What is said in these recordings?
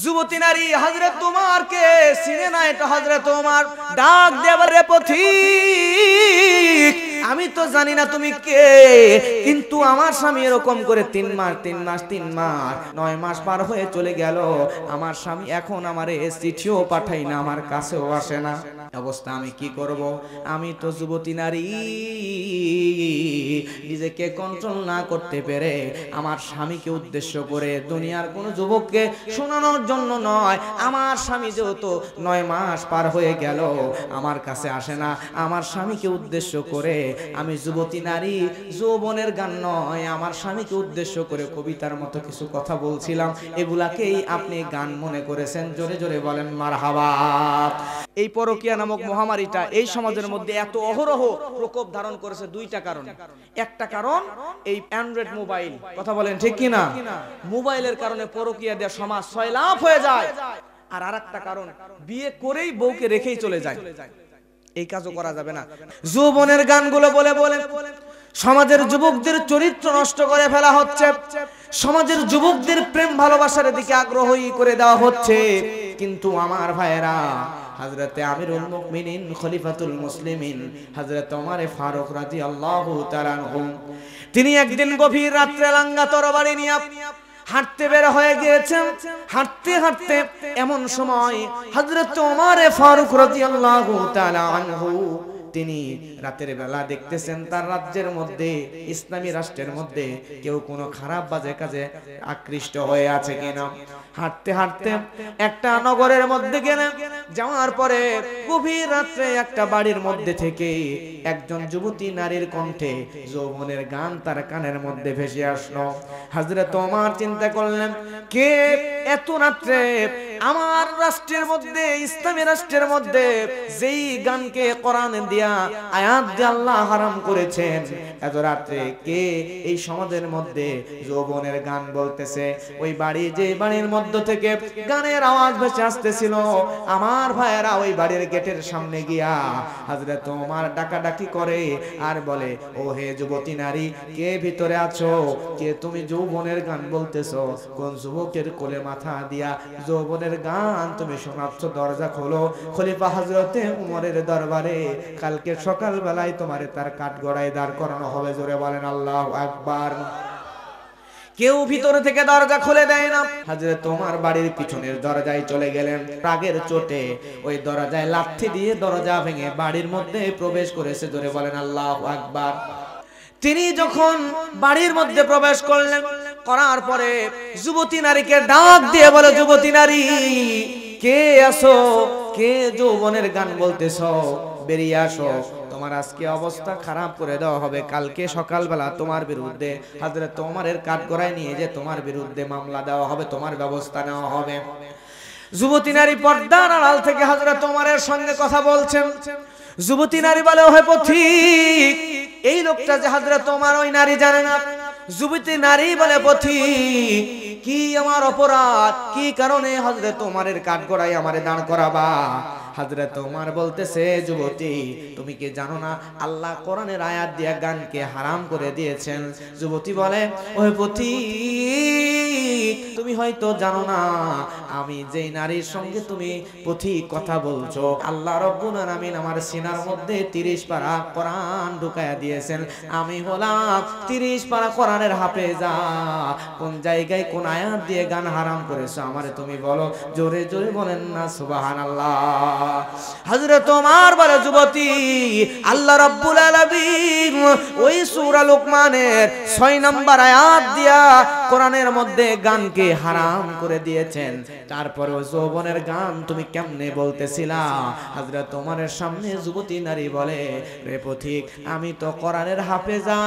যুবতী নারী হযরত ওমরকে চিনে না, এটা হযরত ওমর ডাক দেবার রে পথিক, আমি তো জানি না তুমি কে, কিন্তু আমার স্বামী এরকম করে 3 মাস 9 মাস পার হয়ে চলে গেল, আমার স্বামী এখন আমারে চিঠিও পাঠাই না, আমার কাছেও আসে না, অবস্থা আমি কি করব? আমি তো যুবতী নারী, নিজেকে কন্ট্রোল না করতে পেরে আমার স্বামীকে উদ্দেশ্য করে, দুনিয়ার কোন যুবককে শোনানোর জন্য নয়, আমার স্বামী যেহেতু 9 মাস পার হয়ে গেল আমার কাছে আসে না, আমার স্বামীকে উদ্দেশ্য করে আমি যুবতী নারী, যৌবনের গান নয়, আমার স্বামীকে উদ্দেশ্য করে কবিতার মতো কিছু কথা বলছিলাম, এগুলাকেই আপনি গান মনে করেছেন। জোরে জোরে বলেন মারহাবা। এই পরকীয়া নামক মহামারীটা এই সমাজের মধ্যে এত অহরহ প্রকোপ ধারণ করেছে 2টা কারণ। একটা কারণ এই অ্যান্ড্রয়েড মোবাইল, কথা বলেন ঠিক কি না? মোবাইলের কারণে পরকীয়া দিয়ে সমাজ সয়লাভ হয়ে যায়। আর আরেকটা কারণ, বিয়ে করেই বউকে রেখেই চলে যায়, এই কাজও করা যাবে না। যৌবনের গানগুলো বলে বলে সমাজের যুবকদের চরিত্র নষ্ট করে ফেলা হচ্ছে, সমাজের যুবকদের প্রেম ভালোবাসার দিকে আগ্রহী করে দেওয়া হচ্ছে। কিন্তু আমার ভাইয়েরা, হযরতে আমিরুল মুমিনিন খলিফাতুল মুসলিমিন হযরত ওমর ফারুক রাদিয়াল্লাহু তাআলা আনহু, তিনি একদিন গভীর রাত্রে লাঙ্গা তরবারি নিয়ে হাঁটতে বের হয়ে গিয়েছেন। হাঁটতে হাঁটতে এমন সময় হযরত ওমর ফারুক রাদিয়াল্লাহু তাআলা আনহু তিনি রাতের বেলা দেখতেছেন তার রাজ্যের মধ্যে, ইসলামী রাষ্ট্রের মধ্যে কেউ কোনো খারাপ বাজে কাজে আকৃষ্ট হয়ে আছে কিনা। হাঁটতে হাঁটতে একটা নগরের মধ্যে গেলেন, যাওয়ার পরে গভীর রাত্রে একটা বাড়ির মধ্যে থেকে একজন যুবতী নারীর কণ্ঠে যৌবনের গান তার কানের মধ্যে ভেসে আসলো। হযরত ওমর চিন্তা করলেন, কে এত রাত্রে আমার রাষ্ট্রের মধ্যে, ইসলামী রাষ্ট্রের মধ্যে যেই গানকে কোরআন দিয়া আয়াত দিয়ে আল্লাহ হারাম করেছেন, এত রাত্রে কে এই সমাজের মধ্যে যৌবনের গান বলতেছে? ওই বাড়ি, যে বাড়ির মধ্য থেকে গানের আওয়াজ ভেসে আসতেছিল, আমার ভাইয়েরা ওই বাড়ির গেটের সামনে গিয়া হযরত ওমর ডাকাডাকি করে আর বলে, ও হে যুবতী নারী, কে ভিতরে আছো? কে তুমি যৌবনের গান বলতেছো? কোন যুবকের কোলে মাথা দিয়া যৌবনের গান তুমি শোনাচ্ছ? দরজা খোলো। খলিফা হযরতে ওমরের দরবারে কালকে সকাল বেলায় তোমারে তার কাঠগড়ায় দাঁড় করানো হবে। জোরে বলেন আল্লাহু আকবার। কেউ ভিতরে থেকে দরজা খুলে দেয় না। হযরত ওমর বাড়ির পিছনের দরজায় চলে গেলেন, রাগের চোটে ওই দরজায় লাথি দিয়ে দরজা ভেঙে বাড়ির মধ্যে প্রবেশ করেছে। জোরে বলেন আল্লাহু আকবার। তিনি যখন বাড়ির মধ্যে প্রবেশ করলেন, করার পরে যুবতী নারীকে ডাক দিয়ে বলে, যুবতী নারী, কে আছো? কে যৌবনের গান বলতেছো? বেরিয়ে আসো, তোমার আজকে অবস্থা খারাপ করে দেওয়া হবে। কালকে সকালবেলা তোমার বিরুদ্ধে হযরত ওমরের কাঠগড়ায় নিয়ে যে তোমার বিরুদ্ধে মামলা দেওয়া হবে, তোমার ব্যবস্থা নেওয়া হবে। যুবতী নারী পর্দার আড়াল থেকে হযরত ওমরের সঙ্গে কথা বলছেন। যুবতী নারী বলে, ওহে পথিক, এই লোকটা যে হযরত ওমর, ওই নারী জানে না। যুবতী নারী বলে, পথিক, কি আমার অপরাধ? কি কারণে হযরত ওমরের কাঠগড়ায় আমারে দাঁড় করাবা? হযরত ওমর বলতেছে, যুবতী, তুমি কি জানো না আল্লাহ কোরআনের আয়াত দিয়ে গানকে হারাম করে দিয়েছেন? যুবতী বলে, ওহে পথিক, তুমি হয়তো জানো না আমি যেই নারীর সঙ্গে তুমি পথিক কথা বলছো, আল্লাহ রাব্বুল আলামিন আমার সিনার মধ্যে 30 পারা কোরআন ঢুকায়া দিয়েছেন। আমি হলাম 30 পারা কোরআনের হাফেজা। কোন জায়গায় কোন আয়াত দিয়ে গান হারাম করেছো আমারে তুমি বলো। জোরে জোরে বলেন না সুবহানাল্লাহ। হযরত ওমর বলে, যুবতী, আল্লাহ রাব্বুল আলামিন ওই সূরা লুকমানের 6 নম্বর আয়াত দিয়া কোরআনের মধ্যে গানকে হারাম করে দিয়েছেন, তারপরে যৌবনের গান তুমি কেমনে বলতেছিলা? হযরত ওমরের সামনে যুবতী নারী বলে, রে পথিক, আমি তো কোরআনের হাফেজা,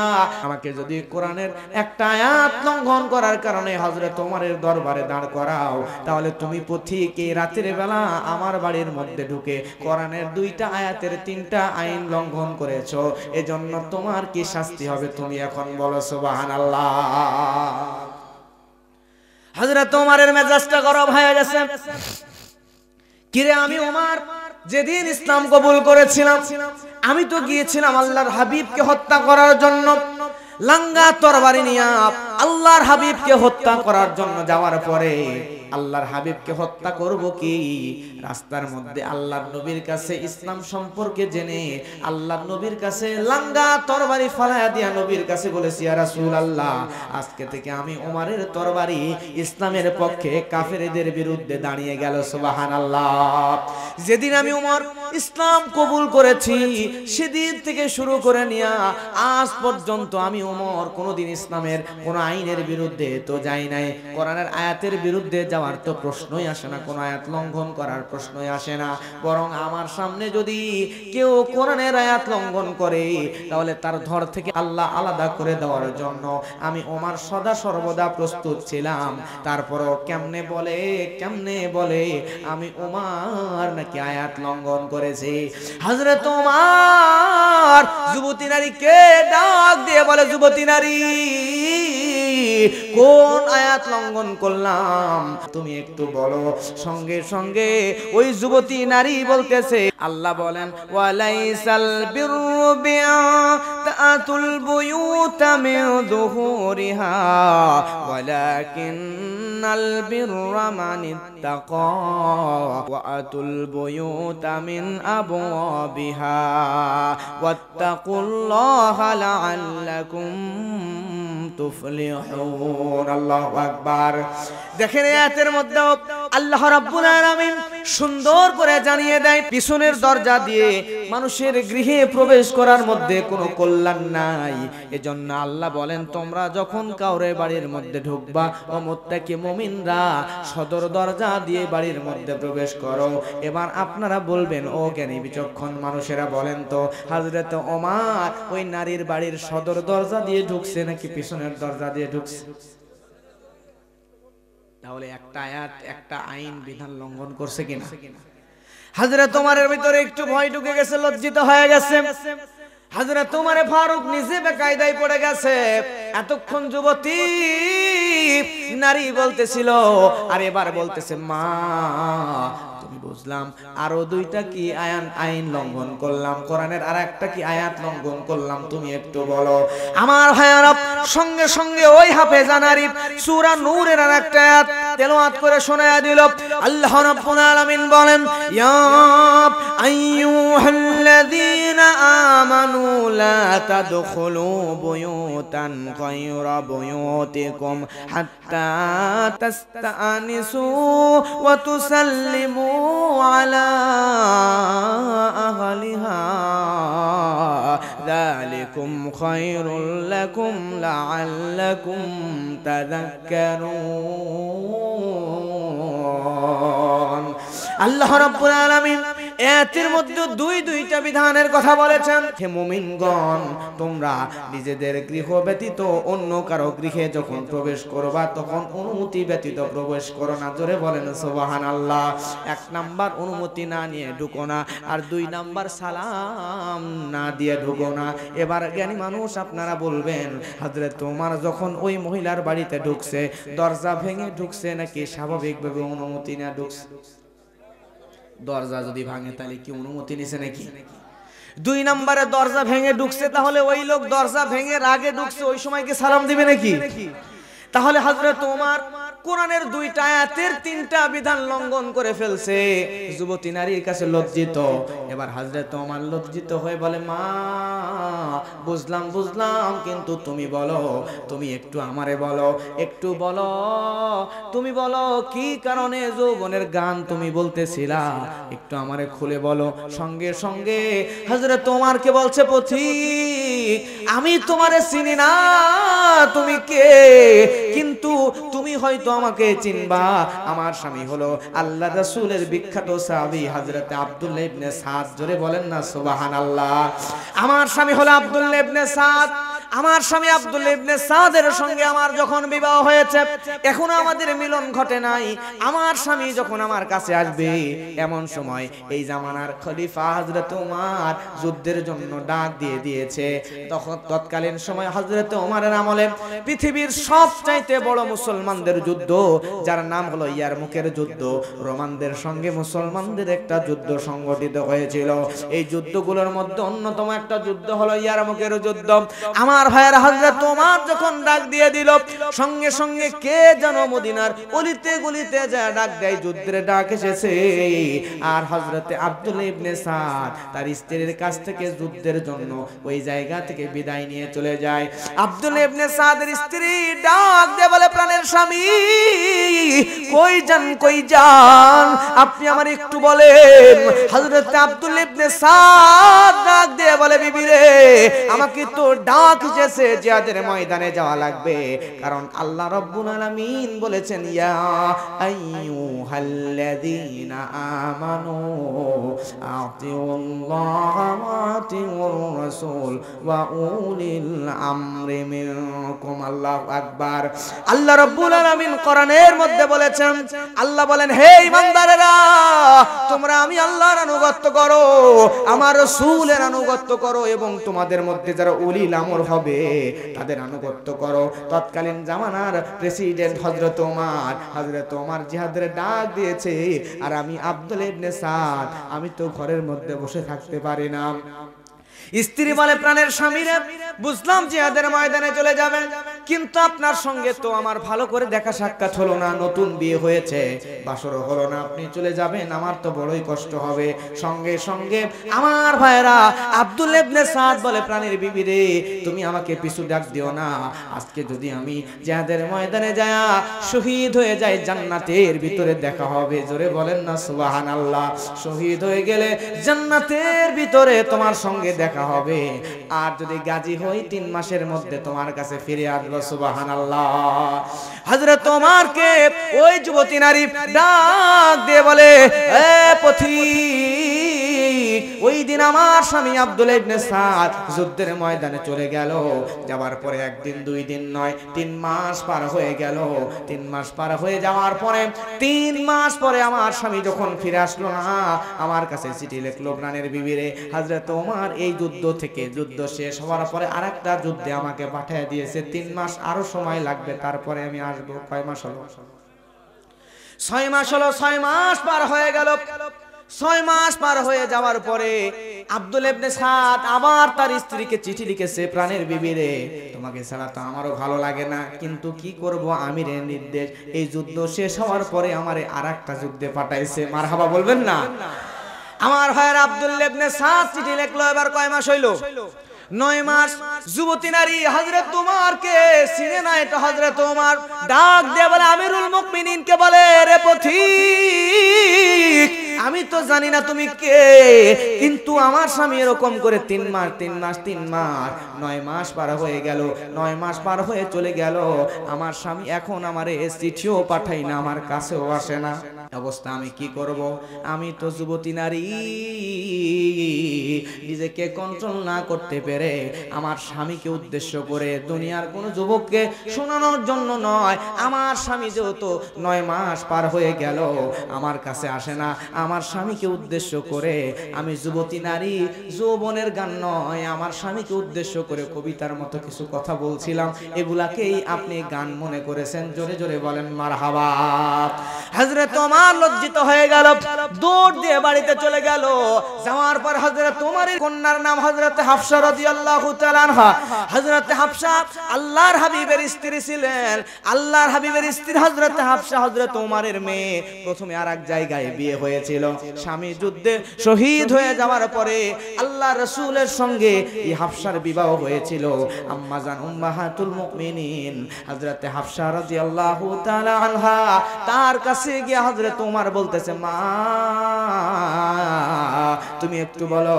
আমাকে যদি কোরআনের একটা আয়াত লঙ্ঘন করার কারণে হযরত ওমরের দরবারে দাঁড় করাও, তাহলে তুমি পথিক এই রাতের বেলা আমার বাড়ির মধ্যে ঢুকে কোরআনের 2টা আয়াতের 3টা আইন লঙ্ঘন করেছো, এজন্য তোমার কি শাস্তি হবে তুমি এখন বলো সুবহানাল্লাহ। হযরত ওমরের মেজাজটা গরম হয়ে গেছে। কিরে, আমি ওমর যেদিন ইসলাম কবুল করেছিলাম, আমি তো গিয়েছিলাম আল্লাহর হাবিবকে হত্যা করার জন্য। লাঙ্গা তরবারি নিয়ে আল্লাহর হাবিবকে হত্যা করার জন্য যাওয়ার পরে আল্লাহর হাবিবকে হত্যা করব কি রাস্তার মধ্যে আল্লাহর নবীর কাছে ইসলাম সম্পর্কে জেনে আল্লাহর নবীর কাছে লাঙ্গা তরবারি ফালায়া দিয়া নবীর কাছে বলেছি ইয়া রাসূলুল্লাহ আজকে থেকে আমি ওমরের তরবারি ইসলামের পক্ষে কাফেরদের বিরুদ্ধে দাঁড়িয়ে গেল সুবহানাল্লাহ। যেদিন আমি ওমর ইসলাম কবুল করেছি সেদিন থেকে শুরু করে নিয়া আজ পর্যন্ত আমি ওমর কোনোদিন ইসলামের কোন আইনের বিরুদ্ধে তো যাই নাই, কোরআনের আয়াতের বিরুদ্ধে যাওয়ার তো প্রশ্নই আসে না, কোন আয়াত লঙ্ঘন করার প্রশ্নই আসে না। বরং আমার সামনে যদি কেউ কোরআনের আয়াত লঙ্ঘন করে তাহলে তার ধর থেকে আল্লাহ আলাদা করে দেওয়ার জন্য আমি ওমর সদা সর্বদা প্রস্তুত ছিলাম। তারপরও কেমনে বলে আমি ওমর নাকি আয়াত লঙ্ঘন করেছি। হযরত ওমর যুবতী নারীকে ডাক দিয়ে বলে, যুবতী নারী কোন আয়াত লঙ্ঘন করলাম তুমি একটু বলো। সঙ্গে সঙ্গে ওই যুবতী নারী বলতেছে, আল্লাহ বলেন ওয়ালাইসাল বিররু বিআতাতুল বুয়ুতা মিন যুহুরিহা ওয়ালাকিন্নাল বিররা মানিত্তাকা ওয়াআতুল বুয়ুতা মিন আবওয়াবিহা ওয়াত্তাকুল্লাহা লাআল্লাকুম তুফলিহুন। আল্লাহু আকবার। দেখেন আয়াতের মধ্যে আল্লাহ রাব্বুল আলামিন সুন্দর করে জানিয়ে দেয় পিছনের দরজা দিয়ে মানুষের গৃহে প্রবেশ করার মধ্যে কোনো কল্যাণ নাই। এজন্য আল্লাহ বলেন তোমরা যখন কাউরে বাড়ির মধ্যে ঢুকবা ও মুত্তাকি মুমিনরা সদর দরজা দিয়ে বাড়ির মধ্যে প্রবেশ করো। এবার আপনারা বলবেন ও জ্ঞানী বিচক্ষণ মানুষেরা বলেন তো হযরত ওমর ওই নারীর বাড়ির সদর দরজা দিয়ে ঢুকছে নাকি পিছনের দরজা দিয়ে ঢুকছে? তাহলে একটা আয়াত একটা আইন বিধান লঙ্ঘন করছে কিনা? হযরত ওমরের ভিতরে একটু ভয় ঢুকে গেছে, লজ্জিত হয়ে গেছে। হযরত ওমর ফারুক নিজে বেকায়দায় পড়ে গেছে। এতক্ষণ যুবতী নারী বলতেছিল আর এবার বলতেছে মা তুমি বুঝলাম আরো দুইটা কি আইন লঙ্ঘন করলাম, কোরআনের আর একটা কি আয়াত লঙ্ঘন করলাম তুমি একটু বলো। আমার ভাইয়ারা সঙ্গে সঙ্গে ওই হাফেজা নারী সূরা নূরের আর একটা আয়াত তেলাওয়াত করে শোনায়া দিল। আল্লাহ রাব্বুল আলামিন বলেন ইয়া আইয়ুহাল্লাযীনা আমানু লা তাদখুলু বুয়ুতান গায়রা বুয়ুতিকুম হাত্তা তাস্তানিসু ওয়া তুসাল্লিমু আলা আহলিহা যালিকুম খায়রুল লাকুম লাআল্লাকুম তাযাক্কারুন। আল্লাহ রাব্বুল আলামিন এর মধ্যে দুইটা বিধানের কথা বলেছেন। হে মুমিনগণ তোমরা নিজেদের গৃহ ব্যতীত অন্য কারো গৃহে যখন প্রবেশ করবা তখন অনুমতি ব্যতীত প্রবেশ করো না। জোরে বলেন সুবহানাল্লাহ। এক নাম্বার অনুমতি না নিয়ে ঢুকো না, আর দুই নাম্বার সালাম না দিয়ে ঢুকো না। এবার জ্ঞানী মানুষ আপনারা বলবেন হযরত ওমর যখন ওই মহিলার বাড়িতে ঢুকছে দরজা ভেঙে ঢুকছে নাকি স্বাভাবিকভাবে অনুমতি না ঢুকছে? দরজা যদি ভাঙে তাহলে কি অনুমতি নিছে নাকি? দুই নম্বরে দরজা ভেঙে ঢুকছে, তাহলে ওই লোক দরজা ভেঙে আগে ঢুকছে ওই সময় কি সালাম দিবে নাকি? তাহলে হযরত ওমর কোরআনের দুইটা আয়াতের তিনটা বিধান লঙ্ঘন করে ফেলছে। যুবতী নারীর কাছে লজ্জিত। এবার হযরত ওমর লজ্জিত হয়ে বলে মা বুঝলাম কিন্তু তুমি বলো, তুমি একটু আমারে বলো, একটু বলো, তুমি বলো কি কারণে যৌবনের গান তুমি বলতেছিলা একটু আমারে খুলে বলো। সঙ্গে সঙ্গে হযরত ওমরকে বলছে পথিক আমি তোমারে চিনি না তুমি কে, কিন্তু তুমি হয়তো আমাকে চিনবা। আমার স্বামী হলো আল্লাহর রাসূলের বিখ্যাত সাহাবী হযরত আব্দুল্লাহ ইবনে সাদ। জোরে বলেন না সুবহানাল্লাহ। আমার স্বামী হলো আব্দুল্লাহ ইবনে সাদ। আমার স্বামী আব্দুল্লাহ ইবনে সাদের সঙ্গে আমার যখন বিবাহ হয়েছে এখনো আমাদের মিলন ঘটে নাই। আমার স্বামী যখন আমার কাছে আসবে এমন সময় এই জামানার খলিফা হযরত ওমর যুদ্ধের জন্য ডাক দিয়ে দিয়েছে। তখন তৎকালীন সময় হযরত ওমরের আমলে পৃথিবীর সবচাইতে বড় মুসলমানদের যুদ্ধ যার নাম হলো ইয়ারমুকের যুদ্ধ, রোমানদের সঙ্গে মুসলমানদের একটা যুদ্ধ সংগঠিত হয়েছিল। এই যুদ্ধগুলোর মধ্যে অন্যতম একটা যুদ্ধ হলো ইয়ারমুকের যুদ্ধ। আমার আমার ভাইয়ের হযরত ওমর যখন ডাক দিয়ে দিল, সঙ্গে সঙ্গে কে যেন মদিনার অলিতে গলিতে যা ডাক দেয়, যুদ্ধের ডাক এসেছে। আর হযরতে আব্দুল্লাহ ইবনে সাদ তার স্ত্রীর কাছ থেকে যুদ্ধের জন্য ওই জায়গা থেকে বিদায় নিয়ে চলে যায়। আব্দুল্লাহ ইবনে সাদের স্ত্রী ডাক দিয়ে বলে, প্রাণের স্বামী কই যান, কই যান, আপনি আমার একটু বলেন। হযরত আব্দুল্লাহ ইবনে সাদ ডাক দিয়ে বলে, বিবি রে, আমাকে তো ডাক এসেছে, জিহাদের ময়দানে যাওয়া লাগবে, কারণ আল্লাহ রাব্বুল আলামিন বলেছেন, ইয়া আইয়ুহাল্লাযীনা আমানু আতিউল্লাহ ওয়া আতিউর রাসূল ওয়া উলিল আমরি মিনকুম। আল্লাহু আকবার। আল্লাহ রাব্বুল আলামিন কোরআনের মধ্যে বলেছেন, আল্লাহ বলেন, হে ঈমানদারেরা, তোমরা আমি আল্লাহর আনুগত্য করো, আমার রাসূলের আনুগত্য করো, এবং তোমাদের মধ্যে যারা উলিল আমর হবে তাদের আনুগত্য করো। তৎকালীন জামানার প্রেসিডেন্ট হযরত ওমর জিহাদের ডাক দিয়েছে, আর আমি আব্দুল্লাহ ইবনে সাদ আমি তো ঘরের মধ্যে বসে থাকতে পারি না। স্ত্রী বলে, প্রাণের স্বামীরা, বুঝলাম জিহাদের ময়দানে চলে যাবেন, কিন্তু আপনার সঙ্গে তো আমার ভালো করে দেখা সাক্ষাৎ হলো না, নতুন বিয়ে হয়েছে, বাসরও হলো না, আপনি চলে যাবেন, আমার তো বড়ই কষ্ট হবে। সঙ্গে সঙ্গে আমার ভাইরা আব্দুল্লাহ ইবনে সাদ বলে, প্রাণের বিবি রে, তুমি আমাকে পিছু ডাক দিও না, আজকে যদি আমি জিহাদের ময়দানে যায় শহীদ হয়ে যাই, জান্নাতের ভিতরে দেখা হবে। জোরে বলেন না সুবহানাল্লাহ। শহীদ হয়ে গেলে জান্নাতের ভিতরে তোমার সঙ্গে দেখা হবে, আর যদি গাজী হই 3 মাসের মধ্যে তোমার কাছে ফিরে আসবো। সুবহানাল্লাহ। হযরত ওমরকে ওই যুবতী নারী ডাক দিয়ে বলে, এ পথিক, ওই দিন আমার স্বামী আব্দুল্লাহ ইবনে সাদ যুদ্ধের ময়দানে চলে গেল, যাওয়ার পরে একদিন 2 দিন নয় 3 মাস পার হয়ে গেল। 3 মাস পার হয়ে যাওয়ার পরে 3 মাস পরে আমার স্বামী যখন ফিরে আসলো না, আমার কাছে চিঠি লিখলো, প্রাণের বিবি রে, হযরত ওমর এই যুদ্ধ থেকে, যুদ্ধ শেষ হওয়ার পরে আরেকটা যুদ্ধে আমাকে পাঠিয়ে দিয়েছে, 3 মাস আরো সময় লাগবে, তারপরে আমি আসবো। কয় মাস হলো? 6 মাস হলো। 6 মাস পার হয়ে গেল। 6 মাস পার হয়ে যাওয়ার পরে আব্দুল্লাহ ইবনে সাদ আবার তার স্ত্রীকে চিঠি লিখেছে, প্রাণের বিবি রে, তোমাকে ছাড়া তো আমারও ভালো লাগে না, কিন্তু কি করব, আমিরের নির্দেশ, এই যুদ্ধ শেষ হওয়ার পরে আমারে আরেকটা যুদ্ধে পাঠাইছে। মারহাবা বলবেন না? আমার ভাইয়ের আব্দুল্লাহ ইবনে সাদ চিঠি লিখলো। এবার কয় মাস হইল? 9 মাস। যুবতী নারী হযরত ওমরকে চিনে না, এটা হযরত ওমর। ডাক দিয়ে বলে, আমিরুল মুমিনিনকে বলে, রে পথিক, আমি তো জানি না তুমি কে, কিন্তু আমার স্বামী এরকম করে 3 মাস 9 মাস পার হয়ে গেল। 9 মাস পার হয়ে চলে গেল, আমার স্বামী এখন আমারে চিঠিও পাঠাই না, আমার কাছেও আসে না। অবস্থা আমি কি করব? আমি তো যুবতী নারী, নিজেকে কন্ট্রোল না করতে পেরে আমার স্বামীকে উদ্দেশ্য করে, দুনিয়ার কোন যুবককে শোনানোর জন্য নয়, আমার স্বামী যেহেতু 9 মাস পার হয়ে গেল আমার কাছে আসে না, আমার স্বামীকে উদ্দেশ্য করে আমি যুবতী নারী, যৌবনের গান নয়, আমার স্বামীকে উদ্দেশ্য করে কবিতার মতো কিছু কথা বলছিলাম, এগুলাকেই আপনি গান মনে করেছেন। জোরে জোরে বলেন মারহাবা। হযরত ওমর লজ্জিত হয়ে গেল, দৌড় দিয়ে বাড়িতে চলে গেল। যাওয়ার পর হযরত ওমরের কন্যার নাম হযরত হাফসা রাদিয়াল্লাহু তাআলা আনহা। হযরত হাফসা আল্লাহর হাবিবের স্ত্রী ছিলেন। আল্লাহর হাবিবের স্ত্রী হযরত হাফসা হযরত ওমরের মেয়ে। প্রথমে আরেক জায়গায় বিয়ে হয়েছিল, স্বামী যুদ্ধে শহীদ হয়ে যাওয়ার পরে আল্লাহর রাসূলের সঙ্গে এই হাফসার বিবাহ হয়েছিল। আম্মা জান উম্মাহাতুল মুমিনিন হযরত হাফসা রাদিয়াল্লাহু তাআলা আনহা তার কাছে গিয়ে হযরত ওমর বলতেছে, মা তুমি একটু বলো,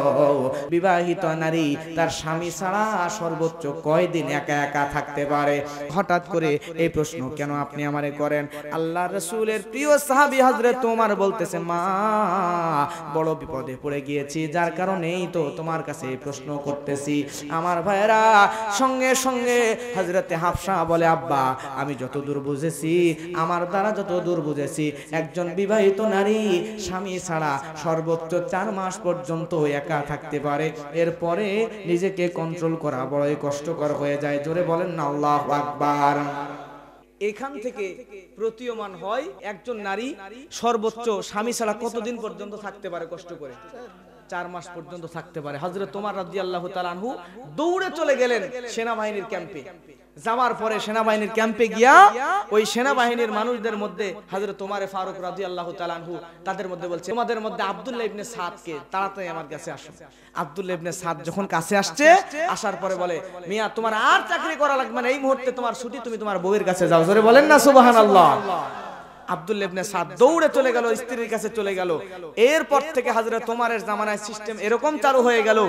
বিবাহিত নারী তার স্বামী ছাড়া সর্বোচ্চ কয়দিন একা একা থাকতে পারে? হঠাৎ করে এই প্রশ্ন কেন আপনি আমারে করেন? আল্লাহর রাসূলের প্রিয় সাহাবী হযরত ওমর বলতেছে, মা বড় বিপদে পড়ে গিয়েছি, যার কারণেই তো তোমার কাছে এই প্রশ্ন করতেছি। আমার ভাইরা সঙ্গে সঙ্গে হযরতে হাফসা বলে, আব্বা আমি যতদূর বুঝেছি, আমার দ্বারা যতদূর বুঝেছি, একজন বিবাহিত নারী স্বামী ছাড়া সর্বোচ্চ 4 মাস পর্যন্ত একা থাকতে পারে, এরপরে নিজেকে কন্ট্রোল করা বড়ই কষ্টকর হয়ে যায়। জোরে বলেন না আল্লাহু আকবার। এখান থেকে প্রতীয়মান হয় একজন নারী সর্বোচ্চ স্বামী ছাড়া কতদিন পর্যন্ত থাকতে পারে কষ্ট করে? 4 মাস পর্যন্ত থাকতে পারে। হযরত ওমর রাদিয়াল্লাহু তাআলা আনহু দৌড়ে চলে গেলেন সেনাবাহিনীর ক্যাম্পে। যাওয়ার পরে সেনাবাহিনীর ক্যাম্পে গিয়া ওই সেনাবাহিনীর মানুষদের মধ্যে হযরত ওমর ফারুক রাদিয়াল্লাহু তাআলা আনহু তাদের মধ্যে বলছে, তোমাদের মধ্যে আব্দুল্লাহ ইবনে সাদকে তাড়াতাড়ি আমার কাছে আসো। আব্দুল্লাহ ইবনে সাদ যখন কাছে আসছে, আসার পরে বলে, মিয়া তোমার আর চাকরি করা লাগবে না, এই মুহূর্তে তোমার ছুটি, তুমি তোমার বউয়ের কাছে যাও। জোরে বলেন না সুবহানাল্লাহ। আব্দুল্লাহ ইবনে সাদ দৌড়ে চলে গেল, স্ত্রীর কাছে চলে গেল। এরপর থেকে হযরত ওমরের জামানায় সিস্টেম এরকম চালু হয়ে গেল,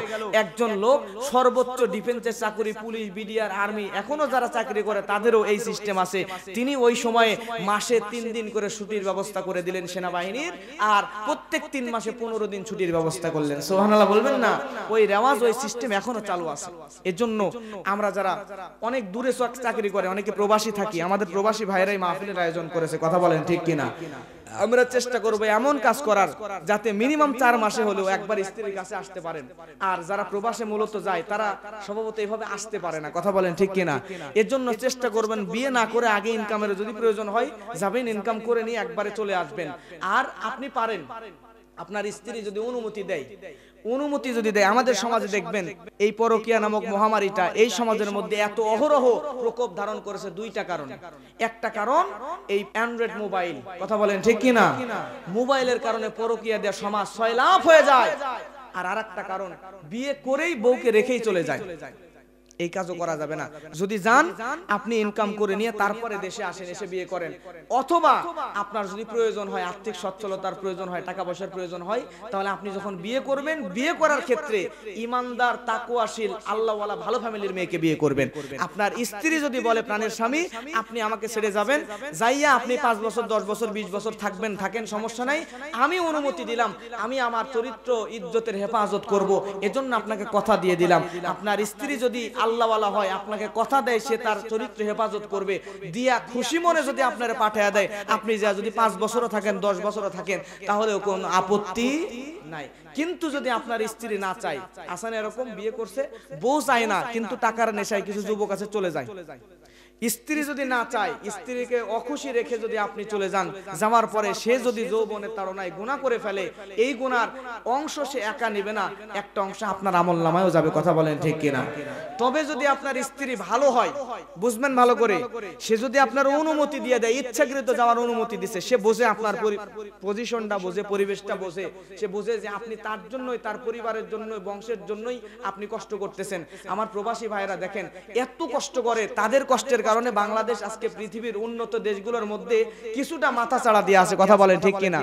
একজন লোক সর্বোচ্চ ডিফেন্সের চাকরি, পুলিশ, বিডিআর, আর্মি, এখনো যারা চাকরি করে তাদেরও এই সিস্টেম আছে। তিনি ওই সময়ে মাসে 3 দিন করে ছুটির ব্যবস্থা করে দিলেন সেনাবাহিনীর, আর প্রত্যেক 3 মাসে 15 দিন ছুটির ব্যবস্থা করলেন। সুবহানাল্লাহ বলবেন না? ওই রেওয়াজ, ওই সিস্টেম এখনো চালু আছে। এজন্য আমরা যারা অনেক দূরে চাকরি করে, অনেকে প্রবাসী থাকি, আমাদের প্রবাসী ভাইরাই মাহফিলের আয়োজন করেছে, কথা বলেন ঠিক কিনা? আমরা চেষ্টা করব এমন কাজ করার যাতে মিনিমাম 4 মাসে হলেও একবার স্ত্রীর কাছে আসতে পারেন। আর যারা প্রবাসে মূলত যায় তারা স্বভাবত এইভাবে আসতে পারে না, কথা বলেন ঠিক কিনা? এর জন্য চেষ্টা করবেন বিয়ে না করে আগে ইনকামের যদি প্রয়োজন হয় যাবেন, ইনকাম করে নিয়ে একবারে চলে আসবেন। আর আপনি পারেন, আপনার স্ত্রী যদি অনুমতি দেয়, আমাদের সমাজে দেখবেন এই পরকীয়া নামক মহামারীটা এই সমাজের মধ্যে এত অহরহ প্রকোপ ধারণ করেছে 2টা কারণে। একটা কারণ এই অ্যান্ড্রয়েড মোবাইল, কথা বলেন ঠিক কিনা? মোবাইলের কারণে পরকীয়া দেওয়া সমাজ সয়লাভ হয়ে যায়। আর আরেকটা কারণ, বিয়ে করেই বউকে রেখেই চলে যায়। এই কাজও করা যাবে না। যদি যান আপনি ইনকাম করে নিয়ে তারপরে দেশে আসেন, এসে বিয়ে করেন। অথবা আপনার যদি প্রয়োজন হয়, আর্থিক সচ্ছলতার প্রয়োজন হয়, টাকা পয়সার প্রয়োজন হয়, তাহলে আপনি যখন বিয়ে করবেন, বিয়ে করার ক্ষেত্রে ইমানদার, তাকওয়াশীল, আল্লাহওয়ালা, ভালো ফ্যামিলির মেয়েকে বিয়ে করবেন। আপনার স্ত্রী যদি বলে, প্রাণের স্বামী আপনি আমাকে ছেড়ে যাবেন, যাইয়া আপনি 5 বছর, 10 বছর, 20 বছর থাকবেন, থাকেন, সমস্যা নাই, আমি অনুমতি দিলাম, আমি আমার চরিত্র ইজ্জতের হেফাজত করব, এজন্য আপনাকে কথা দিয়ে দিলাম। আপনার স্ত্রী যদি আল্লাহওয়ালা হয়, আপনাকে কথা দেয় সে তার চরিত্র হেফাজত করবে, দিয়া খুশি মনে যদি আপনারে পাঠিয়ে দেয়, আপনি যা যদি 5 বছরও থাকেন, 10 বছরও থাকেন, তাহলেও কোনো আপত্তি নাই। কিন্তু যদি আপনার স্ত্রী না চায়, আসান এরকম বিয়ে করছে, বউ চায় না, কিন্তু টাকার নেশায় কিছু যুবক আছে চলে যায়। স্ত্রী যদি না চায়, স্ত্রীকে অখুশি রেখে যদি আপনি চলে যান, যাওয়ার পরে সে যদি যৌবনের তাড়নায় গুনাহ করে ফেলে, এই গুনার অংশ সে একা নেবে না, একটা অংশ আপনার আমলনামায়ও যাবে, কথা বলেন ঠিক কিনা? তবে যদি আপনার স্ত্রী ভালো হয়, বুঝবেন ভালো করে, সে যদি আপনার অনুমতি দিয়ে দেয়, ইচ্ছাকৃত যাওয়ার অনুমতি দিছে, সে বোঝে আপনার পজিশনটা, বোঝে পরিবেশটা, বোঝে, সে বোঝে যে আপনি তার জন্যই, তার পরিবারের জন্যই, বংশের জন্যই আপনি কষ্ট করতেছেন। আমার প্রবাসী ভাইরা দেখেন এত কষ্ট করে, তাদের কষ্টের কারণে বাংলাদেশ আজকে পৃথিবীর উন্নত দেশগুলোর মধ্যে কিছুটা মাথা চাড়া দিয়ে আছে, কথা বলেন ঠিক কিনা?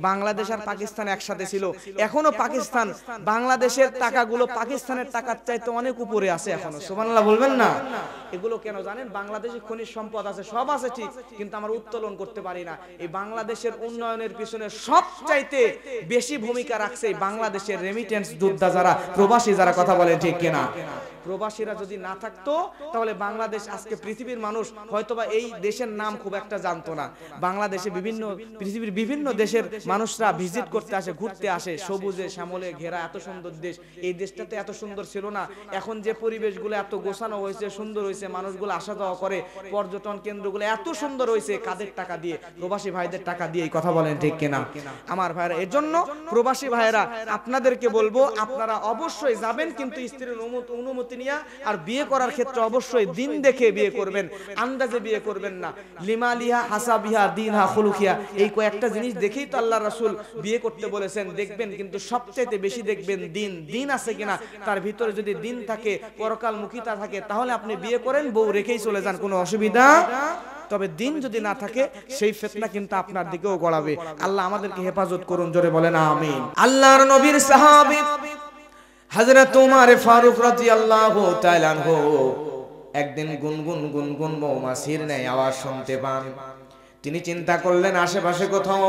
বাংলাদেশ আর পাকিস্তান একসাথে ছিল, এখনো পাকিস্তান, বাংলাদেশের টাকাগুলো পাকিস্তানের টাকার চাইতে অনেক উপরে আছে এখনো, সুবহানাল্লাহ বলবেন না? এগুলো কেন জানেন? বাংলাদেশে খনিজ সম্পদ আছে, সব আছে ঠিক, কিন্তু আমরা উত্তোলন করতে পারি না। এই বাংলাদেশের উন্নয়নের পিছনে সবচাইতে বেশি ভূমিকা রাখছে বাংলাদেশের রেমিটেন্স যোদ্ধা যারা, প্রবাসী যারা, কথা বলেন ঠিক কিনা? প্রবাসীরা যদি না থাকতো তাহলে বাংলাদেশ আজকে পৃথিবীর মানুষ হয়তোবা এই দেশের নাম খুব একটা জানতো না। বাংলাদেশে পৃথিবীর বিভিন্ন দেশের মানুষরা ভিজিট করতে আসে, ঘুরতে আসে, সবুজে শ্যামলে ঘেরা এত সুন্দর দেশ। এই দেশটাতে এত সুন্দর ছিল না, এখন যে পরিবেশগুলো এত গোছানো হয়েছে, সুন্দর হয়েছে, মানুষগুলো আসা যাওয়া করে, পর্যটন কেন্দ্রগুলো এত সুন্দর হয়েছে, কাদের টাকা দিয়ে? প্রবাসী ভাইদের টাকা দিয়ে, কথা বলেন ঠিক কিনা? আমার ভাইরা, এর জন্য প্রবাসী ভাইরা আপনাদেরকে বলবো, আপনারা অবশ্যই যাবেন, কিন্তু স্ত্রীর অনুমতি নিয়ে। আর বিয়ে করার ক্ষেত্রে অবশ্যই দিন দেখে বিয়ে করবেন, আন্দাজে বিয়ে করবেন না। লিমালিহা হাসাবিহা দিনহা খুলুকিয়া, এই কয়েকটা জিনিস দেখেই তো আল্লাহর রাসূল বিয়ে করতে বলেছেন। দেখবেন কিন্তু সবচেয়ে বেশি দেখবেন দিন আছে কিনা, তার ভিতরে যদি দিন থাকে, পরকালমুখিতা থাকে, তাহলে আপনি বিয়ে করেন, বউ রেখেই চলে যান, কোনো অসুবিধা। তবে দিন যদি না থাকে, সেই ফিতনা কিন্তু আপনার দিকেও গড়াবে। আল্লাহ আমাদেরকে হেফাজত করুন, জোরে বলেন আমিন। আল্লাহর নবীর সাহাবী হযরত ওমর ফারুক রাদিয়াল্লাহু তাআলা আনহু একদিন গুনগুন মৌমাছির ন্যায় আওয়াজ শুনতে পান। তিনি চিন্তা করলেন আশেপাশে কোথাও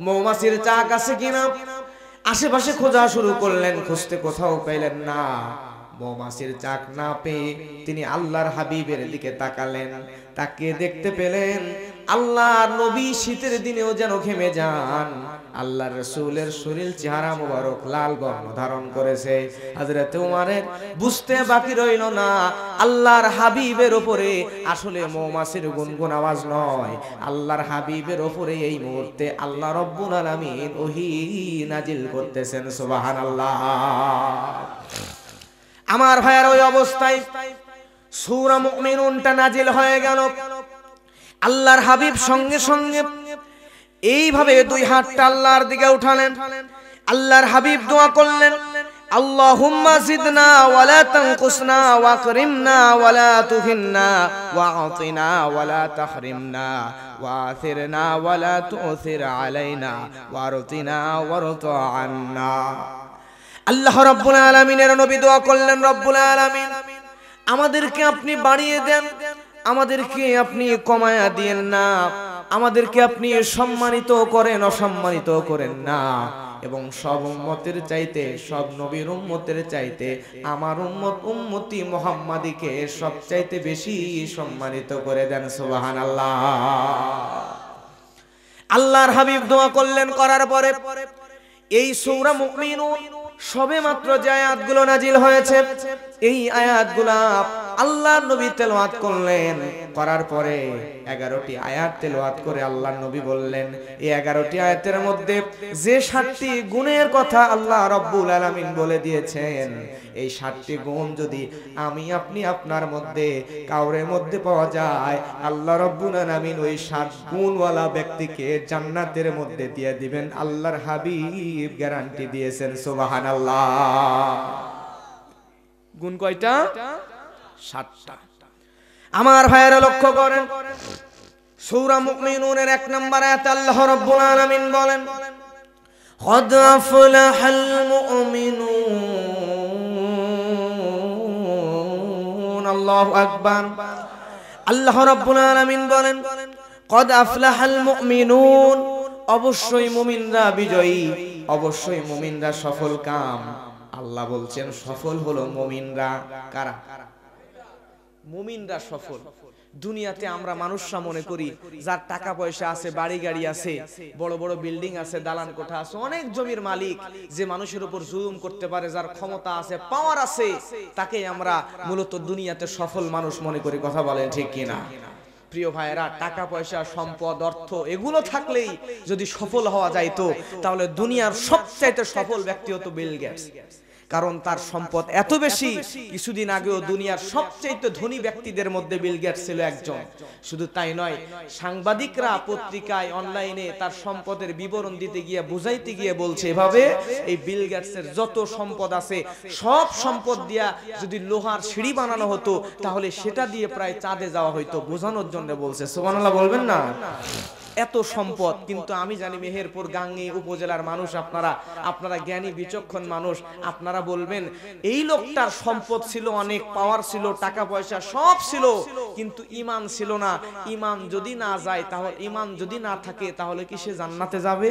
মৌমাছির চাক আছে কিনা। আশেপাশে খোঁজা শুরু করলেন, খুঁজতে কোথাও পেলেন না। মৌমাছির চাক না পেয়ে তিনি আল্লাহর হাবিবের দিকে তাকালেন। তাকিয়ে দেখতে পেলেন আল্লাহর নবী শীতের দিনেও যেন ঘেমে যান। আল্লাহর রাসূলের শরীর চেহারা মোবারক লাল বর্ণ ধারণ করেছে। হযরত উমরের বুঝতে বাকি রইল না, আল্লাহর হাবিবের উপরে আসলে মৌমাছির গুনগুন আওয়াজ নয়, আল্লাহর হাবিবের উপরে এই মুহূর্তে আল্লাহ রাব্বুল আলামিন ওহী নাজিল করতেছেন। সুবহানাল্লাহ। আমার ভাইয়ের ওই অবস্থায় সূরা মুমিনুনটা নাজিল হয়ে গেল। আল্লাহর হাবিব সঙ্গে সঙ্গে এইভাবে দুই হাতটা আল্লাহর দিকে উঠালেন। আল্লাহর হাবিব দোয়া করলেন, আল্লাহুম্মা জিদনা ওয়ালা তানকুসনা ওয়াকরিমনা ওয়ালা তুহিন্না ওয়াআতিনা ওয়ালা তাহরিমনা ওয়াআথিরনা ওয়ালা তু'থির আলাইনা ওয়ারতিনা ওয়ারতা আন্না। আল্লাহ রাব্বুল আলামিনের নবী দোয়া করলেন, রব্বুল আলামিন আমাদেরকে আপনি বাড়িয়ে দেন, আমাদেরকে আপনি কমায়া দিয়েন না, আমাদেরকে আপনি সম্মানিত করেন, অসম্মানিত করেন না, এবং সব উম্মতের চাইতে, সব নবীর উম্মতের চাইতে আমার উম্মত উম্মতি মুহাম্মাদীকে সবচাইতে বেশি সম্মানিত করে দেন। সুবহানাল্লাহ। আল্লাহর হাবিব দোয়া করলেন, করার পরে এই সূরা মুমিনুন সবে মাত্র যে আয়াতগুলো নাজিল হয়েছে, এই আয়াতগুলা আল্লাহর নবী তেলাওয়াত করলেন। করার পরে 11টি আয়াত তেলাওয়াত করে আল্লাহর নবী বললেন, এই 11টি আয়াতের মধ্যে যে 7টি গুণের কথা আল্লাহ রাব্বুল আলামিন বলে দিয়েছেন, এই 7টি গুণ যদি আমি আপনি আপনার মধ্যে কাউরের মধ্যে পাওয়া যায়, আল্লাহ রাব্বুল আলামিন ওই 7 গুণওয়ালা ব্যক্তিকে জান্নাতের মধ্যে দিয়ে দিবেন। আল্লাহর হাবিব গ্যারান্টি দিয়েছেন। সুবহানাল্লাহ। গুণ কয়টা? 7টা। আমার ভাইয়েরা লক্ষ্য করেন, সূরা মুমিনুনের 1 নম্বর আয়াতে আল্লাহ রাব্বুল আলামিন বলেন, قد أفلح المؤمنون। আল্লাহু আকবার। আল্লাহ রাব্বুল আলামিন বলেন, قد أفلح المؤمنون, অবশ্যই মুমিনরা বিজয়ী, অবশ্যই মুমিনরা সফল কাম। আল্লাহ বলছেন সফল হলো মুমিনরা। কারা? মুমিনরা সফল। দুনিয়াতে আমরা মানুষরা মনে করি যার টাকা পয়সা আছে, বাড়ি গাড়ি আছে, বড় বড় বিল্ডিং আছে, দালান কোঠা আছে, অনেক জমির মালিক, যে মানুষের উপর জুলুম করতে পারে, যার ক্ষমতা আছে, পাওয়ার আছে, তাকেই আমরা মূলত দুনিয়াতে সফল মানুষ মনে করি। কথা বলেন ঠিক কিনা? প্রিয় ভাইয়েরা, টাকা পয়সা, সম্পদ, অর্থ এগুলো থাকলেই যদি সফল হওয়া যাইতো, তাহলে দুনিয়ার সবচাইতে সফল ব্যক্তি হতো বিল গেটস। কারণ তার সম্পদ এত বেশি, কিছুদিন আগেও দুনিয়ার সবচেয়ে ধনী ব্যক্তিদের মধ্যে বিল গেটস ছিল একজন। শুধু তাই নয়, সাংবাদিকরা পত্রিকায়, অনলাইনে তার সম্পদের বিবরণ দিতে গিয়ে, বুঝাইতে গিয়ে বলছে এভাবে, এই বিল গেটসের যত সম্পদ আছে সব সম্পদ দিয়া যদি লোহার সিঁড়ি বানানো হতো, তাহলে সেটা দিয়ে প্রায় চাঁদে যাওয়া হইতো। বোঝানোর জন্য বলছে। সুবহানাল্লাহ বলবেন না? এত সম্পদ। কিন্তু আমি জানি মেহেরপুর গাঙ্গী উপজেলার মানুষ, আপনারা জ্ঞানী বিচক্ষণ মানুষ, আপনারা বলবেন এই লোকটার সম্পদ ছিল অনেক, পাওয়ার ছিল, টাকা পয়সা সব ছিল, কিন্তু ঈমান ছিল না। ঈমান যদি না যায়, তাহলে ঈমান যদি না থাকে, তাহলে কি সে জান্নাতে যাবে?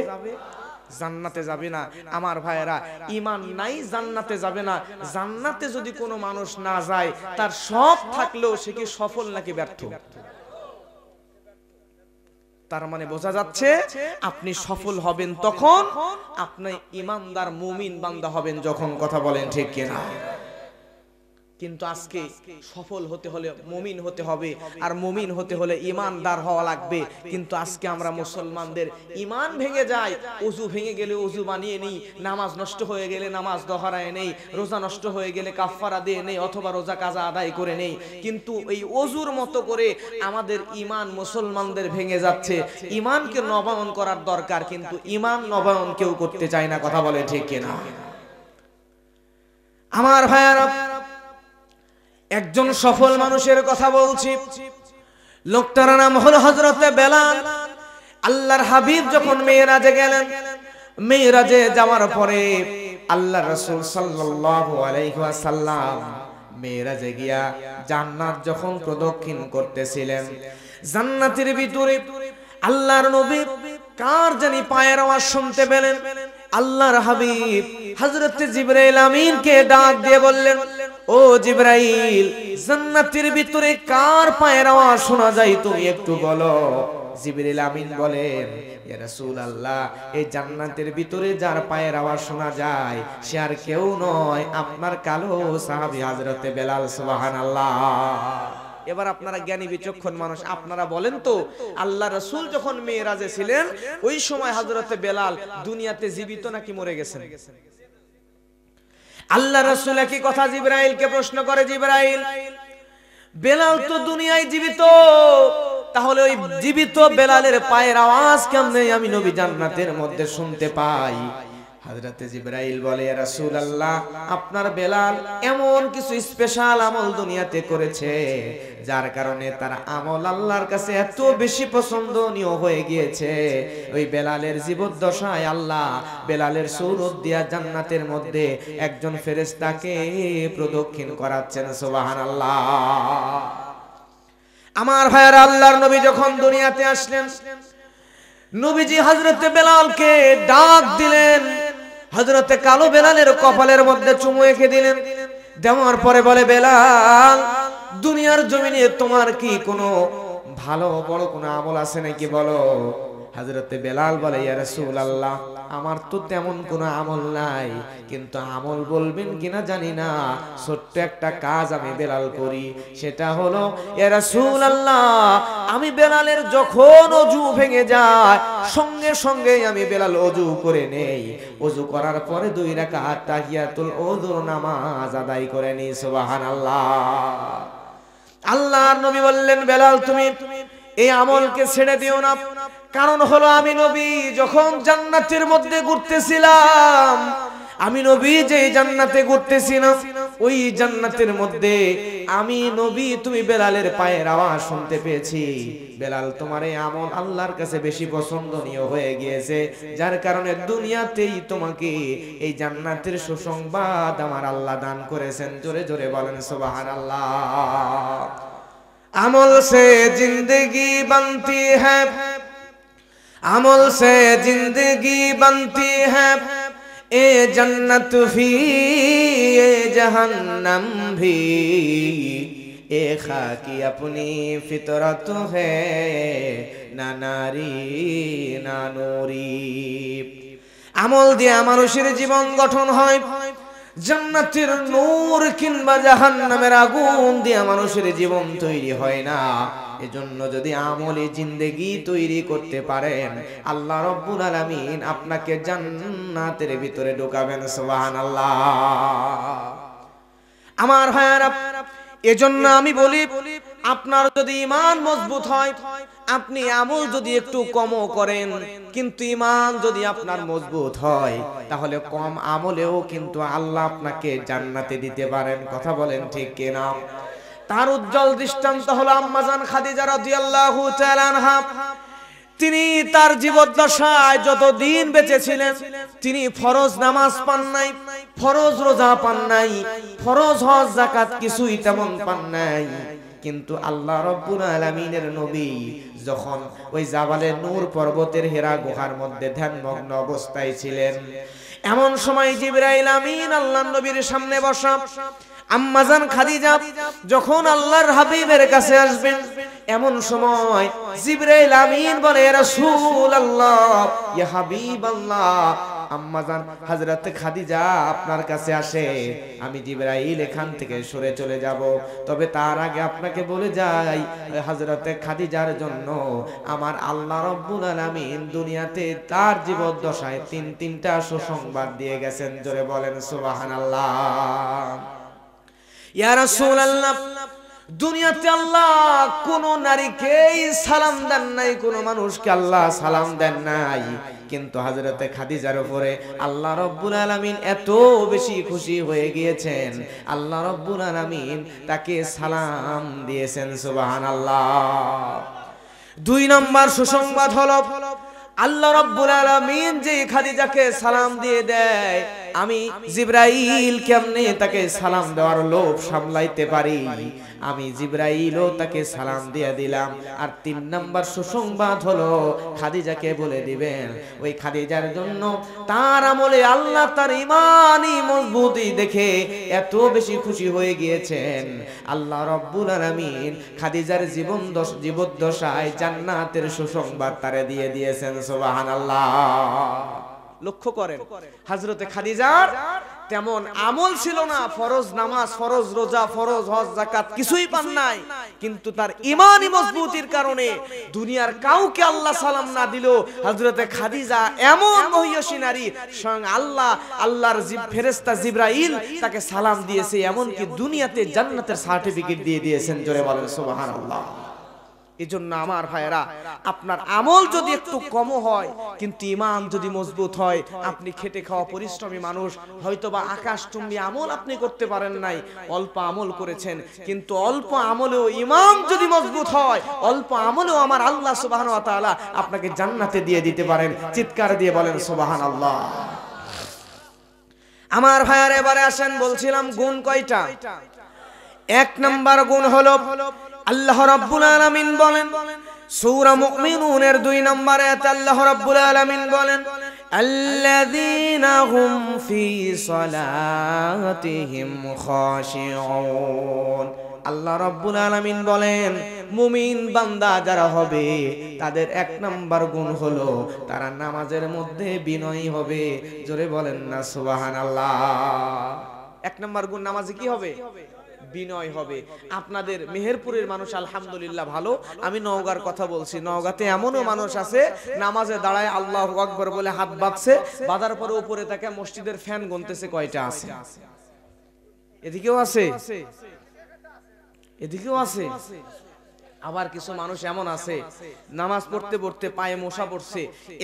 জান্নাতে যাবে না। আমার ভাইয়েরা, ঈমান নাই, জান্নাতে যাবে না। জান্নাতে যদি কোনো মানুষ না যায়, তার সব থাকলেও সে কি সফল নাকি ব্যর্থ? তার মানে বোঝা যাচ্ছে আপনি সফল হবেন তখন আপনি ঈমানদার মুমিন বান্দা হবেন যখন। কথা বলেন ঠিক কিনা? কিন্তু আজকে সফল হতে হলে মুমিন হতে হবে, আর মুমিন হতে হলে ঈমানদার হওয়া লাগবে। কিন্তু আজকে আমরা মুসলমানদের ঈমান ভেঙে যায়। ওযু ভেঙে গেলে ওযু বানিয়ে নেই, নামাজ নষ্ট হয়ে গেলে নামাজ দোহরায় নেই, রোজা নষ্ট হয়ে গেলে কাফারা দিয়ে নেই, অথবা রোজা কাজা আদায় করে নেই। কিন্তু এই ওযুর মতো করে আমাদের ঈমান মুসলমানদের ভেঙে যাচ্ছে। ঈমানকে নবায়ন করার দরকার, কিন্তু ঈমান নবায়ন কেউ করতে চায় না। কথা বলে ঠিক কিনা? আমার ভাইয়ারা, একজন সফল মানুষের কথা বলছি। লোকটার নাম হলো হযরতে বেলাল। আল্লাহর হাবিব যখন মেরাজে গেলেন, মেরাজে যাওয়ার পরে আল্লাহর রাসূল সাল্লাল্লাহু আলাইহি ওয়াসাল্লাম মেরাজে গিয়া জান্নাত যখন প্রদক্ষিণ করতেছিলেন, জান্নাতের ভিতরে আল্লাহর নবী কার জানি পায়ের আওয়াজ শুনতে পেলেন। আল্লাহর হাবিব হযরত জিবরাইল আমিনকে ডাক দিয়ে বললেন, ও জিবরাইল, জান্নাতের ভিতরে কার পায়ের আওয়াজ শোনা যায় তুমি একটু বলো। জিবরিল আমিন বলেন, ইয়া রাসূলুল্লাহ, এই জান্নাতের ভিতরে যার পায়ের আওয়াজ শোনা যায় সে আর কেউ নয়, আপনার কালো সাহাবী হযরতে বেলাল। সুবহানাল্লাহ। এবার আপনারা জ্ঞানী বিচক্ষণ মানুষ, আপনারা বলেন তো, আল্লাহ রাসূল যখন মেরাজে ছিলেন ওই সময় হযরতে বেলাল দুনিয়াতে জীবিত নাকি মরে গেছেন? আল্লাহ রাসূল কি কথা জিবরাইলকে প্রশ্ন করে, জিবরাইল, বেলাল তো দুনিয়ায় জীবিত, তাহলে ওই জীবিত বেলালের পায়ের আওয়াজ কেমনে আমি নবী জান্নাতের মধ্যে শুনতে পাই? হযরতে জিবরাইল বলে, ইয়া রাসূলুল্লাহ, আপনার বেলাল এমন কিছু স্পেশাল আমল দুনিয়াতে করেছে যার কারণে তার আমল আল্লাহর কাছে এত বেশি পছন্দনীয় হয়ে গিয়েছে। ওই বেলালের জীবদ্দশায় আল্লাহ বেলালের সৌরত দিয়া জান্নাতের মধ্যে একজন ফেরেশতাকে প্রদক্ষিণ করাচ্ছেন। সুবহানাল্লাহ। আমার ভাইয়েরা, আল্লাহর নবী যখন দুনিয়াতে আসলেন, নবীজি হযরতে বেলালকে ডাক দিলেন, হযরতে কালো বেলালের কপালের মধ্যে চুমু এঁকে দিলেন, দেওয়ার পরে বলে, বেলাল, দুনিয়ার জমিনে তোমার কি কোনো ভালো বড় কোনো আমল আছে নাকি বলো? হযরতে বেলাল বলে, ইয়া রাসূলুল্লাহ, আমার তো তেমন কোনো আমল নাই, কিন্তু আমল বলবেন কিনা জানি না, ছোট্ট একটা কাজ আমি বেলাল করি, সেটা হলো, ইয়া রাসূলুল্লাহ, আমি বেলালের যখন ওযু ভেঙে যায় সঙ্গে সঙ্গে আমি বেলাল ওযু করে নেই, ওযু করার পরে 2 রাকাত তাহিয়াতুল ওযুর নামাজ আদায় করে নেই। সুবহানাল্লাহ। আল্লাহর নবী বললেন, বেলাল, তুমি এই আমলকে ছেড়ে দিও না, কারণ হলো আমি নবী যখন জান্নাতের মধ্যে ঘুরতেছিলাম, আমি নবী যে জান্নাতে ঘুরতেছিলাম ওই জান্নাতের মধ্যে আমি নবী তুমি বেলালের পায়ের আওয়াজ শুনতে পেয়েছি। বেলাল, তোমার এই আমল আল্লাহর কাছে বেশি পছন্দনীয় হয়ে গিয়েছে, যার কারণে দুনিয়াতেই তোমাকে এই জান্নাতের সুসংবাদ আমার আল্লাহ দান করেছেন। জোরে জোরে বলেন সুবহানাল্লাহ। আমল সে জিंदगी बनती है, अमल से जिंदगी बनती है, ए जन्नत भी ए जहन्नम भी, ए खाकी अपनी फितरत है, ना नारी ना नूरी। আমল দিয়ে মানুষের জীবন গঠন হয়, জান্নাতের নূর কিংবা জাহান্নামের আগুন দিয়ে মানুষের জীবন তৈরি হয় না। এজন্য যদি আমলে জিন্দেগি তৈরি করতে পারেন, আল্লাহ রাব্বুল আলামিন আপনাকে জান্নাতের ভিতরে ঢোকাবেন। সুবহানাল্লাহ। আমার ভাইয়ারা, এজন্য আমি বলি, আপনার যদি ঈমান মজবুত হয়, আপনি আমল যদি একটু কমও করেন, কিন্তু ঈমান যদি আপনার মজবুত হয়, তাহলে কম আমলেও কিন্তু আল্লাহ আপনাকে জান্নাতে দিতে পারেন। কথা বলেন ঠিক কিনা? তার উজ্জ্বল দৃষ্টান্ত হলো আম্মা জান খাদিজা রাদিয়াল্লাহু তাআলা আনহা। তিনি তার জীবদ্দশায় যতদিন বেঁচে ছিলেন তিনি ফরজ নামাজ পান নাই, ফরজ রোজা পান নাই, ফরজ হজ যাকাত কিছুই তেমন পান নাই। কিন্তু আল্লাহ রাব্বুল আলামিনের নবী যখন ওই জাবালে নূর পর্বতের হেরা গুহার মধ্যে ধ্যানমগ্ন অবস্থায় ছিলেন, এমন সময় জিবরাইল আমিন আল্লাহর নবীর সামনে বসা। আম্মা জান খাদিজা যখন আল্লাহর হাবিবের কাছে আসবেন, এমন সময় জিবরাইল আমিন বলে, ইয়া রাসূলুল্লাহ, ইয়া হাবিবাল্লাহ, আম্মা জান হযরত খাদিজা আপনার কাছে আসে। আমি জিবরাইল এখান থেকে সরে চলে যাব, তবে তার আগে আপনাকে বলে যাই, হযরত খাদিজার জন্য আমার আল্লাহ রাব্বুল আলামিন দুনিয়াতে তার জীবদ্দশায় তিনটা সুসংবাদ দিয়ে গেছেন। জোরে বলেন সুবহানাল্লাহ। ইয়া রাসূলুল্লাহ, দুনিয়াতে আল্লাহ কোন নারীকেই সালাম দেন নাই, কোন মানুষকে আল্লাহ সালাম দেন নাই, কিন্তু হযরতে খাদিজার উপরে আল্লাহ রাব্বুল আলামিন এত বেশি খুশি হয়ে গিয়েছেন, আল্লাহ রাব্বুল আলামিন তাকে সালাম দিয়েছেন। সুবহানাল্লাহ। 2 নম্বর সুসংবাদ হলো, আল্লাহ রাব্বুল আলামিন যে খাদিজাকে সালাম দিয়ে দেয়, আমি জিবরাইল কেমনে তাকে সালাম দেওয়ার লোভ সামলাইতে পারি? আমি জিবরাইলও তাকে সালাম দিয়ে দিলাম। আর 3 নাম্বার সুসংবাদ হলো খাদিজাকে বলে দিবেন, ওই খাদিজার জন্য তার আমলে আল্লাহ তার ঈমানি মজবুতি দেখে এত বেশি খুশি হয়ে গিয়েছেন, আল্লাহ রাব্বুল আলামিন খাদিজার জীবদ্দশায় জান্নাতের সুসংবাদ তারে দিয়ে দিয়েছেন। সুবহানাল্লাহ। লক্ষ্য করেন হযরতে খাদিজার তেমন আমল ছিল না, ফরজ নামাজ, ফরজ রোজা, ফরজ হজ যাকাত কিছুই পান নাই, কিন্তু তার ঈমানি মজবুতির কারণে দুনিয়ার কাউকে আল্লাহ সালাম না দিল, হযরতে খাদিজা এমন মহিয়সী নারী, স্বয়ং আল্লাহর ফেরেশতা জিবরাইল তাকে সালাম দিয়েছে, এমন কি দুনিয়াতে জান্নাতের সার্টিফিকেট দিয়ে দিয়েছেন। জোরে বলেন সুবহানাল্লাহ। এজন্য আমার ভাইরা, আপনার আমল যদি একটু কম হয় কিন্তু ঈমান যদি মজবুত হয়, আপনি খেটে খাওয়া পরিশ্রমী মানুষ, হয়তোবা আকাশচুম্বী আমল আপনি করতে পারেন নাই, অল্প আমল করেছেন, কিন্তু অল্প আমলেও ঈমান যদি মজবুত হয়, অল্প আমলেও আমার আল্লাহ সুবহানাহু ওয়া তাআলা আপনাকে জান্নাতে দিয়ে দিতে পারেন। চিৎকার দিয়ে বলেন সুবহানাল্লাহ। আমার ভাইরা, এবারে আসেন, বলছিলাম গুণ কয়টা? 1 নাম্বার গুণ হলো আল্লাহ রাব্বুল আলামিন বলেন সূরা মুমিনুনের 2 নম্বর আয়াতে আল্লাহ রাব্বুল আলামিন বলেন আল্লাযীনা হুম ফি সালাতিহিম খাশিউন। আল্লাহ রাব্বুল আলামিন বলেন মুমিন বান্দা যারা হবে তাদের 1 নাম্বার গুণ হলো তারা নামাজের মধ্যে বিনয়ী হবে। জোরে বলেন না সুবহানাল্লাহ। 1 নাম্বার গুণ নামাজে কি হবে? বিনয় হবে। আপনাদের মেহেরপুরের মানুষ আলহামদুলিল্লাহ ভালো, আমি নওগাঁর কথা বলছি, নওগাঁতে এমনও মানুষ আছে নামাজে দাঁড়ায় আল্লাহু আকবার বলে হাত বাঁধছে, বাঁধার পরে উপরে তাকে মসজিদের ফ্যান গুনতেছে কয়টা আছে। এদিকেও আছে, এদিকেও আছে। আবার কিছু মানুষ এমন আছে নামাজ পড়তে পড়তে পায়ে মশা পড়ছে,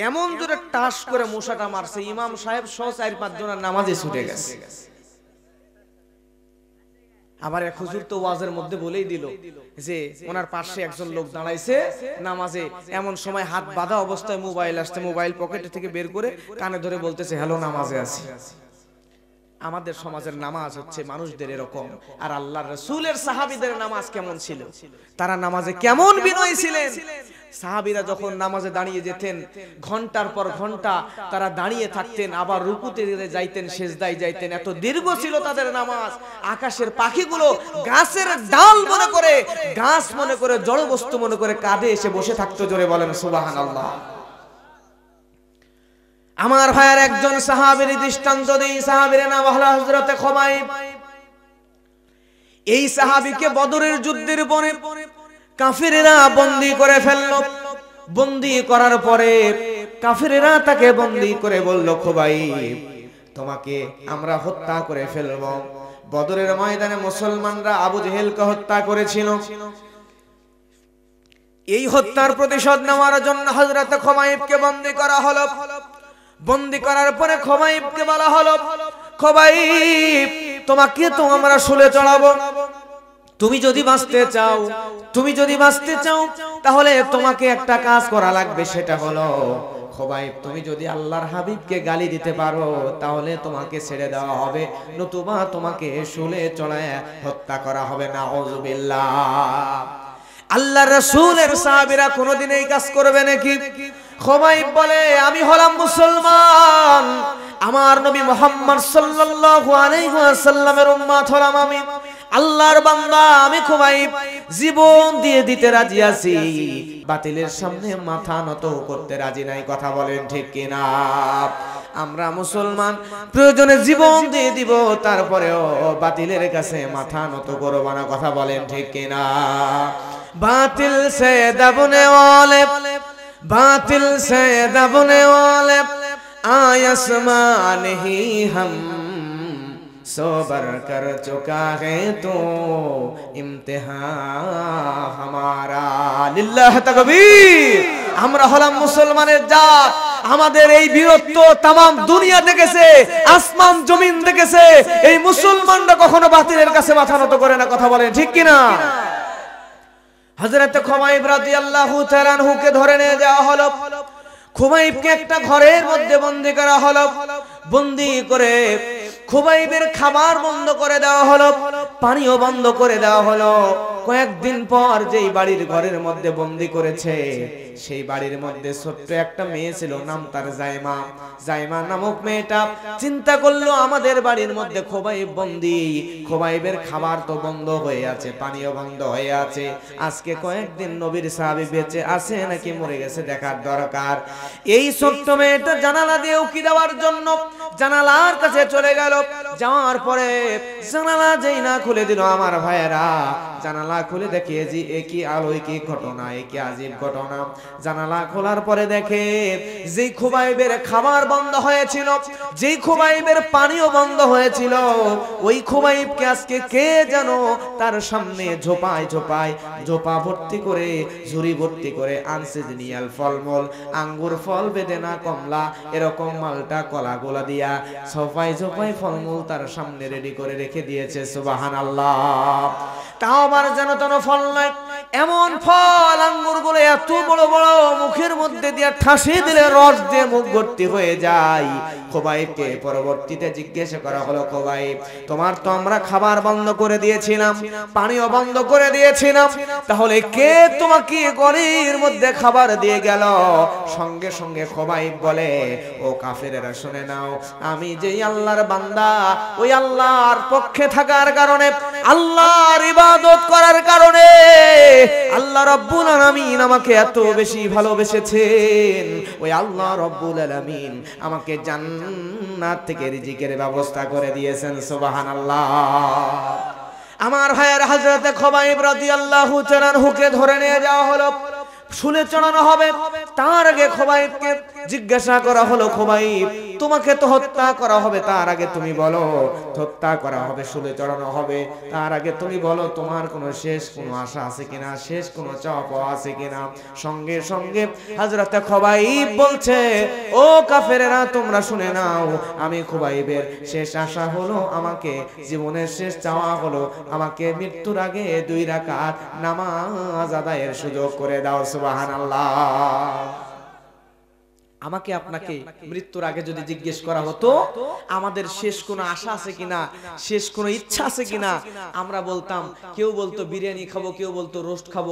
এমন জোরে টাস করে মশাটা মারছে, ইমাম সাহেব সহ 4-5 জনের নামাজে ছুটে গেছে। আবার এক হুজুর তো ওয়াজের মধ্যে বলেই দিল যে ওনার পাশে একজন লোক দাঁড়াইছে নামাজে, এমন সময় হাত বাঁধা অবস্থায় মোবাইল আসছে, মোবাইল পকেটে থেকে বের করে কানে ধরে বলতেছে হ্যালো নামাজে আছি। আমাদের সমাজের নামাজ হচ্ছে মানুষদের এরকম। আর আল্লাহর রাসূলের সাহাবীদের নামাজ কেমন ছিল, তারা নামাজে কেমন বিনয়ী ছিলেন। সাহাবীরা যখন নামাজে দাঁড়িয়ে যেতেন ঘন্টার পর ঘন্টা তারা দাঁড়িয়ে থাকতেন, আবার রুকুতে যাইতেন, সিজদায় যাইতেন, এত দীর্ঘ ছিল তাদের নামাজ। আকাশের পাখিগুলো গাছের ডাল মনে করে, গাছ মনে করে, জড় বস্তু মনে করে কাঁধে এসে বসে থাকতো। জোরে বলেন সুবহানাল্লাহ। আমার ভাইয়ের একজন সাহাবীর দৃষ্টান্ত দেই, সাহাবীর নাম হলো হযরতে খুবাইব। এই সাহাবীকে বদরের যুদ্ধের পরে কাফিররা বন্দী করে ফেলল। বন্দী করার পরে কাফিররা তাকে বন্দী করে বলল খুবাইব তোমাকে আমরা হত্যা করে ফেলব। বদরের ময়দানে মুসলমানরা আবু জেহেলকে হত্যা করেছিল, এই হত্যার প্রতিশোধ নেওয়ার জন্য হযরতে খুবাইবকে বন্দী করা হলো। বন্দী করার পরে খুবাইবকে বলা হলো খুবাইব তোমাকে তো আমরা শুলে চড়াবো, তুমি যদি বাঁচতে চাও তাহলে তোমাকে একটা কাজ করা লাগবে, সেটা হলো খুবাইব তুমি যদি আল্লাহর হাবিবকে গালি দিতে পারো তাহলে তোমাকে ছেড়ে দেওয়া হবে, নতুবা তোমাকে শুলে চড়ায় হত্যা করা হবে। নাউযুবিল্লাহ। আল্লাহর রাসূলের সাহাবীরা কোনোদিন এই কাজ করবে নাকি? খুবাইব বলে আমি হলাম মুসলমান, আমার নবী মুহাম্মদ সাল্লাল্লাহু আলাইহি ওয়াসাল্লামের উম্মত হলাম, আমি আল্লাহর বান্দা, আমি খুবাইব জীবন দিয়ে দিতে রাজি আছি, বাতিলের সামনে মাথা নত করতে রাজি নাই। কথা বলেন ঠিক কিনা? আমরা মুসলমান, প্রয়োজনে জীবন দিয়ে দিব, তারপরেও বাতিলের কাছে মাথা নত করব না। কথা বলেন ঠিক কিনা? बातिल से दबने वाले, बातिल से दबने वाले आसमान ही हम सोबर कर चुका है तो इम्तिहान हमारा। लिल्लाह तकबीर। আমরা হলাম মুসলমানের জাত, আমাদের এই বীরত্ব তামাম দুনিয়া দেখেছে, আসমান জমিন দেখেছে। এই মুসলমানরা কখনো বাতিলের কাছে মাথা নত করে না। কথা বলেন ঠিক কিনা? হযরত খুবাইব রাদিয়াল্লাহু তাআলা আনহুকে ধরে নিয়ে যাওয়া হলো। খুবাইবকে একটা ঘরের মধ্যে বন্দী করা হলো। বন্দী করে খুবাইবের খাবার বন্ধ করে দেওয়া হলো, পানিও বন্ধ করে দেওয়া হলো। কয়েকদিন পর যেই বাড়ির ঘরের মধ্যে বন্দি করেছে, সেই বাড়ির মধ্যে ছোট্ট একটা মেয়ে ছিল, নাম তার জাইমা। জাইমা নামক মেয়েটা চিন্তা করলো আমাদের বাড়ির মধ্যে খুবাইব বন্দি, খুবাইবের খাবার তো বন্ধ হয়ে আছে, পানিও বন্ধ হয়ে আছে, আজকে কয়েকদিন নবীর সাহাবী বেঁচে আছে নাকি মরে গেছে দেখার দরকার। এই ছোট্ট মেয়েটা জানালা দিয়ে উকি দেওয়ার জন্য জানালার কাছে চলে গেল। যাওয়ার পরে জানালা যেই না খুলে দিল, আমার ভাইয়েরা জানালা খুলে দেখে যে কি আলোয় কি ঘটনা, কি আজীব ঘটনা। জানালা খোলার পরে দেখে যেই খুবাইবের খাবার বন্ধ হয়েছিল, যেই খুবাইবের পানিও বন্ধ হয়েছিল, ওই খুবাইবকে আজকে কে যেন তার সামনে ঝোপায় ঝোপায় ঝোপা ভর্তি করে, ঝুড়ি ভর্তি করে আনছে জিনিয়াল ফলমূল, আঙ্গুর ফল, বেদেনা, কমলা, এরকম মালটা কলা গোলা দিয়া ঝোপায় ঝোপায় ফলমূল তার সামনে রেডি করে রেখে দিয়েছে। সুবহানাল্লাহ। তাও আবার যেন তেন ফল নয়, এমন ফল আঙ্গুর গুলো এত বড় বড়, মুখের মধ্যে দিয়ে ঠাসি দিলে রস দিয়ে মুখ ভর্তি হয়ে যায়। খুবাইবকে পরবর্তীতে জিজ্ঞাসা করা হলো, খুবাইব তোমার তো আমরা খাবার বন্ধ করে দিয়েছিলাম, পানিও বন্ধ করে দিয়েছিলাম, তাহলে কে তোমাকে ঘরের মধ্যে খাবার দিয়ে গেল? সঙ্গে সঙ্গে খুবাইব বলে, ও কাফেরেরা শুনে নাও, আমি যেই আল্লাহর বান্দা, ওই আল্লাহর পক্ষে থাকার কারণে, আল্লাহর ইবাদত করার কারণে আল্লাহ রাব্বুল আলামিন আমাকে এত বেশি ভালোবেসেছেন, ওই আল্লাহ রাব্বুল আলামিন আমাকে জান্নাত থেকে রিজিকের ব্যবস্থা করে দিয়েছেন। সুবহানাল্লাহ। আমার ভাইয়ের হযরত খুবাইব রাদিয়াল্লাহু তাআলা আনহুকে ধরে নিয়ে যাওয়া হলো, শুলে চড়ানো হবে। তার আগে খুবাইবকে জিজ্ঞাসা করা হলো, খুবাইব তোমাকে তো হত্যা করা হবে, তার আগে তুমি বলো, হত্যা করা হবে, শুলে চড়ানো হবে, তার আগে তুমি বলো তোমার কোনো শেষ কোনো আশা আছে কিনা, শেষ কোনো চাওয়া পাওয়া আছে কিনা? সঙ্গে সঙ্গে হযরত খুবাইব বলছে, ও কাফেরেরা তোমরা শুনে নাও, আমি খুবাইবের শেষ আশা হলো, আমাকে জীবনের শেষ চাওয়া হলো, আমাকে মৃত্যুর আগে 2 রাকাত নামাজ আদায়ের সুযোগ করে দাও। সুবহানাল্লাহ। আমাকে আপনাকে মৃত্যুর আগে যদি জিজ্ঞেস করা হতো আমাদের শেষ কোনো আশা আছে কিনা, শেষ কোনো ইচ্ছা আছে কিনা, আমরা বলতাম, কেউ বলতো বিরিয়ানি খাবো, কেউ বলতো রোস্ট খাবো,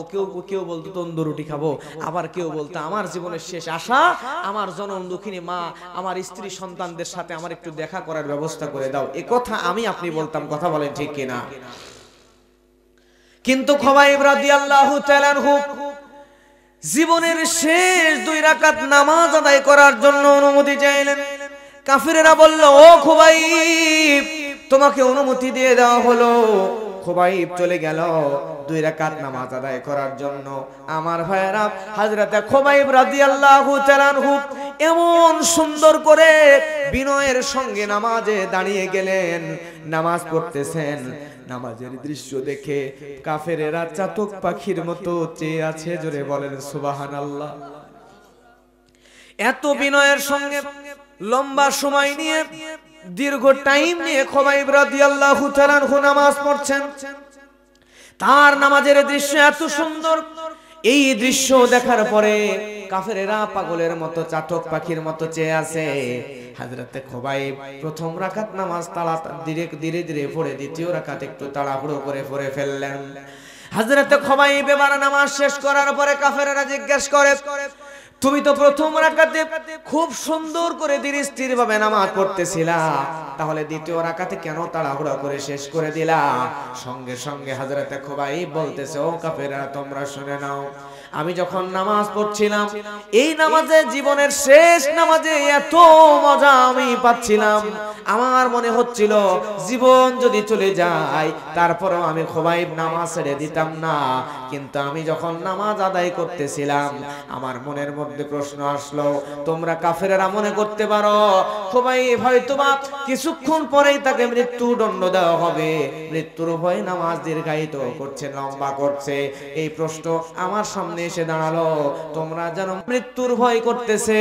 কেউ বলতো তন্দুর রুটি খাবো, আবার কেউ বলতো আমার জীবনের শেষ আশা আমার জনম দুঃখিনী মা, আমার স্ত্রী সন্তানদের সাথে আমার একটু দেখা করার ব্যবস্থা করে দাও। এ কথা আমি আপনি বলতাম, কথা বলেন ঠিক কিনা? কিন্তু খুবাইব রাদিয়াল্লাহু তাআলা আনহু জীবনের শেষ 2 রাকাত নামাজ আদায় করার জন্য অনুমতি চাইলেন। কাফিরেরা বলল, ও খুবাইব তোমাকে অনুমতি দিয়ে দেওয়া হলো। খুবাইব চলে গেল 2 রাকাত নামাজ আদায় করার জন্য। আমার ভাইয়েরা, হযরত খুবাইব রাদিয়াল্লাহু তাআলা আনহু এমন সুন্দর করে বিনয়ের সঙ্গে নামাজে দাঁড়িয়ে গেলেন, নামাজ পড়তেছেন। নামাজের দৃশ্য দেখে কাফেরেরা চাতক পাখির মতো চেয়ে আছে। জোরে বলেন সুবহানাল্লাহ। এত বিনয়ের সঙ্গে লম্বা সময় নিয়ে, দীর্ঘ টাইম নিয়ে খুবাইব রাদিয়াল্লাহু তাআলা আনহু নামাজ পড়ছেন। তার নামাজের দৃশ্য এত সুন্দর, এই দৃশ্য দেখার পরে কাফেরেরা পাগলের মতো চাতক পাখির মতো চেয়ে আছে। হযরত খুবাইব প্রথম রাকাত নামাজ ধীরে ধীরে পড়ে দ্বিতীয় রাকাত একটু তাড়াহুড়ো করে পড়ে ফেললেন। হযরত খুবাইব এবার নামাজ শেষ করার পরে কাফেরেরা জিজ্ঞেস করে, তুমি তো প্রথম রাকাতে খুব সুন্দর করে ধীরে স্থির ভাবে নামাজ পড়তেছিলা, তাহলে দ্বিতীয় রাকাতে কেন তাড়াহুড়া করে শেষ করে দিলা? সঙ্গে সঙ্গে হযরত খুবাইব বলতেছে, ও কাফেররা তোমরা শুনে নাও, আমি যখন নামাজ পড়ছিলাম, এই নামাজে জীবনের শেষ নামাজে এত মজা আমি পাচ্ছিলাম, আমার মনে হচ্ছিল জীবন যদি চলে যায় তারপরেও আমি খুবাইব নামাজ ছেড়ে দিতাম না। কিন্তু আমি যখন নামাজ আদায় করতেছিলাম, আমার মনের মধ্যে প্রশ্ন আসলো, তোমরা কাফেরেরা মনে করতে পারো খুবাইব হয়তোবা কিছুক্ষণ পরেই তাকে মৃত্যুদণ্ড দেওয়া হবে, মৃত্যুর ভয়ে নামাজ দীর্ঘায়িত করছে, লম্বা করছে। এই প্রশ্ন আমার সামনে সামনে এসে দাঁড়ালো, তোমরা যেন মৃত্যুর ভয় করতেছে,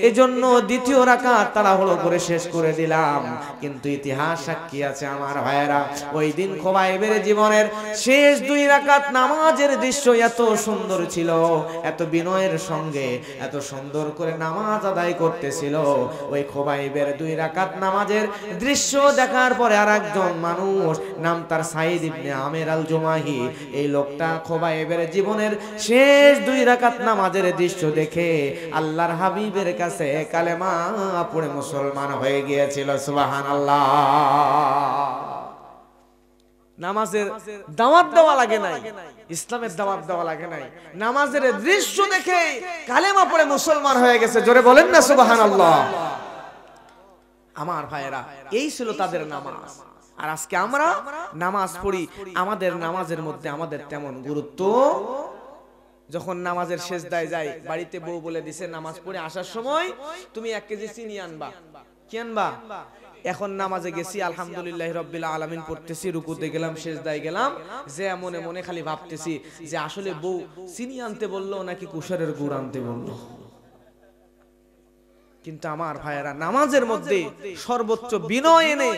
এজন্য দ্বিতীয় রাকাত তাড়াহুড়ো করে শেষ করে দিলাম। কিন্তু ইতিহাস সাক্ষী আছে আমার ভাইয়েরা, ওই দিন খোবাইবের জীবনের শেষ 2 রাকাত নামাজের দৃশ্য এত সুন্দর ছিল, এত বিনয়ের সঙ্গে এত সুন্দর করে নামাজ আদায় করতেছিল। ওই খোবাইবের 2 রাকাত নামাজের দৃশ্য দেখার পরে আরেকজন মানুষ, নাম তার সাইদ ইবনে আমের আল জুমাহি, এই লোকটা খোবাইবের জীবনের শেষ 2 রাকাত নামাজের দৃশ্য দেখে আল্লাহর হাবিবের কাছে কালেমা পড়ে মুসলমান হয়ে গিয়েছিল। সুবহানাল্লাহ। নামাজের দাওয়াত দেওয়া লাগে নাই, ইসলামের দাওয়াত দেওয়া লাগে নাই, নামাজের দৃশ্য দেখে কালেমা পড়ে মুসলমান হয়ে গেছে। জোরে বলেন না সুবহানাল্লাহ। আমার ভাইয়েরা, এই ছিল তাদের নামাজ। আর আজকে আমরা নামাজ পড়ি, আমাদের নামাজের মধ্যে আমাদের তেমন গুরুত্ব। যখন নামাজের সেজদায় যাই, বাড়িতে বউ বলে দিছে নামাজ পড়ে আসার সময় তুমি 1 কেজি চিনি আনবা, কি আনবা? এখন নামাজে গেছি, আলহামদুলিল্লাহ রাব্বিল আলামিন পড়তেছি, রুকুতে গেলাম, সেজদায় গেলাম, যে মনে মনে খালি ভাবতেছি যে আসলে বউ চিনি আনতে বললো নাকি কুশারের গুড় আনতে বললো। কিন্তু আমার ভাইয়েরা, নামাজের মধ্যে সর্বোচ্চ বিনয় এনে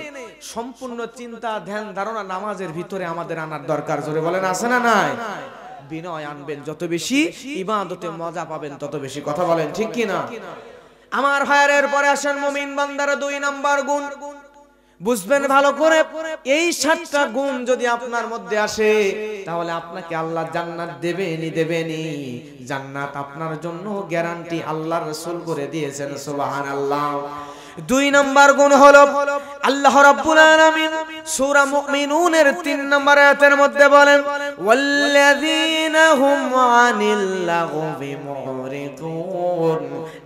সম্পূর্ণ চিন্তা ধ্যান ধারণা নামাজের ভিতরে আমাদের আনার দরকার। জোরে বলেন, আছে না নাই? বিনয় আনবেন, যত বেশি ইবাদতে মজা পাবেন তত বেশি। কথা বলেন ঠিক কি না? আমার ভাইয়ের এরপরে আসেন মুমিন বান্দার 2 নাম্বার গুণ। বুঝবেন ভালো করে, এই 7টা গুণ যদি আপনার মধ্যে আসে তাহলে আপনাকে আল্লাহ জান্নাত দেবেনি। জান্নাত আপনার জন্য গ্যারান্টি আল্লাহ রাসূল করে দিয়েছেন। সুবহানাল্লাহ। 2 নাম্বার গুণ হলো আল্লাহ রাব্বুল আলামিন সূরা মুমিনুনের 3 নম্বর আয়াতের মধ্যে বলেন, ওয়াল্লাযীনা হুম আনিল লাগবি মুরিদুন।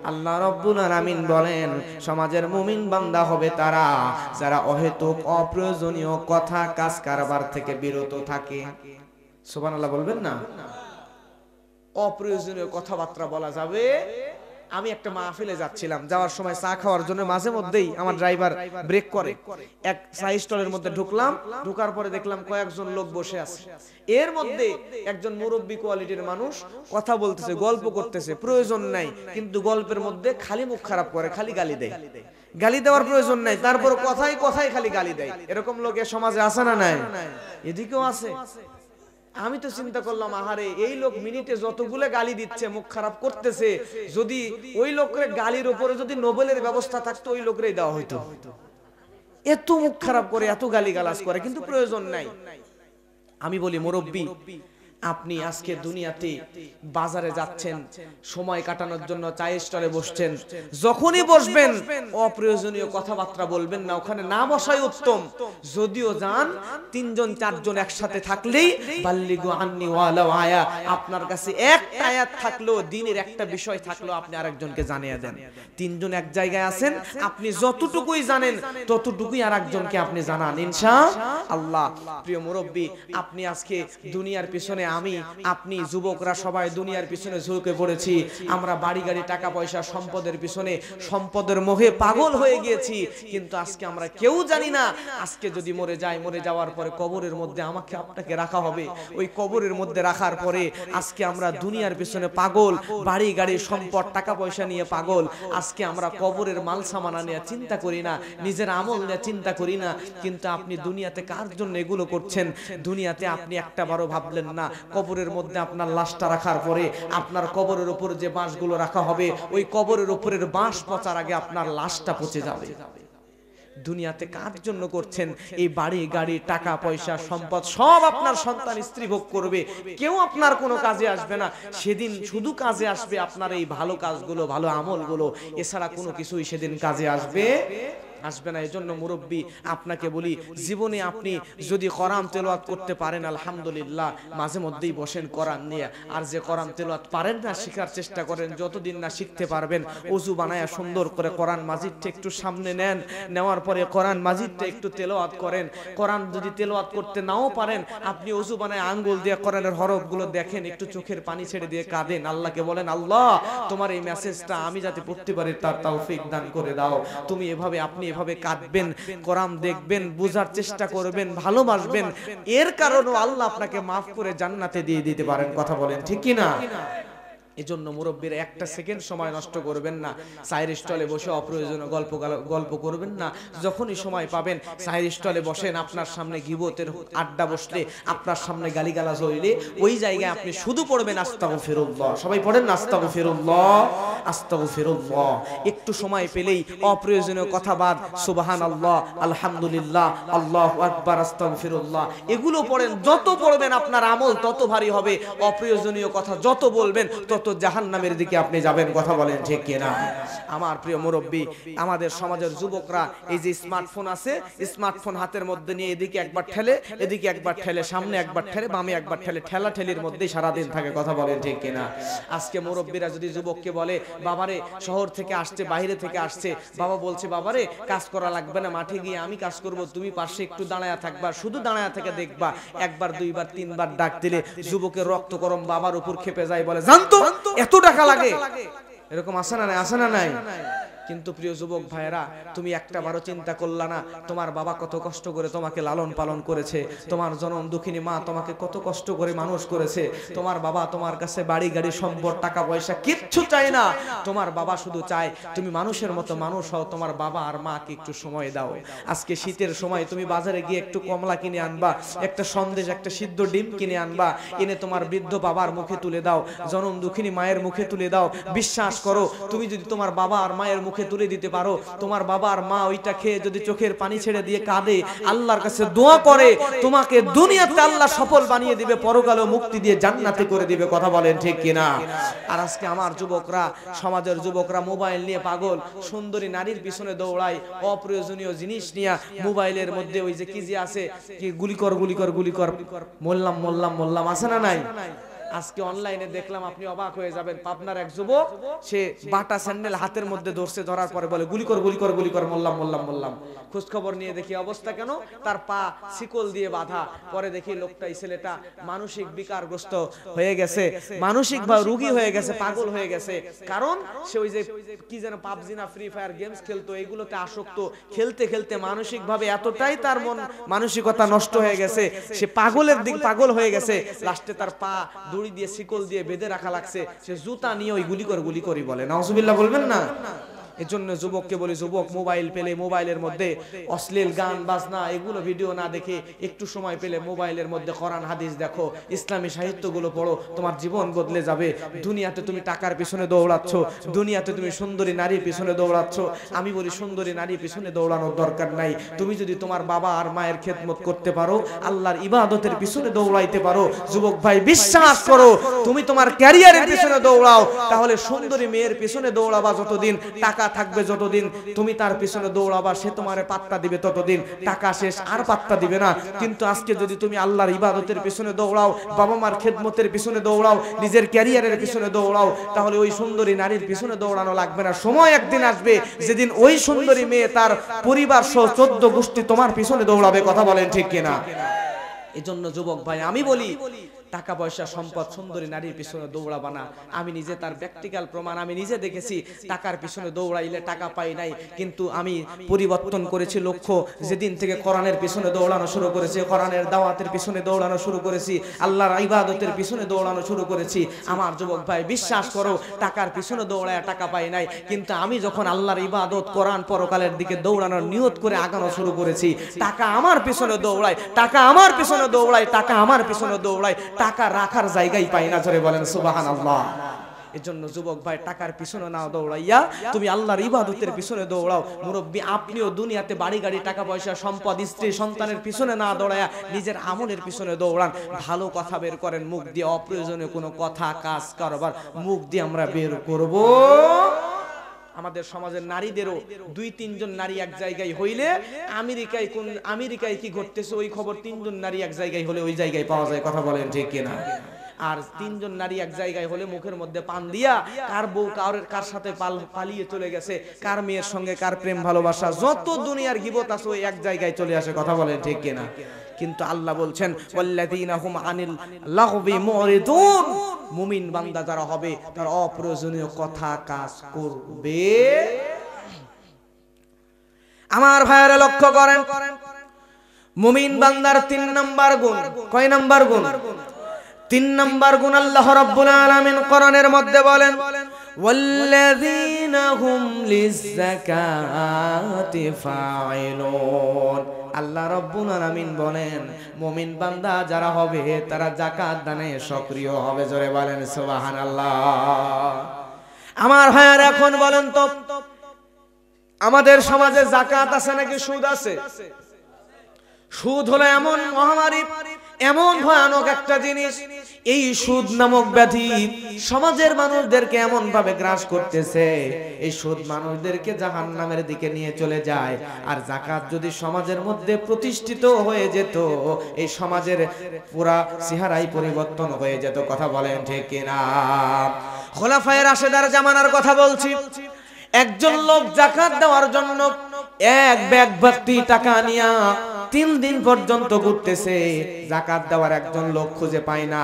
আল্লাহ রাব্বুল আলামিন বলেন, সমাজের মুমিন বান্দা হবে তারা যারা অহেতুক অপ্রয়োজনীয় কথা কাজ কারবার থেকে বিরত থাকে। সুবহানাল্লাহ বলবেন না? অপ্রয়োজনীয় কথাবার্তা বলা যাবে। আমি একটা মাহফিলে যাচ্ছিলাম, যাওয়ার সময় চা খাওয়ার জন্য মাঝে মধ্যেই আমার ড্রাইভার ব্রেক করে। এক চা স্টলের মধ্যে ঢুকলাম, ঢোকার পরে দেখলাম কয়েকজন লোক বসে আছে। এর মধ্যে একজন মুরব্বী কোয়ালিটির মানুষ কথা বলতেছে, গল্প করতেছে, প্রয়োজন নাই, কিন্তু গল্পের মধ্যে খালি মুখ খারাপ করে, খালি গালি দেয়। গালি দেওয়ার প্রয়োজন নাই, তারপর কথাই কথাই খালি গালি দেয়। এরকম লোক এ সমাজে আছে না নাই? এদিকেও আছে। আমি তো চিন্তা করলাম, আহারে, এই লোক মিনিটে যতগুলো গালি দিচ্ছে, মুখ খারাপ করতেছে, যদি ওই লোকের গালির উপরে যদি নোবেলের ব্যবস্থা থাকতো ওই লোকরেই দেওয়া হইতো। এত মুখ খারাপ করে, এত গালি গালাজ করে, কিন্তু প্রয়োজন নাই। আমি বলি, মুরব্বী, আপনি আজকে দুনিয়াতে বাজারে যাচ্ছেন, সময় কাটানোর জন্য চায়ের স্টলে বসছেন, যখনই বসবেন অপ্রয়োজনীয় কথাবার্তা বলবেন না, ওখানে না বসাই উত্তম। যদিও যান 3 জন 4 জন একসাথে থাকলেই বাল্লিগু আন্নি ওয়ালাউ আয়া, আপনার কাছে একটা আয়াত থাকলো, দিনের একটা বিষয় থাকলো, আপনি আরেকজনকে জানিয়ে দেন। 3 জন এক জায়গায় আছেন, আপনি যতটুকুই জানেন ততটুকুই আরেকজনকে আপনি জানান, ইনশাআল্লাহ। প্রিয় মুরব্বী, আপনি আজকে দুনিয়ার পিছনে, আমি আপনি যুবকরা সবাই দুনিয়ার পিছনে ঝুঁকে পড়েছি। আমরা বাড়ি গাড়ি টাকা পয়সা সম্পদের পিছনে, সম্পদের মোহে পাগল হয়ে গিয়েছি। কিন্তু আজকে আমরা কেউ জানি না আজকে যদি মরে যাই, মরে যাওয়ার পরে কবরের মধ্যে আমাকে আপনাকে রাখা হবে। ওই কবরের মধ্যে রাখার পরে আজকে আমরা দুনিয়ার পিছনে পাগল, বাড়ি গাড়ি সম্পদ টাকা পয়সা নিয়ে পাগল। আজকে আমরা কবরের মাল সামানা নিয়ে চিন্তা করি না, নিজের আমল নিয়ে চিন্তা করি না। কিন্তু আপনি দুনিয়াতে কার জন্য এগুলো করছেন? দুনিয়াতে আপনি একটা বারও ভাবলেন না কবরের মধ্যে আপনার লাশটা রাখার পরে আপনার কবরের উপর যে বাঁশগুলো রাখা হবে, ওই কবরের উপরের বাঁশ পচার আগে আপনার লাশটা পচে যাবে। দুনিয়াতে কার জন্য করছেন? এই বাড়ি গাড়ি টাকা পয়সা সম্পদ সব আপনার সন্তান স্ত্রী ভোগ করবে, কেউ আপনার কোনো কাজে আসবে না। সেদিন শুধু কাজে আসবে আপনার এই ভালো কাজগুলো, ভালো আমলগুলো, এছাড়া কোনো কিছুই সেদিন কাজে আসবে না। এজন্য মুরব্বী, আপনাকে বলি, জীবনে আপনি যদি কোরআন তেলাওয়াত করতে পারেন আলহামদুলিল্লাহ, মাঝে মধ্যেই বসেন কোরআন নিয়ে। আর যে কোরআন তেলাওয়াত পারেন না, শেখার চেষ্টা করেন, যতদিন না শিখতে পারবেন ওযু বানায়া সুন্দর করে কোরআন মাজিদটা একটু সামনে নেন, নেওয়ার পরে কোরআন মাজিদটা একটু তেলাওয়াত করেন। কোরআন যদি তেলাওয়াত করতে নাও পারেন, আপনি ওযু বানায় আঙ্গুল দিয়ে কোরআনের হরফগুলো দেখেন, একটু চোখের পানি ছেড়ে দিয়ে কাঁদেন, আল্লাহকে বলেন, আল্লাহ তোমার এই মেসেজটা আমি যাতে পড়তে পারি তার তৌফিক দান করে দাও। তুমি এভাবে, আপনি এভাবে কাঁদবেন, কোরআন দেখবেন, বোঝার চেষ্টা করবেন, ভালোবাসবেন, এর কারণে আল্লাহ আপনাকে মাফ করে জান্নাতে দিয়ে দিতে পারেন। কথা বলেন ঠিক কি না? এজন্য মুরব্বীরা একটা সেকেন্ড সময় নষ্ট করবেন না, চায়ের স্টলে বসে অপ্রয়োজনীয় গল্প করবেন না। যখনই সময় পাবেন চায়ের স্টলে বসেন, আপনার সামনে গীবতের আড্ডা বসলে, আপনার সামনে গালিগালাজ হইলে, ওই জায়গায় আপনি শুধু পড়বেন আস্তাগফিরুল্লাহ। সবাই পড়েন না আস্তাগফিরুল্লাহ, আস্তাগফিরুল্লাহ। একটু সময় পেলেই অপ্রয়োজনীয় কথা বাদ, সুবহানাল্লাহ, আলহামদুলিল্লাহ, আল্লাহু আকবার, আস্তাগফিরুল্লাহ, এগুলো পড়েন। যত পড়বেন আপনার আমল তত ভারী হবে। অপ্রয়োজনীয় কথা যত বলবেন তত জাহান্নামের দিকে আপনি যাবেন। কথা বলেন ঠিক কিনা? আমার প্রিয় মুরব্বী, আমাদের সমাজের যুবকরা এই যে স্মার্টফোন আছে, স্মার্টফোন হাতের মধ্যে নিয়ে এদিকে একবার ঠেলে, এদিকে একবার ঠেলে, সামনে একবার ঠেলে, বামে একবার ঠেলে, ঠেলা ঠেলির মধ্যেই সারাদিন থাকে। কথা বলেন ঠিক কিনা? আজকে মুরব্বীরা যদি যুবককে বলে, বাবারে শহর থেকে আসছে, বাইরে থেকে আসছে, বাবা বলছে বাবারে কাজ করা লাগবে না, মাঠে গিয়ে আমি কাজ করব, তুমি পাশে একটু দাঁড়ায়া থাকবা, শুধু দাঁড়ায়া থেকে দেখবা। একবার দুইবার তিনবার ডাক দিলে যুবকের রক্ত গরম বাবার উপর খেপে যায়, বলে জানতো এত টাকা লাগে। এরকম আসে না নাই? আসে না নাই? কিন্তু প্রিয় যুবক ভাইরা, তুমি একটা বারো চিন্তা করলা না তোমার বাবা কত কষ্ট করে তোমাকে লালন পালন করেছে, তোমার জনম দুঃখিনী মা তোমাকে কত কষ্ট করে মানুষ করেছে। তোমার বাবা তোমার কাছে বাড়ি গাড়ি সম্পদ টাকা পয়সা কিচ্ছু চায় না, তোমার বাবা শুধু চায় তুমি মানুষের মতো মানুষ হও, তোমার বাবা আর মাকে একটু সময় দাও। আজকে শীতের সময় তুমি বাজারে গিয়ে একটু কমলা কিনে আনবা, একটা সন্দেশ, একটা সিদ্ধ ডিম কিনে আনবা, এনে তোমার বৃদ্ধ বাবার মুখে তুলে দাও, জনম দুঃখিনী মায়ের মুখে তুলে দাও। বিশ্বাস করো, তুমি যদি তোমার বাবা আর মায়ের মুখে তুলে দিতে পারো, তোমার বাবা আর মা ওইটা খেয়ে যদি চোখের পানি ছেড়ে দিয়ে কাঁদে, আল্লাহর কাছে দোয়া করে, তোমাকে দুনিয়াতে আল্লাহ সফল বানিয়ে দিবে, পরকালেও মুক্তি দিয়ে জান্নাতে করে দিবে। কথা বলেন ঠিক কিনা? আর আজকে আমার যুবকরা, সমাজের যুবকরা মোবাইল নিয়ে পাগল, সুন্দরী নারীর পিছনে দৌড়ায়, অপ্রয়োজনীয় জিনিস নিয়ে মোবাইলের মধ্যে ওই যে কি যে আছে, কি গুলি কর গুলি কর গুলি কর, মোল্লাম মোল্লাম মোল্লাম, আছে না নাই? আজকে অনলাইনে দেখলাম, আপনি অবাক হয়ে যাবেন। পাবনার এক যুবক, সে বাটা স্যান্ডেল হাতের মধ্যে ধরছে, ধরার পরে বলে গুলি কর গুলি কর গুলি কর, মোল্লাম মোল্লাম মোল্লাম। খোঁজ খবর নিয়ে দেখি অবস্থা কেন, তার পা শিকল দিয়ে বাঁধা। পরে দেখি লোকটা, এই ছেলেটা মানসিক বিকারগ্রস্ত হয়ে গেছে, মানসিক ভাবে রোগী হয়ে গেছে, পাগল হয়ে গেছে। কারণ সে ওই যে কি যেন পাবজি না ফ্রি ফায়ার গেমস খেলতো, এগুলোতে আসক্ত। খেলতে খেলতে মানসিক ভাবে এতটাই তার মন মানসিকতা নষ্ট হয়ে গেছে, সে পাগলের দিক পাগল হয়ে গেছে। লাস্টে তার পা দড়ি দিয়ে শিকল দিয়ে বেঁধে রাখা লাগছে, সে জুতা নিয়ে ওই গুলি করি বলে। নাউজুবিল্লাহ বলবেন না? এজন্য যুবককে বলি, যুবক মোবাইল পেলে মোবাইলের মধ্যে অশ্লীল গান বাজনা এগুলো ভিডিও না দেখে একটু সময় পেলে মোবাইলের মধ্যে কোরআন হাদিস দেখো, ইসলামী সাহিত্যগুলো পড়ো, তোমার জীবন বদলে যাবে। দুনিয়াতে তুমি টাকার পিছনে দৌড়াচ্ছ, দুনিয়াতে তুমি সুন্দরী নারীর পিছনে দৌড়াচ্ছ। আমি বলি সুন্দরী নারীর পিছনে দৌড়ানোর দরকার নাই। তুমি যদি তোমার বাবা আর মায়ের খেদমত করতে পারো, আল্লাহর ইবাদতের পিছনে দৌড়াইতে পারো, যুবক ভাই বিশ্বাস করো, তুমি তোমার ক্যারিয়ারের পিছনে দৌড়াও, তাহলে সুন্দরী মেয়ের পিছনে দৌড়াবা যতদিন, টাকা থাকবে যতদিন, তুমি তার পিছনে দৌড়াবা, সে তোমারে পাত্তা দিবে ততদিন, টাকা শেষ আর পাত্তা দিবে না। কিন্তু আজকে যদি তুমি আল্লাহর ইবাদতের পিছনে দৌড়াও, বাবা মার খেদমতের পিছনে দৌড়াও, নিজের ক্যারিয়ারের পিছনে দৌড়াও, তাহলে ওই সুন্দরী নারীর পিছনে দৌড়ানো লাগবে না। সময় একদিন আসবে যেদিন ওই সুন্দরী মেয়ে তার পরিবার সহ 14 গোষ্ঠী তোমার পিছনে দৌড়াবে। কথা বলেন ঠিক কিনা? এজন্য যুবক ভাই আমি বলি, টাকা পয়সা সম্পদ সুন্দরী নারীর পিছনে দৌড়াবা না। আমি নিজে তার প্র্যাকটিক্যাল প্রমাণ আমি নিজে দেখেছি। টাকার পিছনে দৌড়াইলে টাকা পাই নাই, কিন্তু আমি পরিবর্তন করেছি লক্ষ্য। যেদিন থেকে কোরআনের পিছনে দৌড়ানো শুরু করেছি, কোরআনের দাওয়াতের পিছনে দৌড়ানো শুরু করেছি, আল্লাহর ইবাদতের পিছনে দৌড়ানো শুরু করেছি, আমার যুবক ভাই বিশ্বাস করো, টাকার পিছনে দৌড়ায় টাকা পাই নাই, কিন্তু আমি যখন আল্লাহর ইবাদত কোরআন পরকালের দিকে দৌড়ানোর নিয়ত করে আগানো শুরু করেছি, টাকা আমার পিছনে দৌড়ায়, টাকা আমার পিছনে দৌড়ায়, টাকা আমার পিছনে দৌড়ায়, টাকা রাখার জায়গায় পাই না। জোরে বলেন সুবহানাল্লাহ। এজন্য যুবক ভাই টাকার পিছনে না দৌড়াইয়া তুমি আল্লাহর ইবাদতের পিছনে দৌড়াও। মুরব্বী আপনিও দুনিয়াতে বাড়ি গাড়ি টাকা পয়সা সম্পদ স্ত্রী সন্তানের পিছনে না দৌড়াইয়া নিজের আমলের পিছনে দৌড়ান। ভালো কথা বের করেন মুখ দিয়ে, অপ্রয়োজনীয় কোনো কথা কাজ কারবার মুখ দিয়ে আমরা বের করব। আমাদের সমাজের নারীদেরও 2-3 জন নারী এক জায়গায় হইলে আমেরিকায় কি ঘটতেছে ওই খবর 3 জন নারী এক জায়গায় হলে ওই জায়গায় পাওয়া যায়। কথা বলেন ঠিক কিনা? আর 3 জন নারী এক জায়গায় হলে মুখের মধ্যে পান দিয়া কার বউ কার সাথে পালিয়ে চলে গেছে, কার মেয়ের সঙ্গে কার প্রেম ভালোবাসা, যত দুনিয়ার গীবত আছে ওই এক জায়গায় চলে আসে। কথা বলেন ঠিক কিনা? কিন্তু আল্লাহ বলছেন ওয়াল্লাযীনা হুম আনিল লাগবি মুরিদুন, মুমিন বান্দা যারা হবে তারা অপ্রয়োজনীয় কথা কাজ করবে। আমার ভাইয়েরা লক্ষ্য করেন, মুমিন বান্দার 3 নাম্বার গুণ। কয় নাম্বার গুণ? তিন নাম্বার গুণ আল্লাহ রাব্বুল আলামিন কোরআনের মধ্যে বলেন ওয়াল্লাযীনা হুম লিয-যাকাতি ফাঈলুন। আল্লাহ রাব্বুল আলামিন বলেন মুমিন বান্দা যারা হবে তারা যাকাত দানে সক্রিয় হবে। জোরে বলেন সুবহানাল্লাহ। আমার ভাইয়ার এখন বলেন তো আমাদের সমাজে যাকাত আছে নাকি সুদ আছে? সুদ হলো এমন মহামারী, এমন ভয়ানক একটা জিনিস, এই সুদ নামক ব্যাধি সমাজের মানুষদেরকে এমন ভাবে গ্রাস করতেছে, এই সুদ মানুষদেরকে জাহান্নামের দিকে নিয়ে চলে যায়। আর যাকাত যদি সমাজের মধ্যে প্রতিষ্ঠিত হয়ে যেত, এই সমাজের পুরা চেহারাই পরিবর্তন হয়ে যেত। কথা বলেন ঠিক কিনা? খোলাফায়ে রাশেদার জামানার কথা বলছি। একজন লোক যাকাত দেওয়ার জন্য এক ব্যাগ ভর্তি টাকা নিয়া 3 দিন পর্যন্ত ঘুরতেছে, যাকাত দেওয়ার একজন লোক খুঁজে পায় না।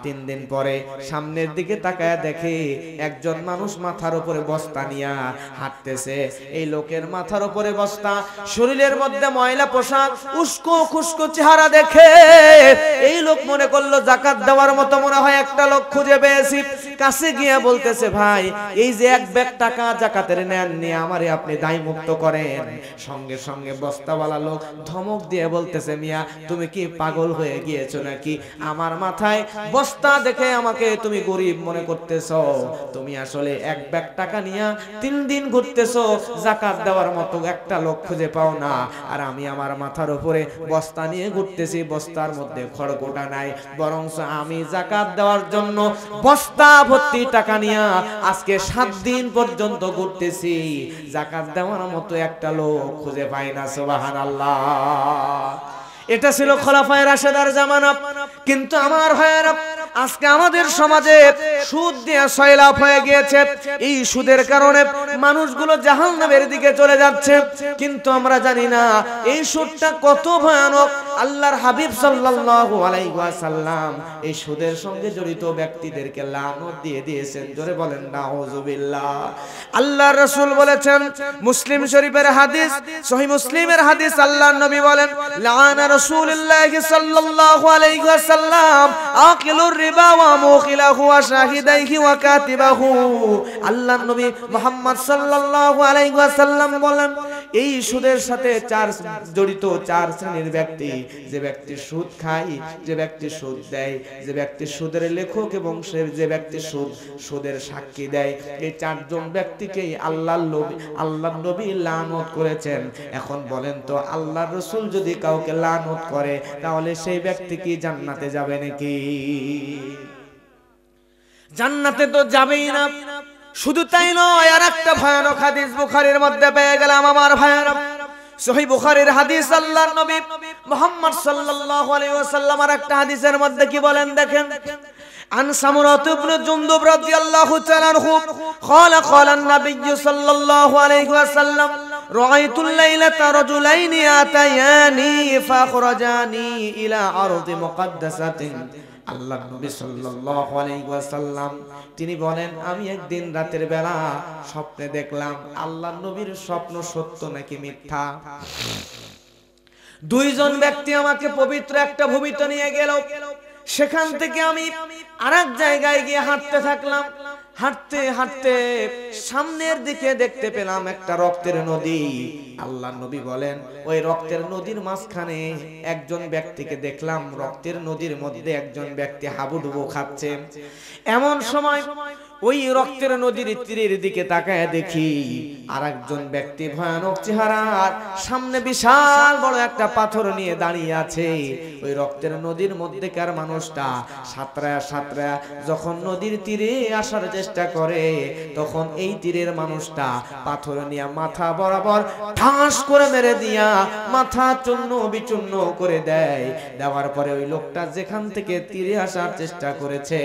3 দিন পরে সামনের দিকে তাকায় দেখে একজন মানুষ মাথার উপরে বস্তা নিয়া হাঁটতেছে। এই লোকের মাথার উপরে বস্তা, শরীরের মধ্যে ময়লা পোশাক, উস্কো খুস্কো চেহারা দেখে এই লোক মনে করলো যাকাত দেওয়ার মতো মনে হয় একটা লোক খুঁজে পেয়েছি। কাছে গিয়ে বলতেছে, ভাই এই যে এক ব্যাগ টাকা যাকাতের নেন নিয়ে আমারে আপনি দায় মুক্ত করেন। সঙ্গে সঙ্গে বস্তাওয়ালা লোক ধমক দিয়ে বলতেছে, মিয়া তুমি কি পাগল হয়ে গিয়েছো নাকি? আমার মাথায় বস্তা দেখে আমাকে তুমি গরিব মনে করতেছো? তুমি আসলে এক ব্যাগ টাকা নিয়ে 3 দিন ঘুরতেছো, যাকাত দেওয়ার মতো একটা লোক খুঁজে পাও না। আর আমি আমার মাথার উপরে বস্তা নিয়ে ঘুরতেছি, বস্তার মধ্যে খড়গোটা নাই, বরং আমি যাকাত দেওয়ার জন্য বস্তা ভর্তি টাকা নিয়ে আজকে 7 দিন পর্যন্ত ঘুরতেছি, যাকাত দেওয়ার মতো একটা লোক খুঁজে পাই না। সুবহানাল্লাহ। এটা ছিল খোলাফায়ে রাশেদার জামানা। কিন্তু আমার ভাইয়েরা, আজকে আমাদের সমাজে সুদ দিয়ে সয়লাভ হয়ে গিয়েছে। এই সুদের কারণে মানুষগুলো জাহান্নামের দিকে চলে যাচ্ছে, কিন্তু আমরা জানি না এই সুদটা কত ভয়ানক। আল্লাহর হাবিব সাল্লাল্লাহু আলাইহি ওয়াসাল্লাম এই সুদের সঙ্গে জড়িত ব্যক্তিদেরকে লানত দিয়ে দিয়েছেন। জোরে বলেন নাউযুবিল্লাহ। আল্লাহর রাসূল বলেছেন, মুসলিম শরীফের হাদিস, সহিহ মুসলিমের হাদিস, আল্লাহর নবী বলেন, লাআনা রাসূলুল্লাহ সাল্লাল্লাহু আলাইহি ওয়াসাল্লাম আকিলুর রিবা ওয়া মুখিলাহু ওয়া শাহিদাইহি ওয়া কাতিবাহু। আল্লাহর নবী মুহাম্মদ সাল্লাল্লাহু আলাইহি ওয়াসাল্লাম বলেন, এই সুদের সাথে জড়িত 4 শ্রেণীর ব্যক্তি। যে ব্যক্তি সুদ খায়, যে ব্যক্তি সুদ দেয়, যে ব্যক্তি সুদের লেখক এবং যে ব্যক্তি সুদের সাক্ষী দেয়, এই 4 জন ব্যক্তিকেই আল্লাহর নবী লানত করেছেন। এখন বলেন তো আল্লাহর রাসূল যদি কাউকে লানত করে তাহলে সেই ব্যক্তি কি জান্নাতে যাবে নাকি? জান্নাতে তো যাবেই না। শুধু তাই নয়, আর একটা ভয়ানক হাদিস বুখারীর মধ্যে পেয়ে গেলাম আমার ভাইয়েরা। সহিহ বুখারীর হাদিস, আল্লাহর নবী মুহাম্মদ সাল্লাল্লাহু আলাইহি ওয়াসাল্লাম আর একটা হাদিসের মধ্যে কি বলেন দেখেন। عن سمرة بن جندب رضي الله تعالى عنه قال النبي صلى الله عليه وسلم رأيت الليلة رجلين أتياني فأخرجاني إلى أرض مقدسة। আল্লাহর নবী সাল্লাল্লাহু আলাইহি ওয়াসাল্লাম তিনি বলেন, আমি একদিন রাতের বেলা স্বপ্নে দেখলাম। আল্লাহর নবীর স্বপ্ন সত্য নাকি মিথ্যা? 2 জন ব্যক্তি আমাকে পবিত্র একটা ভূমিতে নিয়ে গেল। সেখান থেকে আমি আরেক জায়গায় গিয়ে হাঁটতে থাকলাম। হাঁটতে হাঁটতে সামনের দিকে দেখতে পেলাম একটা রক্তের নদী। আল্লাহর নবী বলেন, ওই রক্তের নদীর মাঝখানে একজন ব্যক্তিকে দেখলাম। রক্তের নদীর মধ্যে একজন ব্যক্তি হাবুডুবু খাচ্ছে। এমন সময় ওই রক্তের নদীর তীরের দিকে তাকায় দেখি আরেকজন ব্যক্তি ভয়ানক চেহারার, সামনে বিশাল বড় একটা পাথর নিয়ে দাঁড়িয়ে আছে। ওই রক্তের নদীর মধ্যেকার মানুষটা সাঁতরায়া যখন নদীর তীরে আসার চেষ্টা করে, তখন এই তীরের মানুষটা পাথর নিয়ে মাথা বরাবর ঠাস করে মেরে দিয়া মাথা চূর্ণ বিচূর্ণ করে দেয়। দেওয়ার পরে ওই লোকটা যেখান থেকে তীরে আসার চেষ্টা করেছে,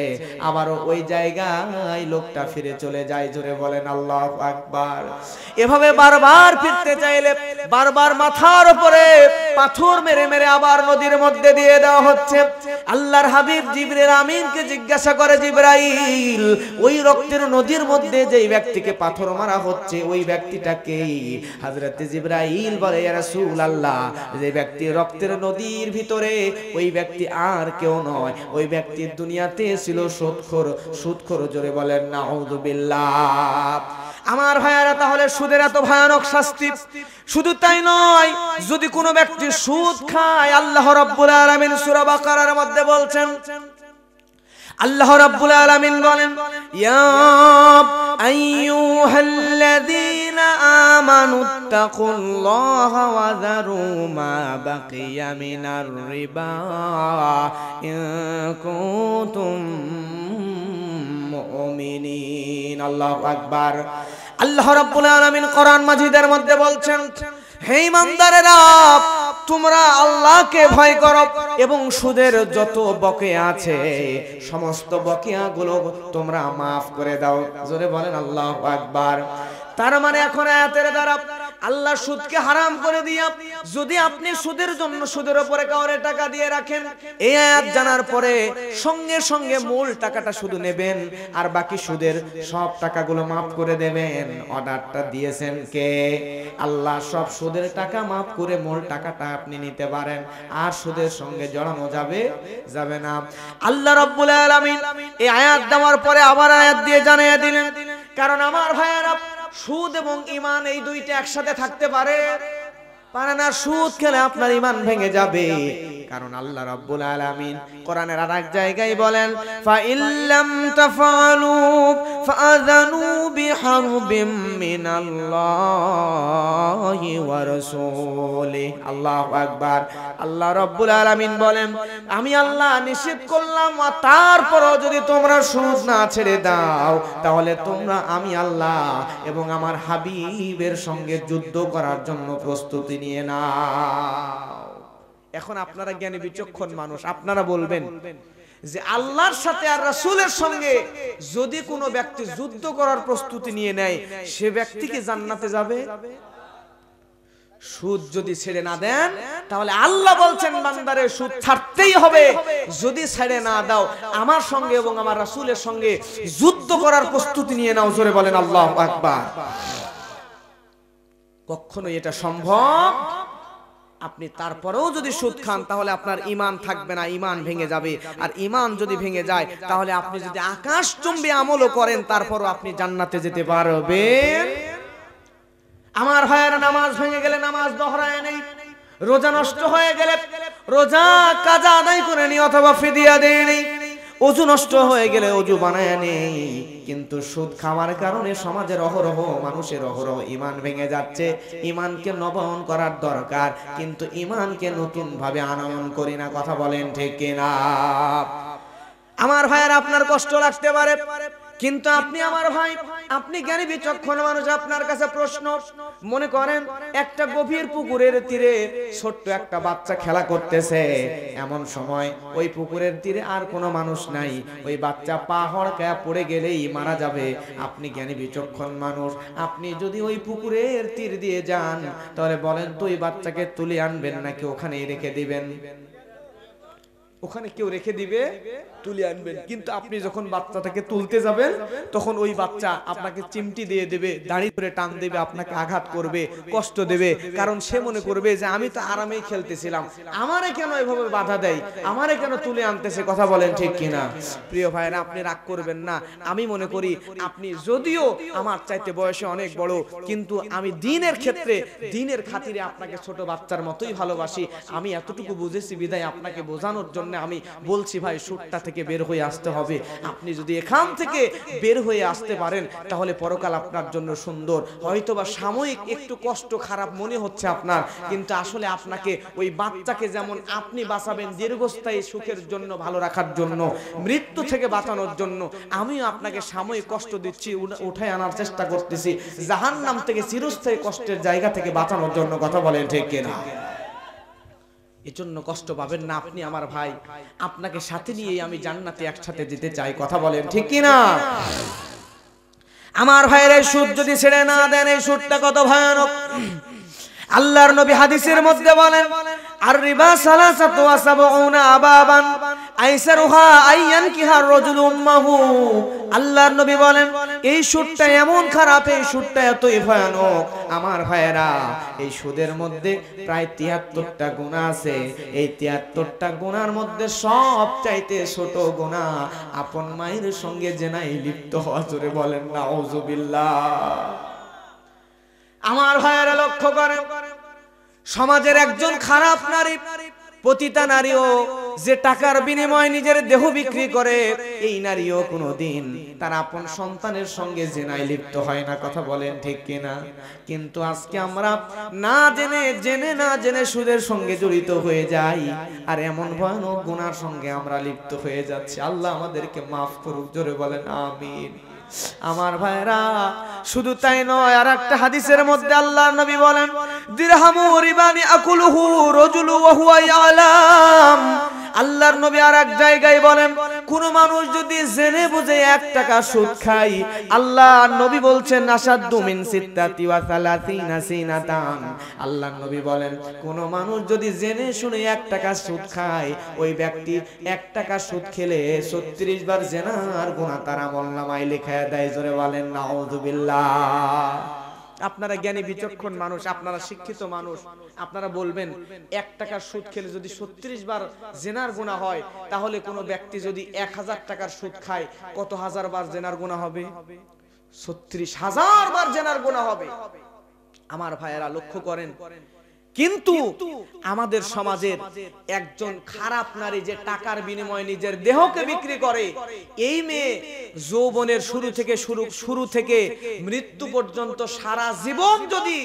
আবারও ওই জায়গায় লোকটা ফিরে চলে যায়। জোরে বলেন আল্লাহু আকবার। এভাবে বারবার ফিরতে চাইলে বারবার মাথার উপরে পাথর মেরে মেরে আবার নদীর মধ্যে দিয়ে দেওয়া হচ্ছে। আল্লাহর হাবিব জিবরাইল আমিনকে জিজ্ঞাসা করে, জিবরাইল, ওই রক্তের নদীর মধ্যে যেই ব্যক্তি ব্যক্তিকে পাথর মারা হচ্ছে ওই ব্যক্তিটাকেই হযরত জিবরাইল বলে ইয়া রাসূলুল্লাহ যে ব্যক্তি রক্তের নদীর ভিতরে ওই ব্যক্তি আর কেউ নয়, ওই ব্যক্তির দুনিয়াতে ছিল সুদখোর। জোরে বলেন নাউযুবিল্লাহ। আমার ভাইয়ারা, তাহলে সুদের এত ভয়ানক শাস্তি। শুধু তাই নয়, যদি কোনো ব্যক্তি সুদ খায়, আল্লাহ রাব্বুল আলামিন সূরা বাকারার মধ্যে বলছেন, আল্লাহ রাব্বুল আলামিন বলেন ইয়া আইয়ুহাল্লাযীনা আমানুত্তাকুল্লাহা ওয়া যারু মা বাকিয়া মিনার রিবা ইন কুনতুম মুমিনিন। আল্লাহু আকবার। আল্লাহ রাব্বুল আলামিন কোরআন মাজিদের মধ্যে বলছেন, হে ঈমানদারেরা, তোমরা আল্লাহকে ভয় করো এবং সুদের যত বকেয়া আছে সমস্ত বকেয়াগুলো তোমরা maaf করে দাও। জোরে বলেন আল্লাহু আকবার। তার মানে এখন আয়াতের দ্বারা আল্লাহ সুদকে হারাম করে দিয়া যদি আপনি সুদের জন্য সুদের উপরে কাউরে টাকা দিয়ে রাখেন, এই আয়াত জানার পরে সঙ্গে সঙ্গে মূল টাকাটা শুধু নেবেন আর বাকি সুদের সব টাকাগুলো maaf করে দেবেন। অর্ডারটা দিয়েছেন কে? আল্লাহ। সব সুদের টাকা maaf করে মূল টাকাটা আপনি নিতে পারেন, আর সুদের সঙ্গে জড়ানো যাবে না। আল্লাহ রাব্বুল আলামিন এই আয়াত দেওয়ার পরে আবার আয়াত দিয়ে জানিয়ে দিলেন, কারণ আমার ভাইয়েরা, সুদ এবং ঈমান এই দুইটা একসাথে থাকতে পারে না। সুদ খেলে আপনার ঈমান ভেঙে যাবে, কারণ আল্লাহ রাব্বুল আলামিন কোরআনের আরেক জায়গায় বলেন ফা ইল্লাম তাফআলু ফাআযানু বিহারবিম মিনাল্লাহি ওয়া রাসূলিহি। আল্লাহু আকবার। আল্লাহ রাব্বুল আলামিন বলেন, আমি আল্লাহ নিষেধ করলাম, তারপরও যদি তোমরা সুদ না ছেড়ে দাও তাহলে তোমরা আমি আল্লাহ এবং আমার হাবিবের সঙ্গে যুদ্ধ করার জন্য প্রস্তুতি নিয়ে নাও। এখন আপনারা জ্ঞানী বিচক্ষণ মানুষ, আপনারা বলবেন যে আল্লাহর সাথে আর রাসূলের সঙ্গে যদি কোনো ব্যক্তি যুদ্ধ করার প্রস্তুতি নিয়ে নেয়, সে ব্যক্তি কি জান্নাতে যাবে? সুদ যদি ছেড়ে না দেন তাহলে আল্লাহ বলছেন বান্দারে সুদ ছাড়তেই হবে। যদি ছেড়ে না দাও আমার সঙ্গে এবং আমার রাসূলের সঙ্গে যুদ্ধ করার প্রস্তুতি নিয়ে নাও। জোরে বলেন আল্লাহু আকবার। কখনো এটা সম্ভব? আপনি তারপরেও যদি সুদ খান তাহলে আপনার ঈমান থাকবে না, ঈমান ভেঙে যাবে। আর ঈমান যদি ভেঙে যায় তাহলে আপনি যদি আকাশচুম্বী আমলও করেন তারপরও আপনি জান্নাতে যেতে পারবেন। আমার ভাইয়েরা, নামাজ ভেঙে গেলে নামাজ দোহরায় নেই, রোজা নষ্ট হয়ে গেলে রোজা কাজা আদায় করে নি অথবা ফিদিয়া দেয় নেই, ওযু নষ্ট হয়ে গেলে ওযু বানায় নেই। কিন্তু সুদ খাওয়ার কারণে সমাজের অহরহ মানুষের অহরহ ঈমান ভেঙে যাচ্ছে। ঈমানকে নবায়ন করার দরকার, কিন্তু ঈমানকে নতুন ভাবে আনয়ন করি না। কথা বলেন ঠিক কিনা? আমার ভাইয়েরা, আপনার কষ্ট লাগতে পারে, কিন্তু আপনি আমার ভাই, আপনি জ্ঞানী বিচক্ষণ মানুষ। আপনার কাছে প্রশ্ন, মনে করেন একটা গভীর পুকুরের তীরে ছোট্ট একটা বাচ্চা খেলা করতেছে, এমন সময় ওই পুকুরের তীরে আর কোনো মানুষ নাই, ওই বাচ্চা পা হড়কায় পড়ে গেলেই মারা যাবে। আপনি জ্ঞানী বিচক্ষণ মানুষ, আপনি যদি ওই পুকুরের তীর দিয়ে যান তাহলে বলেন তো ওই বাচ্চাকে তুলে আনবেন নাকি ওখানেই রেখে দিবেন? ওখানে কেউ রেখে দিবে, তুলে আনবেন। কিন্তু আপনি যখন বাচ্চাটাকে তুলতে যাবেন তখন ওই বাচ্চা আপনাকে চিমটি দিয়ে দেবে, দাড়ি ধরে টান দেবে, আপনাকে আঘাত করবে, কষ্ট দেবে। কারণ সে মনে করবে যে আমি তো আরামেই খেলতেছিলাম, আমারে কেন এভাবে বাধা দেয়, আমারে কেন তুলে আনতেছে। কথা বলেন ঠিক কিনা? প্রিয় ভাইরা, আপনি রাগ করবেন না। আমি মনে করি আপনি যদিও আমার চাইতে বয়সে অনেক বড়, কিন্তু আমি দ্বীনের ক্ষেত্রে, দ্বীনের খাতিরে আপনাকে ছোট বাচ্চার মতোই ভালোবাসি। আমি এতটুকু বুঝেছি বিধায় আপনাকে বোঝানোর জন্য আমি বলছি, ভাই সুদটা থেকে বের হয়ে আসতে হবে। আপনি যদি এখান থেকে বের হয়ে আসতে পারেন তাহলে পরকাল আপনার জন্য সুন্দর। হয়তোবা সাময়িক একটু কষ্ট খারাপ মনে হচ্ছে আপনার, কিন্তু আসলে আপনাকে ওই বাচ্চাকে যেমন আপনি বাঁচাবেন দীর্ঘস্থায়ী সুখের জন্য, ভালো রাখার জন্য, মৃত্যু থেকে বাঁচানোর জন্য, আমিও আপনাকে সাময়িক কষ্ট দিচ্ছি, উঠায় আনার চেষ্টা করতেছি জাহান্নাম থেকে চিরস্থায়ী কষ্টের জায়গা থেকে বাঁচানোর জন্য। কথা বলেন ঠিক কিনা? এজন্য কষ্ট পাবেন না। আপনি আমার ভাই, আপনাকে সাথে নিয়ে আমি জান্নাতে একসাথে যেতে চাই। কথা বলেন ঠিক কিনা? আমার ভাইয়ের সুদ যদি ছেড়ে না দেন, এই সুদটা কত ভয়ানক। আল্লাহর নবী হাদিসের মধ্যে বলেন আর রিবা সালাসাতু ওয়া সাবউনা আবাবান আইসারুহা আইয়ান কিহার রাজুল উম্মাহু। আল্লাহর নবী বলেন এই সুদটা এমন খারাপ, এই সুদটা এতই ভয়ানক আমার ভাইয়েরা, এই সুদের মধ্যে প্রায় ৭৩টা গুনাহ আছে। এই ৭৩টা গুনার মধ্যে সবচাইতে ছোট গুনাহ আপন মায়ের সঙ্গে জেনায় লিপ্ত হওয়া। জোরে বলেন নাউজুবিল্লাহ। আমার ভাইয়েরা লক্ষ্য করেন, সমাজের একজন খারাপ নারী, পতিতা নারীও যে টাকার বিনিময়ে নিজের দেহ বিক্রি করে, এই নারীও কোনোদিন তার আপন সন্তানের সঙ্গে জিনায় লিপ্ত হয় না। কথা বলেন ঠিক কিনা? কিন্তু আজকে আমরা না জেনে না জেনে সুদের সঙ্গে জড়িত হয়ে যাই, আর এমন ভয়ানক গুনার সঙ্গে আমরা লিপ্ত হয়ে যাচ্ছি। আল্লাহ আমাদেরকে মাফ করুক। জোরে বলেন আমিন। আমার ভাইরা শুধু তাই নয়, আর একটা হাদিসের মধ্যে আল্লাহর নবী বলেন দিরহামু রিবানি আকুলুহু রাজুলু ওয়া হুয়া ইয়ালাম। আল্লাহর নবী আর এক জায়গায় বলেন কোন মানুষ যদি জেনে বুঝে 1 টাকা সুদ খায়, আল্লাহর নবী বলছেন আসাদ্দু মিন সিত্তাতি ওয়া সালাসিনা সিনাতান। আল্লাহর নবী বলেন কোন মানুষ যদি জেনে শুনে 1 টাকা সুদ খায়, ওই ব্যক্তি 1 টাকা সুদ খেলে 36 বার জিনার গুনাহ তার আমলনামায় লেখা দেয়। জোরে বলেন নাউযুবিল্লাহ। আপনারা জ্ঞানী বিচক্ষণ মানুষ, আপনারা শিক্ষিত মানুষ, আপনারা বলবেন 1 টাকার সুদ খেলে যদি 36 বার জিনার গুনাহ হয়, তাহলে কোনো ব্যক্তি যদি 1000 টাকার সুদ খায় কত হাজার বার জিনার গুনাহ হবে? 36,000 বার জিনার গুনাহ হবে। আমার ভাইয়েরা লক্ষ্য করেন, কিন্তু আমাদের সমাজের একজন খারাপ নারী যে টাকার বিনিময়ে নিজের দেহকে বিক্রি করে, এই মেয়ে যৌবনের শুরু থেকে মৃত্যু পর্যন্ত সারা জীবন যদি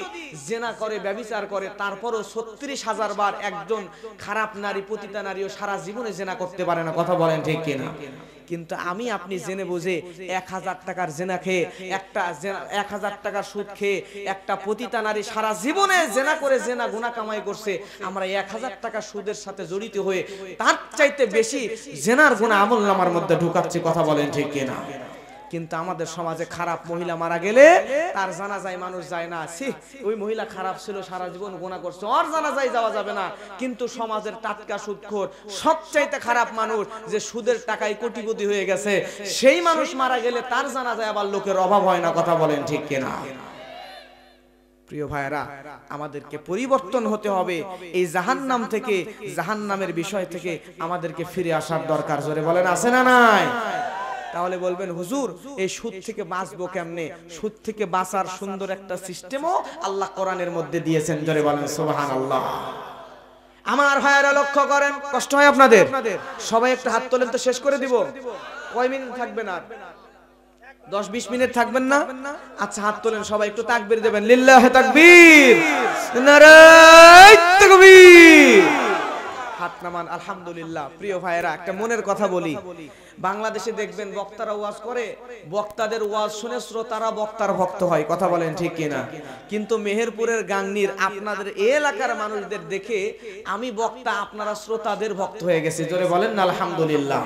জিনা করে, ব্যভিচার করে, তারপরও 36,000 বার একজন খারাপ নারী, পতিতা নারীও সারা জীবনে জিনা করতে পারে না। কথা বলেন ঠিক কিনা? কিন্তু আমি আপনি জেনে বুঝে 1000 টাকার জেনা খেয়ে, 1000 টাকার সুদ খেয়ে একটা পতিতা নারী সারা জীবনে জেনা করে জেনা গুনাহ কামাই করছে, আমরা 1000 টাকা সুদের সাথে জড়িত হয়ে তার চাইতে বেশি জেনার গুনাহ আমলনামার মধ্যে ঢুকাচ্ছি। কথা বলেন ঠিক কিনা? কিন্তু আমাদের সমাজে খারাপ মহিলা মারা গেলে তার জানাজায় মানুষ যায় না। ওই মহিলা খারাপ ছিল, সারা জীবন গুনাহ করছে, ওর জানাজায় যাওয়া যাবে না। কিন্তু সমাজের টাটকা সুদখোর, সবচাইতে খারাপ মানুষ যে সুদের টাকায় কোটিপতি হয়ে গেছে, সেই মানুষ মারা গেলে তার জানাজায় আবার লোকের অভাব হয় না। কথা বলেন ঠিক কিনা? প্রিয় ভাইরা, আমাদেরকে পরিবর্তন হতে হবে। এই জাহান্নাম থেকে, জাহান্নামের বিষয় থেকে আমাদেরকে ফিরে আসার দরকার। জোরে বলেন আছে না নাই? তাহলে বলবেন হুজুর এই সুদ থেকে বাঁচবো কেমনে? সুদ থেকে বাঁচার সুন্দর একটা সিস্টেমও আল্লাহ কোরআনের মধ্যে দিয়েছেন। জোরে বলেন সুবহানাল্লাহ। আমার ভাইয়েরা লক্ষ্য করেন, কষ্ট হয় আপনাদের? সবাই একটু হাত তোলেন তো, শেষ করে দিব। কয় মিনিট থাকবেন আর? 10-20 মিনিট থাকবেন না? আচ্ছা হাত তোলেন সবাই, একটু তাকবীর দেবেন। লিল্লাহি তাকবীর, নারায়ে তাকবীর। হাত নামান। আলহামদুলিল্লাহ। প্রিয় ভাইয়েরা, একটা মনের কথা বলি, বাংলাদেশে দেখবেন বক্তারা ওয়াজ করে, বক্তাদের ওয়াজ শুনে শ্রোতারা বক্তার ভক্ত হয়। কথা বলেন ঠিক কিনা? কিন্তু মেহেরপুরের গাংনীর আপনাদের এলাকার মানুষদের দেখে আমি বক্তা, আপনারা শ্রোতাদের ভক্ত হয়ে গেছে। জোরে বলেন না আলহামদুলিল্লাহ।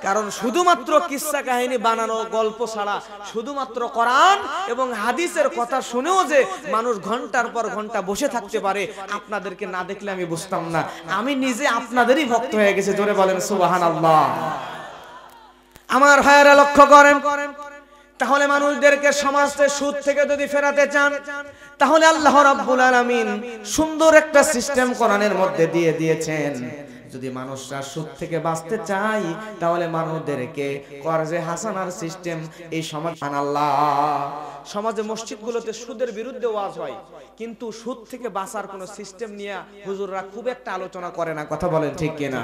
কারণ শুধুমাত্র কিসসা কাহিনী বানানো গল্প ছাড়া, শুধুমাত্র কোরআন এবং হাদিসের কথা শুনেও যে মানুষ ঘন্টার পর ঘন্টা বসে থাকতে পারে, আপনাদেরকে না দেখলে আমি বুঝতাম না। আমি নিজে আপনাদেরই ভক্ত হয়ে গেছে। জোরে বলেন সুবহানাল্লাহ। আমার ভাইয়েরা লক্ষ্য করেন, তাহলে মানুষদেরকে সমাজ থেকে সুদ থেকে যদি ফেরাতে চান, তাহলে আল্লাহ রাব্বুল আলামিন সুন্দর একটা সিস্টেম কোরআনের মধ্যে দিয়ে দিয়েছেন। যদি মানুষরা সুদ থেকে বাঁচতে চায়, তাহলে মানুষদেরকে কর্জে হাসানার সিস্টেম এই সমাজ। আল্লাহ সমাজে মসজিদগুলোতে সুদের বিরুদ্ধে ওয়াজ হয়, কিন্তু সুদ থেকে বাঁচার কোনো সিস্টেম নিয়ে হুজুররা খুব একটা আলোচনা করে না। কথা বলেন ঠিক কিনা?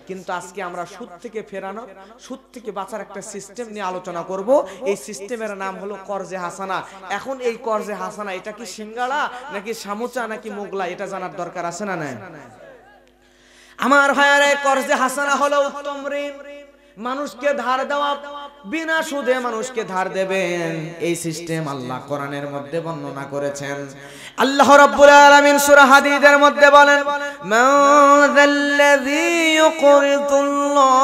কিন্তু আজকে আমরা সুদ থেকে ফেরানো, সুদ থেকে বাঁচার একটা সিস্টেম নিয়ে আলোচনা করব। এই সিস্টেমের নাম হলো কর্জে হাসানা। এখন এই কর্জে হাসানা, এটা কি সিঙ্গাড়া নাকি সামোচা নাকি মোগলা, এটা জানার দরকার আছে না নাই? আমার ভাইয়ারে, কর্জে হাসানা হলো উত্তম ঋণ। মানুষকে ধার দেওয়া, বিনা সুদে মানুষকে ধার দেবেন, এই সিস্টেম আল্লাহ কোরআনের মধ্যে বর্ণনা করেছেন। আল্লাহ রাব্বুল আলামিন সূরা হাদীদের মধ্যে বলেন, মান যাল্লাযী ইউকরিদুল্লাহা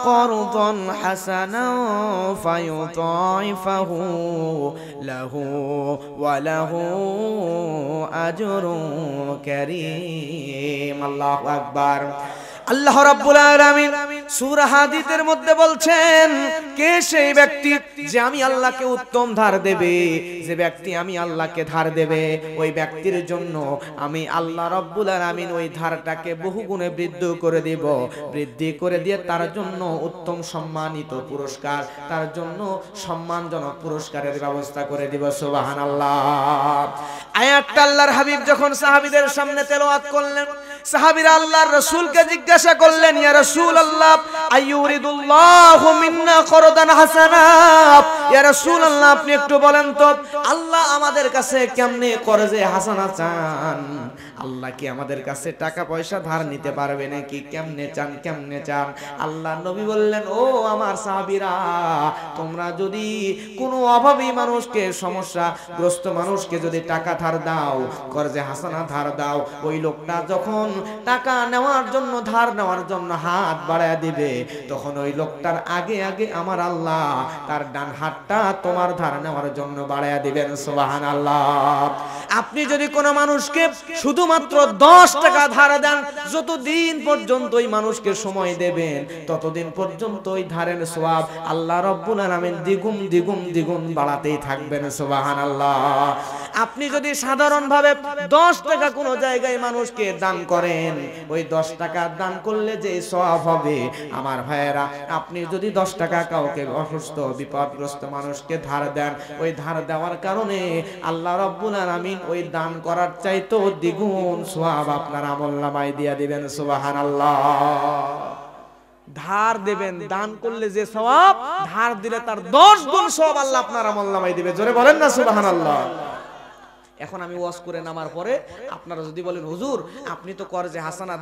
করদান হাসানান ফায়ুদাইফাহু লাহু ওয়া লাহু আজরুন কারীম। আল্লাহু আকবার। আল্লাহ রাব্বুল আলামিন সূরা হাদীদের মধ্যে বলছেন, কে সেই ব্যক্তি যে আমি আল্লাহকে উত্তম ধার দেবে, যে ব্যক্তি আমি আল্লাহকে ধার দেবে, ওই ব্যক্তির জন্য আমি আল্লাহ রাব্বুল আলামিন ওই ধারটাকে বহুগুণে বৃদ্ধি করে দেব, বৃদ্ধি করে দিয়ে তার জন্য উত্তম সম্মানিত পুরস্কার, তার জন্য সম্মানজনক পুরস্কারের ব্যবস্থা করে দিব। সুবহানাল্লাহ। আয়াতটা আল্লাহর হাবিব যখন সাহাবীদের সামনে তেলাওয়াত করলেন, সাহাবীরা আল্লাহর রাসূলকে জিজ্ঞাসা করলেন, ইয়া রাসূলুল্লাহ আইয়ুরিদুল্লাহু মিন্না করদান হাসানা, ইয়া রাসূলুল্লাহ আপনি একটু বলেন তো আল্লাহ আমাদের কাছে কেমনে করজে হাসানা চান? আল্লাহ কি আমাদের কাছে টাকা পয়সা ধার নিতে পারবে নাকি? কেমনে চান, কেমনে চান? আল্লাহ নবী বললেন, ও আমার সাহাবীরা, তোমরা যদি কোনো অভাবী মানুষকে, সমস্যাগ্রস্ত মানুষকে যদি টাকা ধার দাও, করজে হাসানা ধার দাও, ওই লোকটা যখন টাকা নেওয়ার জন্য, ধার নেওয়ার জন্য হাত বাড়ায় দিবে, তখন ওই লোকটার আগে আগে আমার আল্লাহ তার ডান হাতটা তোমার ধার নেওয়ার জন্য বাড়ায় দিবেন। সুবহানাল্লাহ। আপনি যদি কোনো মানুষকে শুধুমাত্র 10 টাকা ধার দেন, যতদিন পর্যন্ত ওই মানুষকে সময় দেবেন, ততদিন পর্যন্ত ওই ধারের সওয়াব আল্লাহ রাব্বুল আলামিন দ্বিগুণ দ্বিগুণ দ্বিগুণ বাড়াতেই থাকবেন। সুবহানাল্লাহ। আপনি যদি সাধারণভাবে 10 টাকা কোনো জায়গায় মানুষকে দান করেন, ওই 10 টাকা দান করলে যে সওয়াব হবে, আমার ভাইয়েরা, আপনি যদি 10 টাকা কাউকে অসুস্থ বিপদগ্রস্ত মানুষকে ধার দেন, ওই ধার দেওয়ার কারণে আল্লাহ রাব্বুল আলামিন ওই দান করার চাইতেও দ্বিগুণ সওয়াব আপনার আমলনামায় দিয়ে দিবেন। সুবহানাল্লাহ। ধার দেবেন, দান করলে যে সওয়াব, ধার দিলে তার 10 গুণ সওয়াব আল্লাহ আপনার আমলনামায় দিবে। জোরে বলেন না সুবহানাল্লাহ। এখন আমি ওয়াজ করে নামার পরে আপনারা যদি বলেন, হুজুর আপনি তো করজে হাসানা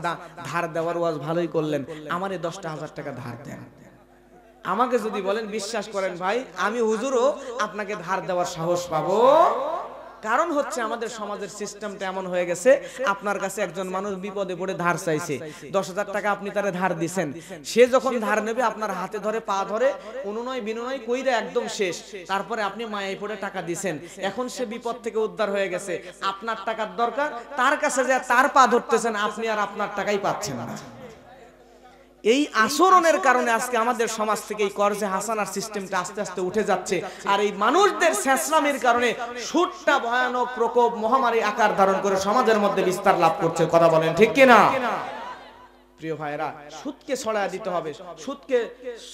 ধার দেওয়ার ওয়াজ ভালোই করলেন, আমারে 10,000 টাকা ধার দেন। আমাকে যদি বলেন, বিশ্বাস করেন ভাই, আমি হুজুরও আপনাকে ধার দেওয়ার সাহস পাবো। কারণ হচ্ছে আমাদের সমাজের সিস্টেমটা এমন হয়ে গেছে, আপনার কাছে একজন মানুষ বিপদে পড়ে ধার চাইছে, 10,000 টাকা আপনি তারে ধার দিবেন, সে যখন ধার নেবে আপনার হাতে ধরে পা ধরে অনুনয় বিনয় কইরা একদম শেষ, তারপরে আপনি মায়ায় পড়ে টাকা দিবেন। এখন সে বিপদ থেকে উদ্ধার হয়ে গেছে, আপনার টাকার দরকার, তার কাছে যে তার পা ধরতেছেন, আপনি আর আপনার টাকাই পাচ্ছেন না। এই আচরণের কারণে আজকে আমাদের সমাজ থেকে এই করজে হাসানার সিস্টেমটা আস্তে আস্তে উঠে যাচ্ছে। আর এই মানুষদের ছেঁচড়ামির কারণে সুদটা ভয়ানক প্রকোপ মহামারী আকার ধারণ করে সমাজের মধ্যে বিস্তার লাভ করছে। কথা বলেন ঠিক কিনা? প্রিয় ভাইরা, সুদকে ছড়ায়া দিতে হবে, সুদকে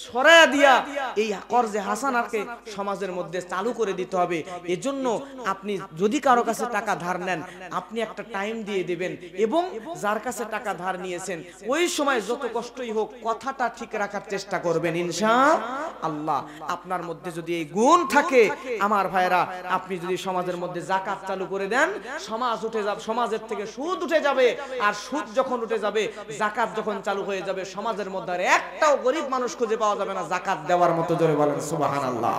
ছড়ায়া দিয়া এই করজে হাসানাকে সমাজের মধ্যে চালু করে দিতে হবে। এজন্য আপনি যদি কারো কাছে টাকা ধার নেন, আপনি একটা টাইম দিয়ে দিবেন, এবং যার কাছে টাকা ধার নিয়েছেন ওই সময় যত কষ্টই হোক কথাটা ঠিক রাখার চেষ্টা করবেন ইনশাআল্লাহ। আপনার মধ্যে যদি এই গুণ থাকে আমার ভাইরা, আপনি যদি সমাজের মধ্যে যাকাত চালু করে দেন, সমাজ উঠে যাবে, সমাজের থেকে সুদ উঠে যাবে, আর সুদ যখন উঠে যাবে, যাকাত যখন চালু হয়ে যাবে, সমাজের মধ্যে আর একটাও গরিব মানুষ খুঁজে পাওয়া যাবে না যাকাত দেওয়ার মতো। জোরে বলেন সুবহানাল্লাহ।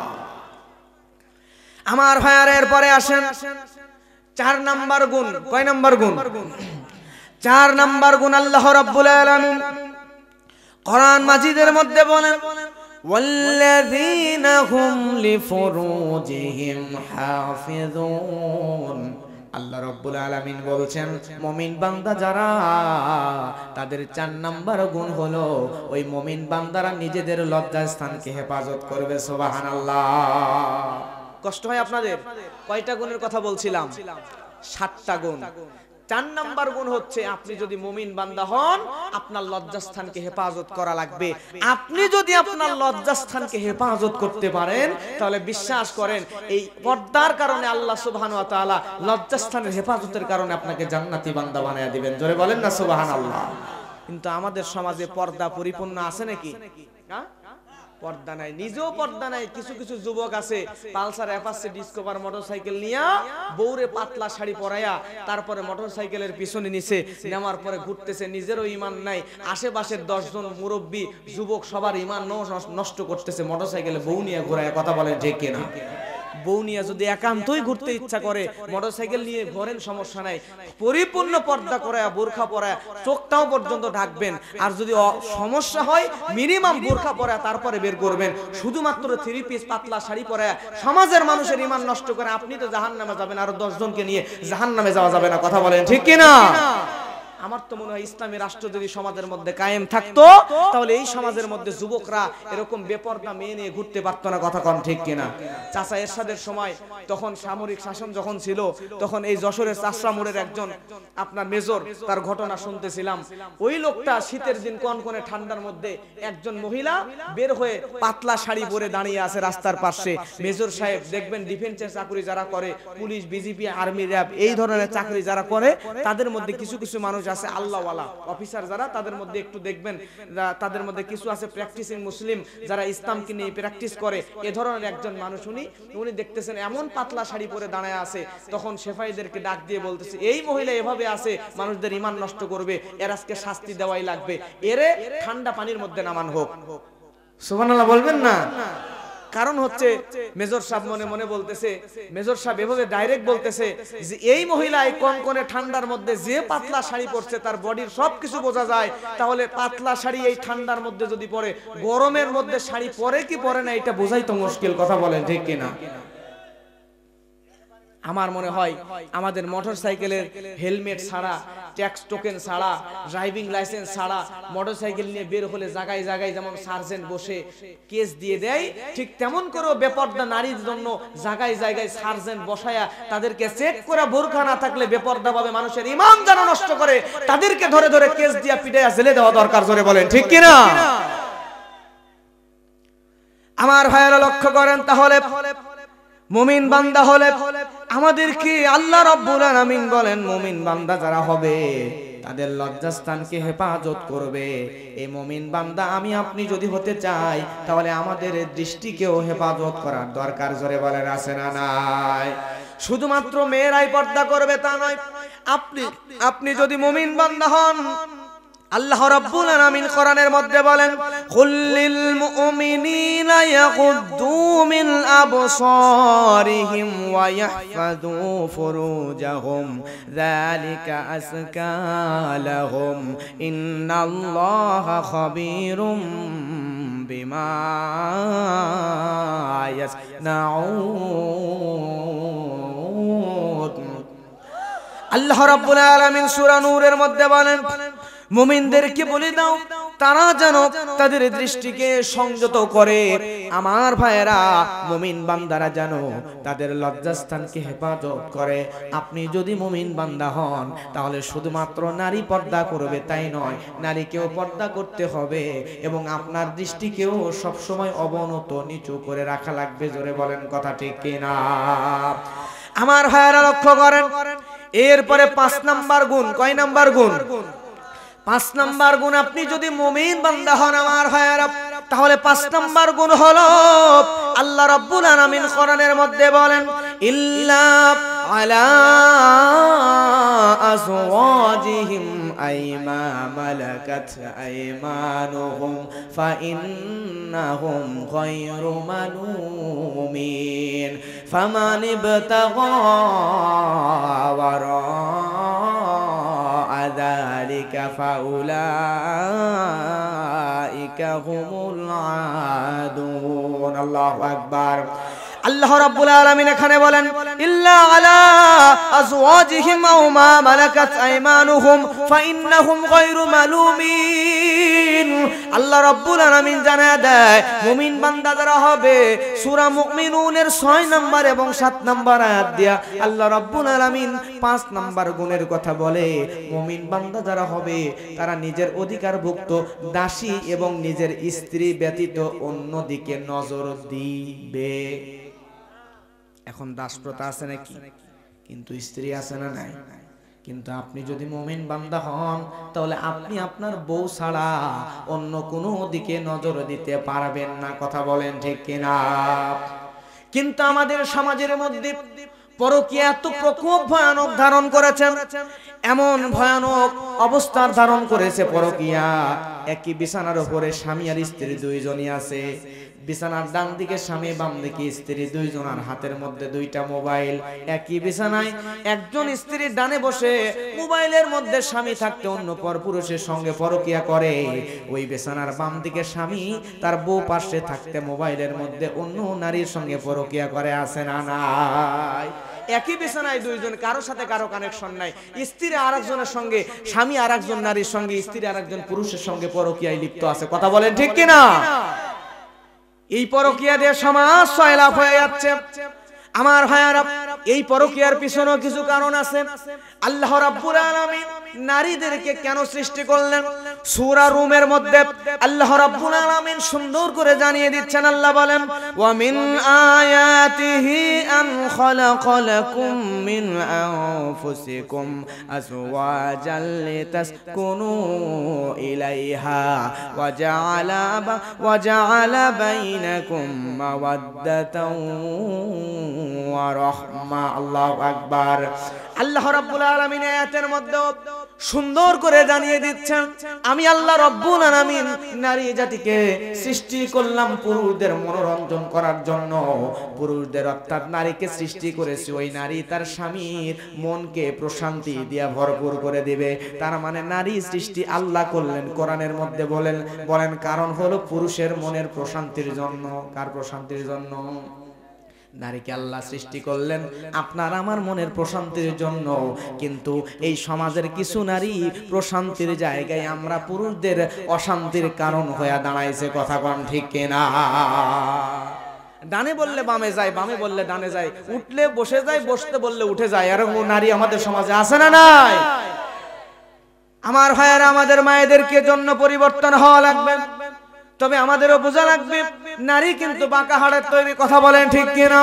আমার ভাইয়ার এরপরে আসেন 4 নাম্বার গুণ। কয় নাম্বার গুণ? 4 নাম্বার গুণ আল্লাহ রাব্বুল আলামিন কোরআন মাজিদের মধ্যে বলেন, ওয়াল্লাযীনা হুম লিফুরুজিহিম হাফিজুন। আল্লাহ রাব্বুল আলামিন বলছেন, মুমিন বান্দা যারা, তাদের 4 নাম্বার গুণ হলো ওই মুমিন বান্দারা নিজেদের লজ্জাস্থানকে হেফাজত করবে। সুবহানাল্লাহ। কষ্ট হয় আপনাদের? কয়টা গুণের কথা বলছিলাম? 7টা গুণ। 4 নাম্বার গুণ হচ্ছে, আপনি যদি মুমিন বান্দা হন, আপনার লজ্জাস্থানকে হেফাজত করা লাগবে। আপনি যদি আপনার লজ্জাস্থানকে হেফাজত করতে পারেন, তাহলে বিশ্বাস করেন এই পর্দার কারণে আল্লাহ সুবহানাহু ওয়া তাআলা লজ্জাস্থানের হেফাজতের কারণে আপনাকে জান্নাতি বান্দা বানায়া দিবেন। জোরে বলেন না সুবহানাল্লাহ। কিন্তু আমাদের সমাজে পর্দা পরিপূর্ণ আছে নাকি? পর্দা নাই, নিজেও পর্দা নাই। কিছু কিছু যুবক আছে পালসার অ্যাপাচি ডিসকভার মোটরসাইকেল নিয়া বউরে পাতলা শাড়ি পরাইয়া তারপরে মোটরসাইকেলের পিছনে নিচে নেওয়ার পরে ঘুরতেছে, নিজেরও ঈমান নাই, আশেপাশের 10 জন মুরব্বী যুবক সবার ঈমান নষ্ট করতেছে, মোটরসাইকেলে বউ নিয়ে ঘোরায়। কথা বলেন ঠিক কিনা? বউ নিয়ে যদি একান্তই ঘুরতে ইচ্ছা করে মোটরসাইকেল নিয়ে ঘোরেন, সমস্যা নাই, পরিপূর্ণ পর্দা করায় বোরখা পরায় চোখটাও পর্যন্ত ঢাকবেন। আর যদি সমস্যা হয় মিনিমাম বোরখা পরায় তারপরে বের করবেন। শুধুমাত্র 3 পিস পাতলা শাড়ি পরায় সমাজের মানুষের ঈমান নষ্ট করে আপনি তো জাহান্নামে যাবেন, আর 10 জনকে নিয়ে জাহান্নামে যাওয়া যাবে না। কথা বলেন ঠিক কিনা? আমার তো মনে হয় ইসলামী রাষ্ট্র যদি সমাজের মধ্যে কায়েম থাকতো তাহলে এই সমাজের মধ্যে যুবকরা এরকম বেপরদা মেয়ে নিয়ে ঘুরতে পারতো না। কথা কন ঠিক কিনা? চাচা এরশাদের সময় তখন সামরিক শাসন যখন ছিল, তখন এই যশোরের চাষরামুড়ের একজন আপনার মেজর, তার ঘটনা শুনতেছিলাম। ওই লোকটা শীতের দিন কনকনে ঠান্ডার মধ্যে একজন মহিলা বের হয়ে পাতলা শাড়ি পরে দাঁড়িয়ে আছে রাস্তার পাশে। মেজর সাহেব দেখবেন ডিফেন্সের চাকরি যারা করে, পুলিশ, বিজিপি, আর্মি, র্যাব এই ধরনের চাকরি যারা করে, তাদের মধ্যে কিছু কিছু মানুষ আছে আল্লাহওয়ালা অফিসার যারা, তাদের মধ্যে একটু দেখবেন তাদের মধ্যে কিছু আছে প্র্যাকটিসিং মুসলিম যারা ইসলামকে নিয়ে প্র্যাকটিস করে। এ ধরনের একজন মানুষ উনি দেখতেছেন এমন পাতলা শাড়ি পরে দাঁড়ায় আছে, তখন সেফাইদেরকে ডাক দিয়ে বলতেছে এই মহিলা এভাবে আছে মানুষদের ঈমান নষ্ট করবে, এর আজকে শাস্তি দেওয়াই লাগবে, এরে ঠান্ডা পানির মধ্যে নামান হোক। সুবহানাল্লাহ বলবেন না? কারণ হচ্ছে মেজর সাহেব মনে মনে বলতেছে, মেজর সাহেব এভাবে ডাইরেক্ট বলতেছে যে এই মহিলা এই কনকনে ঠান্ডার মধ্যে যে পাতলা শাড়ি পরছে তার বডির সবকিছু বোঝা যায়, তাহলে পাতলা শাড়ি এই ঠান্ডার মধ্যে যদি পরে, গরমের মধ্যে শাড়ি পরে কি পরে না এটা বোঝাই তো মুশকিল। কথা বলেন ঠিক কিনা? আমার মনে হয় আমাদের মোটরসাইকেলের হেলমেট ছাড়া, ট্যাক্স টোকেন ছাড়া, ড্রাইভিং লাইসেন্স ছাড়া মোটরসাইকেল নিয়ে বের হলে জায়গায় জায়গায় যেমন সার্জেন্ট বসে কেস দিয়ে দেয়, ঠিক তেমন করেও বেপর্দা নারীর জন্য জায়গায় জায়গায় সার্জেন্ট বসায়া তাদেরকে চেক করা বোরখা না থাকলে বেপর্দা ভাবে মানুষের ঈমান যেন নষ্ট করে তাদেরকে ধরে ধরে কেস দিয়া পিটাইয়া জেলে দেওয়া দরকার। জোরে বলেন ঠিক কিনা? আমার ভাইয়েরা লক্ষ্য করেন, তাহলে মুমিন বান্দা হলে আমাদেরকে আল্লাহ রাব্বুল আলামিন বলেন মুমিন বান্দা যারা হবে তাদের লজ্জাস্থানকে হেফাজত করবে। এই মুমিন বান্দা আমি আপনি যদি হতে চাই তাহলে আমাদের দৃষ্টিকেও হেফাজত করার দরকার। জোরে বলেন আছে না নাই? শুধুমাত্র মেয়েরাই পর্দা করবে তা নয়, আপনি যদি মুমিন বান্দা হন, আল্লাহ রাব্বুল আলামিন কোরআনের মধ্যে বলেন কুল্লিল মুমিনিনা ইয়াগুদ্দু মিন আবসারিহিম ওয়া ইয়াহফাযু ফুরুজাহুম যালিকা আসকা লাহুম ইন্নাল্লাহা খাবীরুম বিমা ইয়াসনাউন। আল্লাহ রাব্বুল আলামিন সূরা নূরের মধ্যে বলেন মুমিনদেরকে বলে দাও তারা যেন তাদের দৃষ্টিকে সংযত করে। আমার ভাইয়েরা, মুমিন বান্দারা যেন তাদের লজ্জাস্থানকে হেফাজত করে। আপনি যদি মুমিন বান্দা হন তাহলে শুধুমাত্র নারী পর্দা করবে তাই নয়, নারীকেও পর্দা করতে হবে এবং আপনার দৃষ্টিকেও সবসময় অবনত নিচু করে রাখা লাগবে। জোরে বলেন কথা ঠিক কিনা? আমার ভাইয়েরা লক্ষ্য করেন, এরপরে 5 নাম্বার গুণ। কয় নাম্বার গুণ? 5 নাম্বার গুণ। আপনি যদি মুমিন বান্দা হন আমার ভাইয়েরা, তাহলে 5 নাম্বার গুণ হলো আল্লাহ রাব্বুল আলামিন কোরআনের মধ্যে বলেন ইল্লা আলা আজওয়াজিহিম আইমা মালাকাত আইমানুহুম ফাইন্নাহুম গায়রু মালুমিন ফামান ইবতাগা ওয়ারা যালিকা ফাউলাইকা হুমুল আদুন। আল্লাহু আকবার। আল্লাহ রাব্বুল আলামিন এখানে বলেন ইল্লা আলা আজওয়াজিহিম আও মা মালাকাত আইমানুহুম ফাইন্নাহুম গায়রু মালুমিন। আল্লাহ রাব্বুল আলামিন জানায় দেয় মুমিন বান্দা যারা হবে, সূরা মুমিনুনের 6 নাম্বার এবং 7 নাম্বার আয়াত দিয়া আল্লাহ রাব্বুল আলামিন 5 নাম্বার গুণের কথা বলে। মুমিন বান্দা যারা হবে তারা নিজের অধিকারভুক্ত দাসী এবং নিজের স্ত্রী ব্যতীত অন্যদিকে নজর দিবে। এখন দাস প্রথা আছে নাকি? কিন্তু স্ত্রী আছে না নাই? কিন্তু আপনি যদি মুমিন বান্দা হন তাহলে আপনি আপনার বউ ছাড়া অন্য কোনো দিকে নজর দিতে পারবেন না। কথা বলেন ঠিক কিনা? কিন্তু আমাদের সমাজের মধ্যে পরকীয়া এত প্রকোপ ভয়ানক ধারণ করেছে, এমন ভয়ানক অবস্থার ধারণ করেছে পরকীয়া। একই বিছানার উপরে স্বামী আর স্ত্রী দুইজনই আছে। বিছানার ডান দিকে স্বামী, বাম দিকে স্ত্রী, দুইজনের হাতের মধ্যে দুইটা মোবাইল। একই বিছানায় একজন স্ত্রীর ডানে বসে মোবাইলের মধ্যে স্বামী থাকতে অন্য পরপুরুষের সঙ্গে পরকীয়া করে। ওই বিছানার বাম দিকে স্বামী তার বউ পাশে থাকতে মোবাইলের মধ্যে অন্য নারীর সঙ্গে পরকীয়া করে। আছে না নাই? একই বিছানায় দুইজন, কারো সাথে কারো কানেকশন নাই। স্ত্রী আরেকজনের সঙ্গে, স্বামী আরেকজন নারীর সঙ্গে, স্ত্রী আরেকজন পুরুষের সঙ্গে পরকীয়ায় লিপ্ত আছে। কথা বলেন ঠিক কিনা? এই পরকীয়া দিয়ে সমাজ সয়লাভ হয়ে যাচ্ছে। আমার ভাইয়ারা, এই পরকীয়ার পিছনেও কিছু কারণ আছে। আল্লাহ রাব্বুল আলামিন নারীদেরকে কেন সৃষ্টি করলেন? সূরা রুমের মধ্যে আল্লাহ রাব্বুল আলামিন সুন্দর করে জানিয়ে দিচ্ছেন। আল্লাহ বলেন, ওয়া মিন আয়াতিহি আন খালাকা লাকুম মিন আনফুসিকুম আজওয়াজাল লিতাসকুনু ইলাইহা ওয়া জাআলা বাইনাকুম মাওয়াদ্দাতাও ওয়া রাহমা। আল্লাহু আকবার। আল্লাহ রাব্বুল আলামিন আয়াতের মধ্যে সুন্দর করে জানিয়ে দিচ্ছেন, আমি আল্লাহ রাব্বুল আলামিন নারী জাতিকে সৃষ্টি করলাম পুরুষদের মনোরঞ্জন করার জন্য। পুরুষদের অর্থাৎ নারীকে সৃষ্টি করেছি, ওই নারী তার স্বামীর মনকে প্রশান্তি দিয়ে ভরপুর করে দিবে। তার মানে নারী সৃষ্টি আল্লাহ করলেন। কোরআনের মধ্যে বলেন কারণ হলো পুরুষের মনের প্রশান্তির জন্য। কার প্রশান্তির জন্য? নারীকে আল্লাহ সৃষ্টি করলেন আপনার আমার মনের প্রশান্তির জন্য। কিন্তু এই সমাজের কিছু নারী প্রশান্তির জায়গায় আমরা পুরুষদের অশান্তির কারণ হয়ে দাঁড়াইছে। কথা কোন ঠিক কিনা? ডানে বললে বামে যায়, বামে বললে ডানে যায়, উঠলে বসে যায়, বসতে বললে উঠে যায়। আর নারী আমাদের সমাজে আছে না নাই? আমার ভাইয়েরা, আমাদের মায়েদেরকে জন্য পরিবর্তন হওয়া লাগবে। তবে আমাদেরও বোঝা লাগবে নারী কিন্তু বাঁকা হাড়ের তৈরি। কথা বলেন ঠিক কিনা?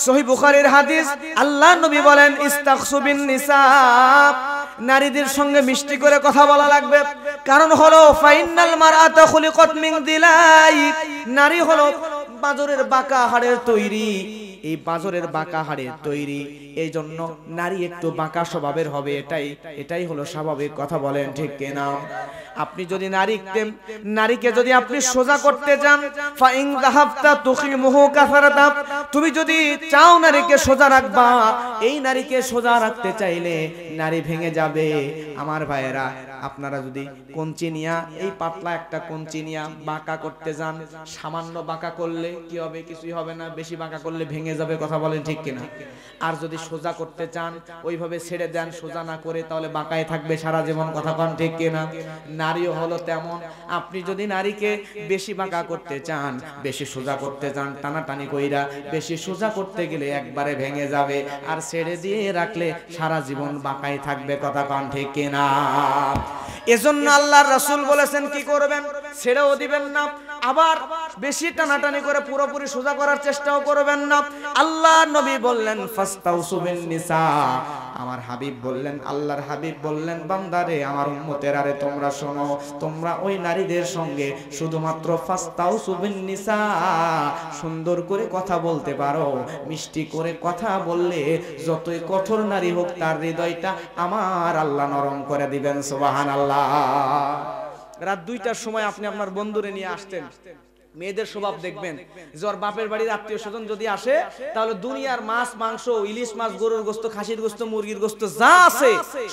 সহিহ বুখারীর হাদিস, আল্লাহ নবী বলেন, ইস্তাখসু বিন নিসা, নারীদের সঙ্গে মিষ্টি করে কথা বলা লাগবে। কারণ হলো ফাইনাল মারআতা খুলিকাত মিন দিলাই, নারী হলো বাজরের বাঁকা হাড়ের তৈরি। এই বাজরের বাঁকা হাড়ের তৈরি, এই জন্য নারী একটু বাঁকা স্বভাবের হবে। এটাই হলো স্বাভাবিক। কথা বলেন ঠিক কিনা? আপনি যদি নারীকে যদি আপনি সোজা করতে চান, ফাইন যাহাবতা তুখিমুহু কাসারাতা, তুমি যদি চাও নারীকে সোজা রাখবা, এই নারীকে সোজা রাখতে চাইলে নারী ভেঙে যাবে। আমার ভাইয়েরা, আপনারা যদি কঞ্চি নিয়া, এই পাতলা একটা কঞ্চি নিয়া বাঁকা করতে যান, সামান্য বাঁকা করলে কি হবে? কিছুই হবে না। বেশি বাঁকা করলে ভেঙে যাবে। কথা বলেন ঠিক কিনা? আর যদি সোজা করতে চান, ওইভাবে ছেড়ে দেন, সোজা না করে, তাহলে বাঁকায় থাকবে সারা জীবন। কথা বলেন ঠিক কিনা? নারীও হলো তেমন। আপনি যদি নারীকে বেশি বাঁকা করতে চান, বেশি সোজা করতে চান, টানাটানি কইরা বেশি সোজা করতে গেলে একবারে ভেঙে যাবে। আর ছেড়ে দিয়ে রাখলে সারা জীবন বাঁকায় থাকবে। কথা বলেন ঠিক কিনা? এজন্য আল্লাহর রাসূল বলেছেন কি করবেন? ছেড়েও দিবেন না, আবার বেশি টানাটানি করে পুরোপুরি সোজা করার চেষ্টাও করবেন না। আল্লাহর নবী বললেন, ফাস্তাউসু বিন নিসা। আমার হাবিব বললেন, আল্লাহর হাবিব বললেন, বান্দারে, আমার উম্মতেরা রে, তোমরা শোনো, তোমরা ওই নারীদের সঙ্গে শুধুমাত্র ফাস্তাউসু বিন নিসা, সুন্দর করে কথা বলতে পারো। মিষ্টি করে কথা বললে যতই কঠোর নারী হোক, তার হৃদয়টা আমার আল্লাহ নরম করে দিবেন। সুবহানাল্লাহ। রাত 2টার সময় আপনি আপনার বন্ধুরে নিয়ে আসতেন, মেয়েদের স্বভাব দেখবেন যে ওর বাপের বাড়ির আত্মীয় স্বজন যদি আসে, তাহলে দুনিয়ার মাছ, মাংস, ইলিশ মাছ, গরুর গোশত, খাসির গোশত, মুরগির গোশত যা আছে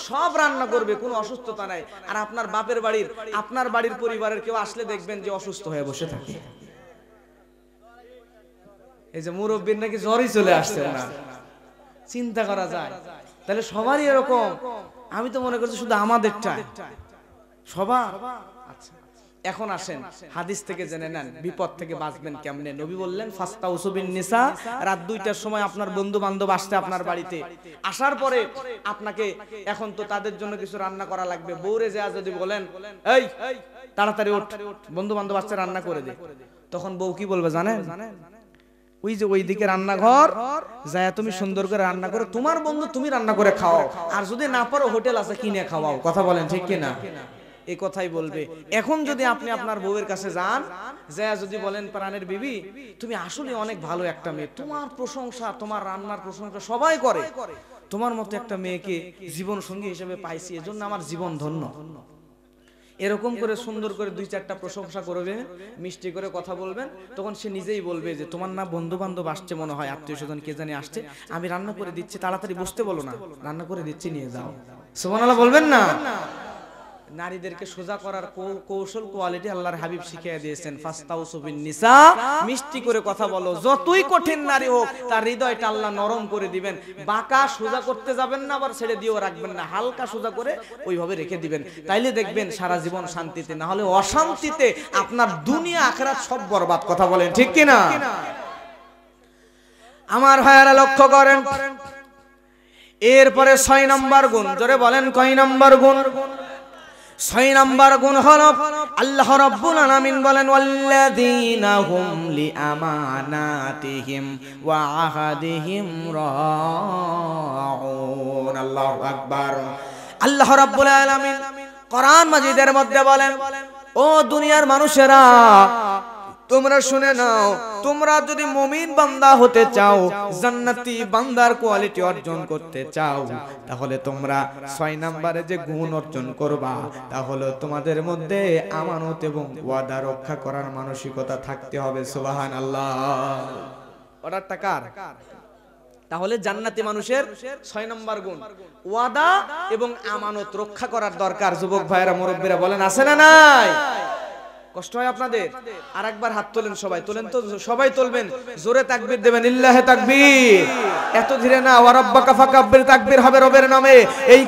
সব রান্না করবে, কোনো অসুস্থতা নাই। আর আপনার বাপের বাড়ির, আপনার বাড়ির পরিবারের কেউ আসলে দেখবেন যে অসুস্থ হয়ে বসে থাকে। এই যে মুরব্বীর নাকি জ্বরই চলে আসছে না, চিন্তা করা যায়। তাহলে সবারই এরকম? আমি তো মনে করছি শুধু আমাদেরটা সবার। আচ্ছা, এখন আসেন হাদিস থেকে জেনে নেন বিপদ থেকে বাঁচবেন কেমনে। নবী বললেন, ফাস্তাউসু বিন নিসা, রাত 2টার সময় আপনার বন্ধু বান্ধব আসছে আপনার বাড়িতে, আসার পরে আপনাকে, এখন তো তাদের জন্য কিছু রান্না করা লাগবে। বউরে যা যদি বলেন, এই তাড়াতাড়ি ওঠ, বন্ধু বান্ধব আসছে, রান্না করে দে, তখন বউ কি বলবে জানেন? ওই যে ওইদিকে রান্নাঘর যায়, তুমি সুন্দর করে রান্না করো, তোমার বন্ধু তুমি রান্না করে খাও, আর যদি না পারো হোটেল আছে কিনে খাওয়াও। কথা বলেন ঠিক কিনা? এই কথাই বলবে। এখন যদি আপনি আপনার বউয়ের কাছে যান, যা যদি বলেন প্রাণের বিবি তুমি আসলে অনেক ভালো একটা মেয়ে, তোমার প্রশংসা, তোমার রান্নার প্রশংসা সবাই করে, তোমার মতো একটা মেয়েকে জীবন সঙ্গী হিসেবে পাইছি, এজন্য আমার জীবন ধন্য। এরকম করে সুন্দর করে 2-4টা প্রশংসা করবে, মিষ্টি করে কথা বলবেন, তখন সে নিজেই বলবে যে তোমার না বন্ধু বান্ধব আসছে মনে হয়, আত্মীয় স্বজন কে জানি আসছে, আমি রান্না করে দিচ্ছি, তাড়াতাড়ি বসতে বলো না, রান্না করে দিচ্ছি নিয়ে যাও। সুবহানাল্লাহ বলবেন না? নারীদেরকে সোজা করার কৌশল, কোয়ালিটি আল্লাহর হাবিব শিখিয়ে দিয়েছেন। ফাস্তাউসু বিন নিসা, মিষ্টি করে কথা বলো, যতই কঠিন নারী হোক তার হৃদয়টা আল্লাহ নরম করে দিবেন। বাঁকা সোজা করতে যাবেন না, আবার ছেড়ে দিয়েও রাখবেন না, হালকা সোজা করে ওইভাবে রেখে দিবেন, তাইলে দেখবেন সারা জীবন শান্তিতে, না হলে অশান্তিতে আপনার দুনিয়া আখিরাত সব বরবাদ। কথা বলেন ঠিক কিনা? আমার ভাইয়ারা লক্ষ্য করেন, এরপরে 6 নম্বর গুণ, জোরে বলেন কয় নম্বর গুণ? 6 নম্বর গুণ হলো আল্লাহ রাব্বুল আলামিন বলেন ওয়াল্লাযীনা হুম লিআমানাতিহিম ওয়া আহাদিহিম রাউন। আল্লাহু আকবার। আল্লাহ রাব্বুল আলামিন কোরআন মাজিদের মধ্যে বলেন, ও দুনিয়ার মানুষেরা তোমরা শুনে নাও, তোমরা যদি মুমিন বান্দা হতে চাও, জান্নাতি বান্দার কোয়ালিটি অর্জন করতে চাও, তাহলে তোমরা 6 নম্বরে যে গুণ অর্জন করবা, তাহলে তোমাদের মধ্যে আমানত এবং ওয়াদা রক্ষা করার মানসিকতা থাকতে হবে। সুবহানাল্লাহ। অর্ডারটা কার? তাহলে জান্নাতি মানুষের 6 নম্বর গুণ ওয়াদা এবং আমানত রক্ষা করার দরকার। যুবক ভাইয়েরা, মুরব্বীরা বলেন আছে না নাই? কষ্ট হয় আপনাদের? আর একবার হাত তোলেন, সবাই তোলেন তো, সবাই তুলবেন, জোরে তাকবীর দেবেন, লিল্লাহি তাকবীর। এত ধীরে না, ওয়া রাব্বাকা ফাকাব্বির, তাকবীর হবে রবের নামে। এই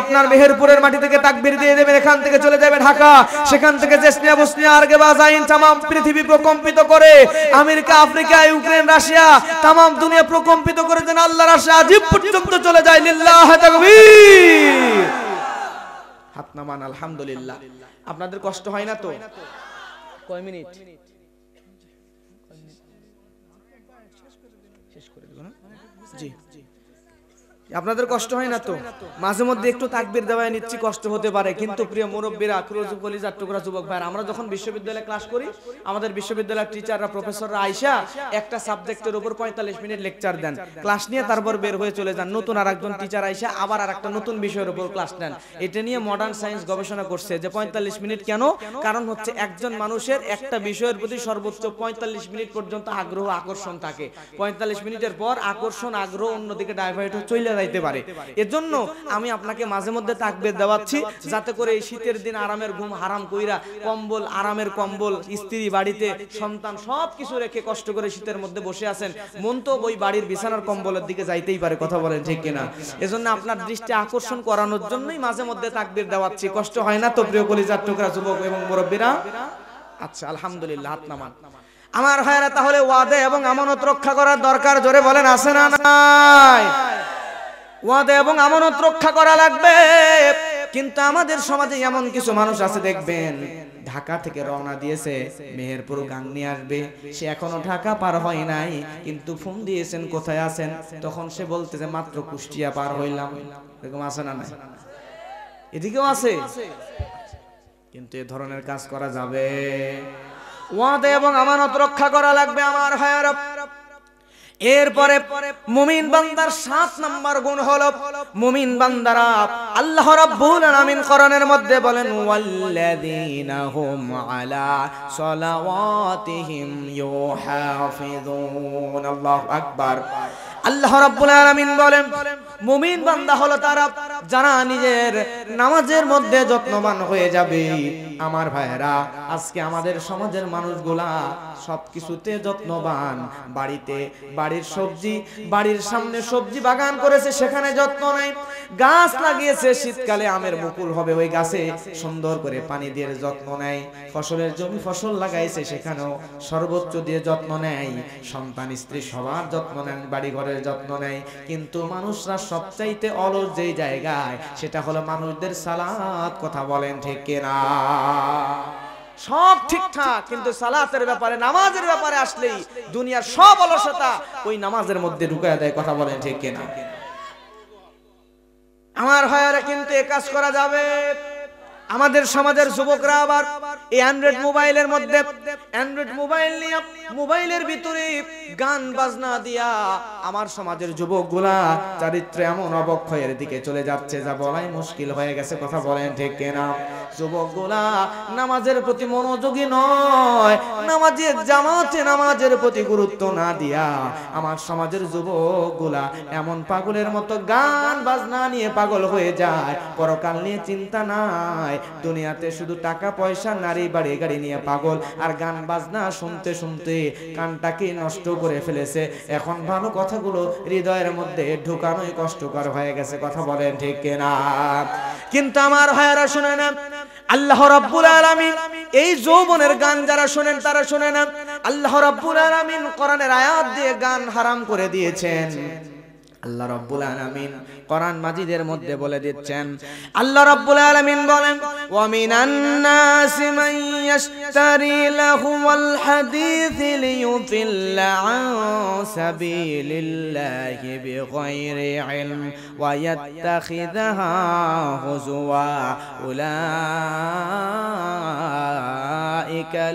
আপনার মেহেরপুরের মাটি থেকে তাকবীর দিয়ে দেবেন, এখান থেকে চলে যাবে ঢাকা, সেখান থেকে জেসনিয়া, বসনিয়া, আরগেবাজাইন, तमाम পৃথিবী প্রকম্পিত করে, আমেরিকা, আফ্রিকা, ইউক্রেন, রাশিয়া, तमाम দুনিয়া প্রকম্পিত করে দেন, আল্লাহর আরশে আজিম পর্যন্ত চলে যায়। লিল্লাহি তাকবীর। হাত নামান। আলহামদুলিল্লাহ। আপনাদের কষ্ট হয় না তো? কয় মিনিট? শেষ করে দেব না? জি, আপনাদের কষ্ট হয় না তো? মাঝে মধ্যে একটু তাকবীর দেওয়ায় নিচ্ছি, কষ্ট হতে পারে, কিন্তু প্রিয় মুরব্বীরা, কলিজার টুকরা যুবক ভাই, আমরা যখন বিশ্ববিদ্যালয়ে ক্লাস করি, আমাদের বিশ্ববিদ্যালয়ের টিচাররা, প্রফেসররা আইসা একটা সাবজেক্টের উপর 45 মিনিট লেকচার দেন, ক্লাস নিয়ে তারপর বের হয়ে চলে যান। নতুন আরেকজন টিচার আইসা আবার আরেকটা নতুন বিষয়ের উপর ক্লাস নেন। এটা নিয়ে মডার্ন সায়েন্স গবেষণা করছে যে 45 মিনিট কেন? কারণ হচ্ছে একজন মানুষের একটা বিষয়ের প্রতি সর্বোচ্চ 45 মিনিট পর্যন্ত আগ্রহ, আকর্ষণ থাকে। 45 মিনিটের পর আকর্ষণ, আগ্রহ অন্যদিকে ডাইভার্ট হয়ে চলে যাইতে পারে। এজন্য আমি আপনাকে মাঝে মধ্যে তাকবীর দেওয়াচ্ছি, যাতে করে এই শীতের দিন আরামের ঘুম হারাম কইরা, কম্বল, আরামের কম্বল, স্ত্রী, বাড়িতে সন্তান সবকিছু রেখে কষ্ট করে শীতের মধ্যে বসে আছেন, মন তো ওই বাড়ির বিছানার কম্বলের দিকে যাইতেই পারে। কথা বলেন ঠিক কিনা? এজন্য আপনার দৃষ্টি আকর্ষণ করানোর জন্যই মাঝে মধ্যে তাকবীর দেওয়াচ্ছি। কষ্ট হয় না তো প্রিয় কলিজার টুকরা যুবক এবং মুরব্বীরা? আচ্ছা, আলহামদুলিল্লাহ। হাত নামান। আমার ভাইয়েরা, তাহলে ওয়াদা এবং আমানত রক্ষা করার দরকার, জোরে বলেন আছে না নাই? ওয়াদা এবং আমানত রক্ষা করা লাগবে। কিন্তু আমাদের সমাজে এমন কিছু মানুষ আছে, দেখবেন ঢাকা থেকে রওনা দিয়েছে, মেহেরপুর গাং নিয়ে আসবে, সে এখনো ঢাকা পার হয় নাই, কিন্তু ফোন দিয়েছেন কোথায় আছেন, তখন সে বলতেছে মাত্র কুষ্টিয়া পার হইলাম। এরকম আছে না নাই? এদিকেও আছে। কিন্তু এ ধরনের কাজ করা যাবে? ওয়াদা এবং আমানত রক্ষা করা লাগবে আমার ভাইয়েরা। এরপরে মুমিন বান্দার 7 নম্বর গুণ হলো, মুমিন বান্দারা আল্লাহ রাব্বুল আলামিন কোরআনের মধ্যে বলেন ওয়াল্লাযীনা হুম আলা সালাওয়াতিহিম ইউহাফিযুন। আল্লাহু আকবার। আল্লাহ রাব্বুল আলামিন বলেন মুমিন বান্দা হলো তারা যারা নিজের নামাজের মধ্যে যত্নবান হয়ে যাবে। আমার ভাইয়েরা, আজকে আমাদের সমাজের মানুষগুলা সবকিছুতে যত্নবান। বাড়িতে বাড়ির সবজি, বাড়ির সামনে সবজি বাগান করেছে, সেখানে যত্ন নাই। গাছ লাগিয়েছে, শীতকালে আমের মুকুল হবে, ওই গাছে সুন্দর করে পানি দিয়ে যত্ন নেয়। ফসলের জমি ফসল লাগাইছে, সেখানেও সর্বোচ্চ দিয়ে যত্ন নেয়। সন্তান, স্ত্রী সবার যত্ন নেন, বাড়ি ঘরের যত্ন নেয়। কিন্তু মানুষরা সবচাইতে অলস যেই জায়গায়, সেটা হলো মানুষদের সালাত। কথা বলেন ঠিক কিনা? সব ঠিকঠাক, কিন্তু সালাতের ব্যাপারে, নামাজের ব্যাপারে আসলেই দুনিয়ার সব অলসতা ওই নামাজের মধ্যে ঢুকায় দেয়। কথা বলেন ঠিক কিনা? আমার ভাইয়ারা, কিন্তু এ কাজ করা যাবে। আমাদের সমাজের যুবকরা আবার এই অ্যান্ড্রয়েড মোবাইলের মধ্যে, অ্যান্ড্রয়েড মোবাইল নিয়ে মোবাইলের ভিতরে গান বাজনা দিয়া আমার সমাজের যুবকগুলা চরিত্র এমন অবক্ষয়ের দিকে চলে যাচ্ছে যা বলাই মুশকিল হয়ে গেছে। কথা বলেন ঠিক কিনা? যুবকগুলা নামাজের প্রতি মনোযোগী নয়, নামাজের জামাতে নামাজের প্রতি গুরুত্ব না দিয়া আমার সমাজের যুবকগুলা এমন পাগলের মতো গান বাজনা নিয়ে পাগল হয়ে যায়, পরকাল নিয়ে চিন্তা নাই। দুনিয়াতে শুধু টাকা পয়সা, নারী বাড়ি গাড়ি নিয়ে পাগল, আর গান বাজনা শুনতে শুনতে কানটাকে নষ্ট করে ফেলেছে। এখন ভালো কথাগুলো হৃদয়ের মধ্যে ঢুকানোই কষ্টকর হয়ে গেছে। কথা বলেন ঠিক কিনা? কিন্তু আমার ভাইয়েরা শুনে না, আল্লাহ রাব্বুল আলামিন এই যৌবনের গান যারা শোনেন তারা শুনে না, আল্লাহ রাব্বুল আলামিন কোরআনের আয়াত দিয়ে গান হারাম করে দিয়েছেন। আল্লাহ রাব্বুল আলামিন কোরআন মাজিদের মধ্যে বলে দিচ্ছেন, আল্লাহ রাব্বুল আলামিন বলেন, ওয়া মিনান নাসি মান ইয়াশতারি লাহুল হাদিস লিয়ুদিল্লা আন সাবিলিল্লাহি বিগাইরি ইলম ওয়া ইয়াত্তাখিযহা হুজওয়া উলাইকা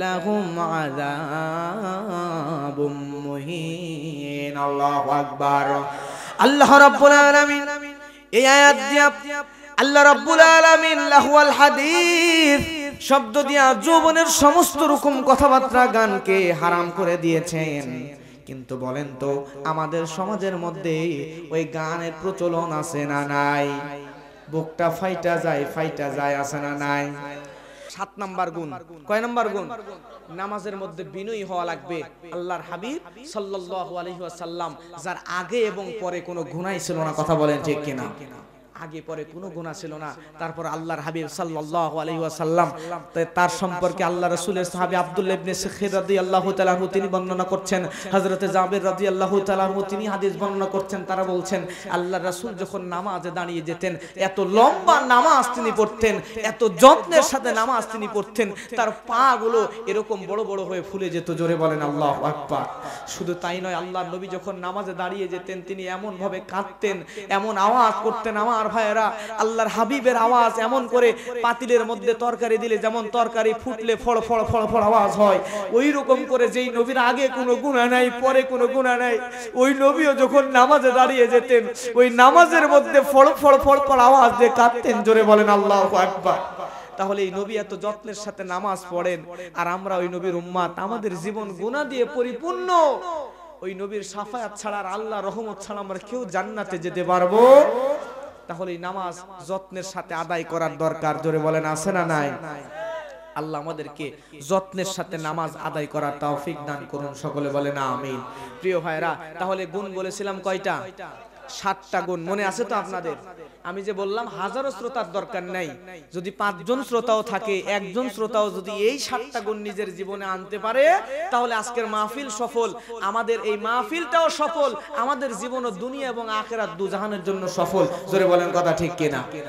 লাহুম আযাবুম মুহিন। আল্লাহু আকবার। আল্লাহ রাব্বুল আলামিন এই আয়াত দিয়া আল্লাহ রাব্বুল আলামিন লাহুল হাদিস শব্দ দিয়া যৌবনের সমস্ত রকম কথাবার্তা গানকে হারাম করে দিয়েছেন। কিন্তু বলেন তো, আমাদের সমাজের মধ্যে ওই গানের প্রচলন আছে না নাই? বুকটা ফাইটা যায় আছে না নাই? 7 নাম্বার গুণ। কয় নাম্বার গুণ? নামাজের মধ্যে বিনয়ী হওয়া লাগবে। আল্লাহর হাবিব সাল্লাল্লাহু আলাইহি ওয়াসাল্লাম, যার আগে এবং পরে কোনো গুনাহ ছিল না। কথা বলেন ঠিক কিনা? আগে পরে কোনো গুনাহ ছিল না। তারপর আল্লাহর হাবিব সাল্লাল্লাহু আলাইহি ওয়াসাল্লাম তার সম্পর্কে আল্লাহ রাসূলের সাহাবী আব্দুল্লাহ ইবনে সিখর রাদিয়াল্লাহু তাআলা আনহু তিনি বর্ণনা করছেন, হযরতে জাবির রাদিয়াল্লাহু তাআলা আনহু তিনি হাদিস বর্ণনা করছেন। তারা বলছেন, আল্লাহর রাসূল যখন নামাজে দাঁড়িয়ে যেতেন, এত লম্বা নামাজ তিনি পড়তেন, এত যত্নের সাথে নামাজ তিনি পড়তেন, তার পা গুলো এরকম বড় বড় হয়ে ফুলে যেত। জোরে বলেন আল্লাহু আকবার। শুধু তাই নয়, আল্লাহর নবী যখন নামাজে দাঁড়িয়ে যেতেন তিনি এমন ভাবে কাঁদতেন, এমন আওয়াজ করতেন। আমার ভাইয়েরা, আল্লাহর হাবিবের আওয়াজ এমন করে, পাতিলের মধ্যে তরকারি দিলে যেমন তরকারি ফুটলে ফড় ফড় ফড় ফড় আওয়াজ হয়, ওই রকম করে যেই নবীর আগে কোনো গুনাহ নাই, পরে কোনো গুনাহ নাই, ওই নবীও যখন নামাজে দাঁড়িয়ে যেতেন ওই নামাজের মধ্যে ফড় ফড় ফড় ফড় আওয়াজ দিয়ে কাঁদতেন। জোরে বলেন আল্লাহু আকবার। তাহলে এই নবী এত যত্নের সাথে নামাজ পড়েন, আর আমরা ওই নবীর উম্মাত, আমাদের জীবন গুনাহ দিয়ে পরিপূর্ণ। ওই নবীর শাফায়াত ছাড়া আর আল্লাহর রহমত ছাড়া আমরা কেউ জান্নাতে যেতে পারবো? তাহলে নামাজ যত্নের সাথে আদায় করার দরকার। জোরে বলেন আছে না নাই? আল্লাহ আমাদেরকে যত্নের সাথে নামাজ আদায় করার তৌফিক দান করুন। সকলে বলেন আমিন। প্রিয় ভাইরা, তাহলে গুণ বলেছিলাম কয়টা? 7টা গুণ। মনে আছে তো আপনাদের? আমি যে বললাম হাজারো শ্রোতার দরকার নাই, যদি 5 জন শ্রোতাও থাকে, একজন শ্রোতাও যদি এই 7টা গুণ নিজের জীবনে আনতে পারে, তাহলে আজকের মাহফিল সফল, আমাদের এই মাহফিলটাও সফল, আমাদের জীবন ও দুনিয়া এবং আখিরাত দুজাহানের জন্য সফল। জোরে বলেন কথা ঠিক কিনা?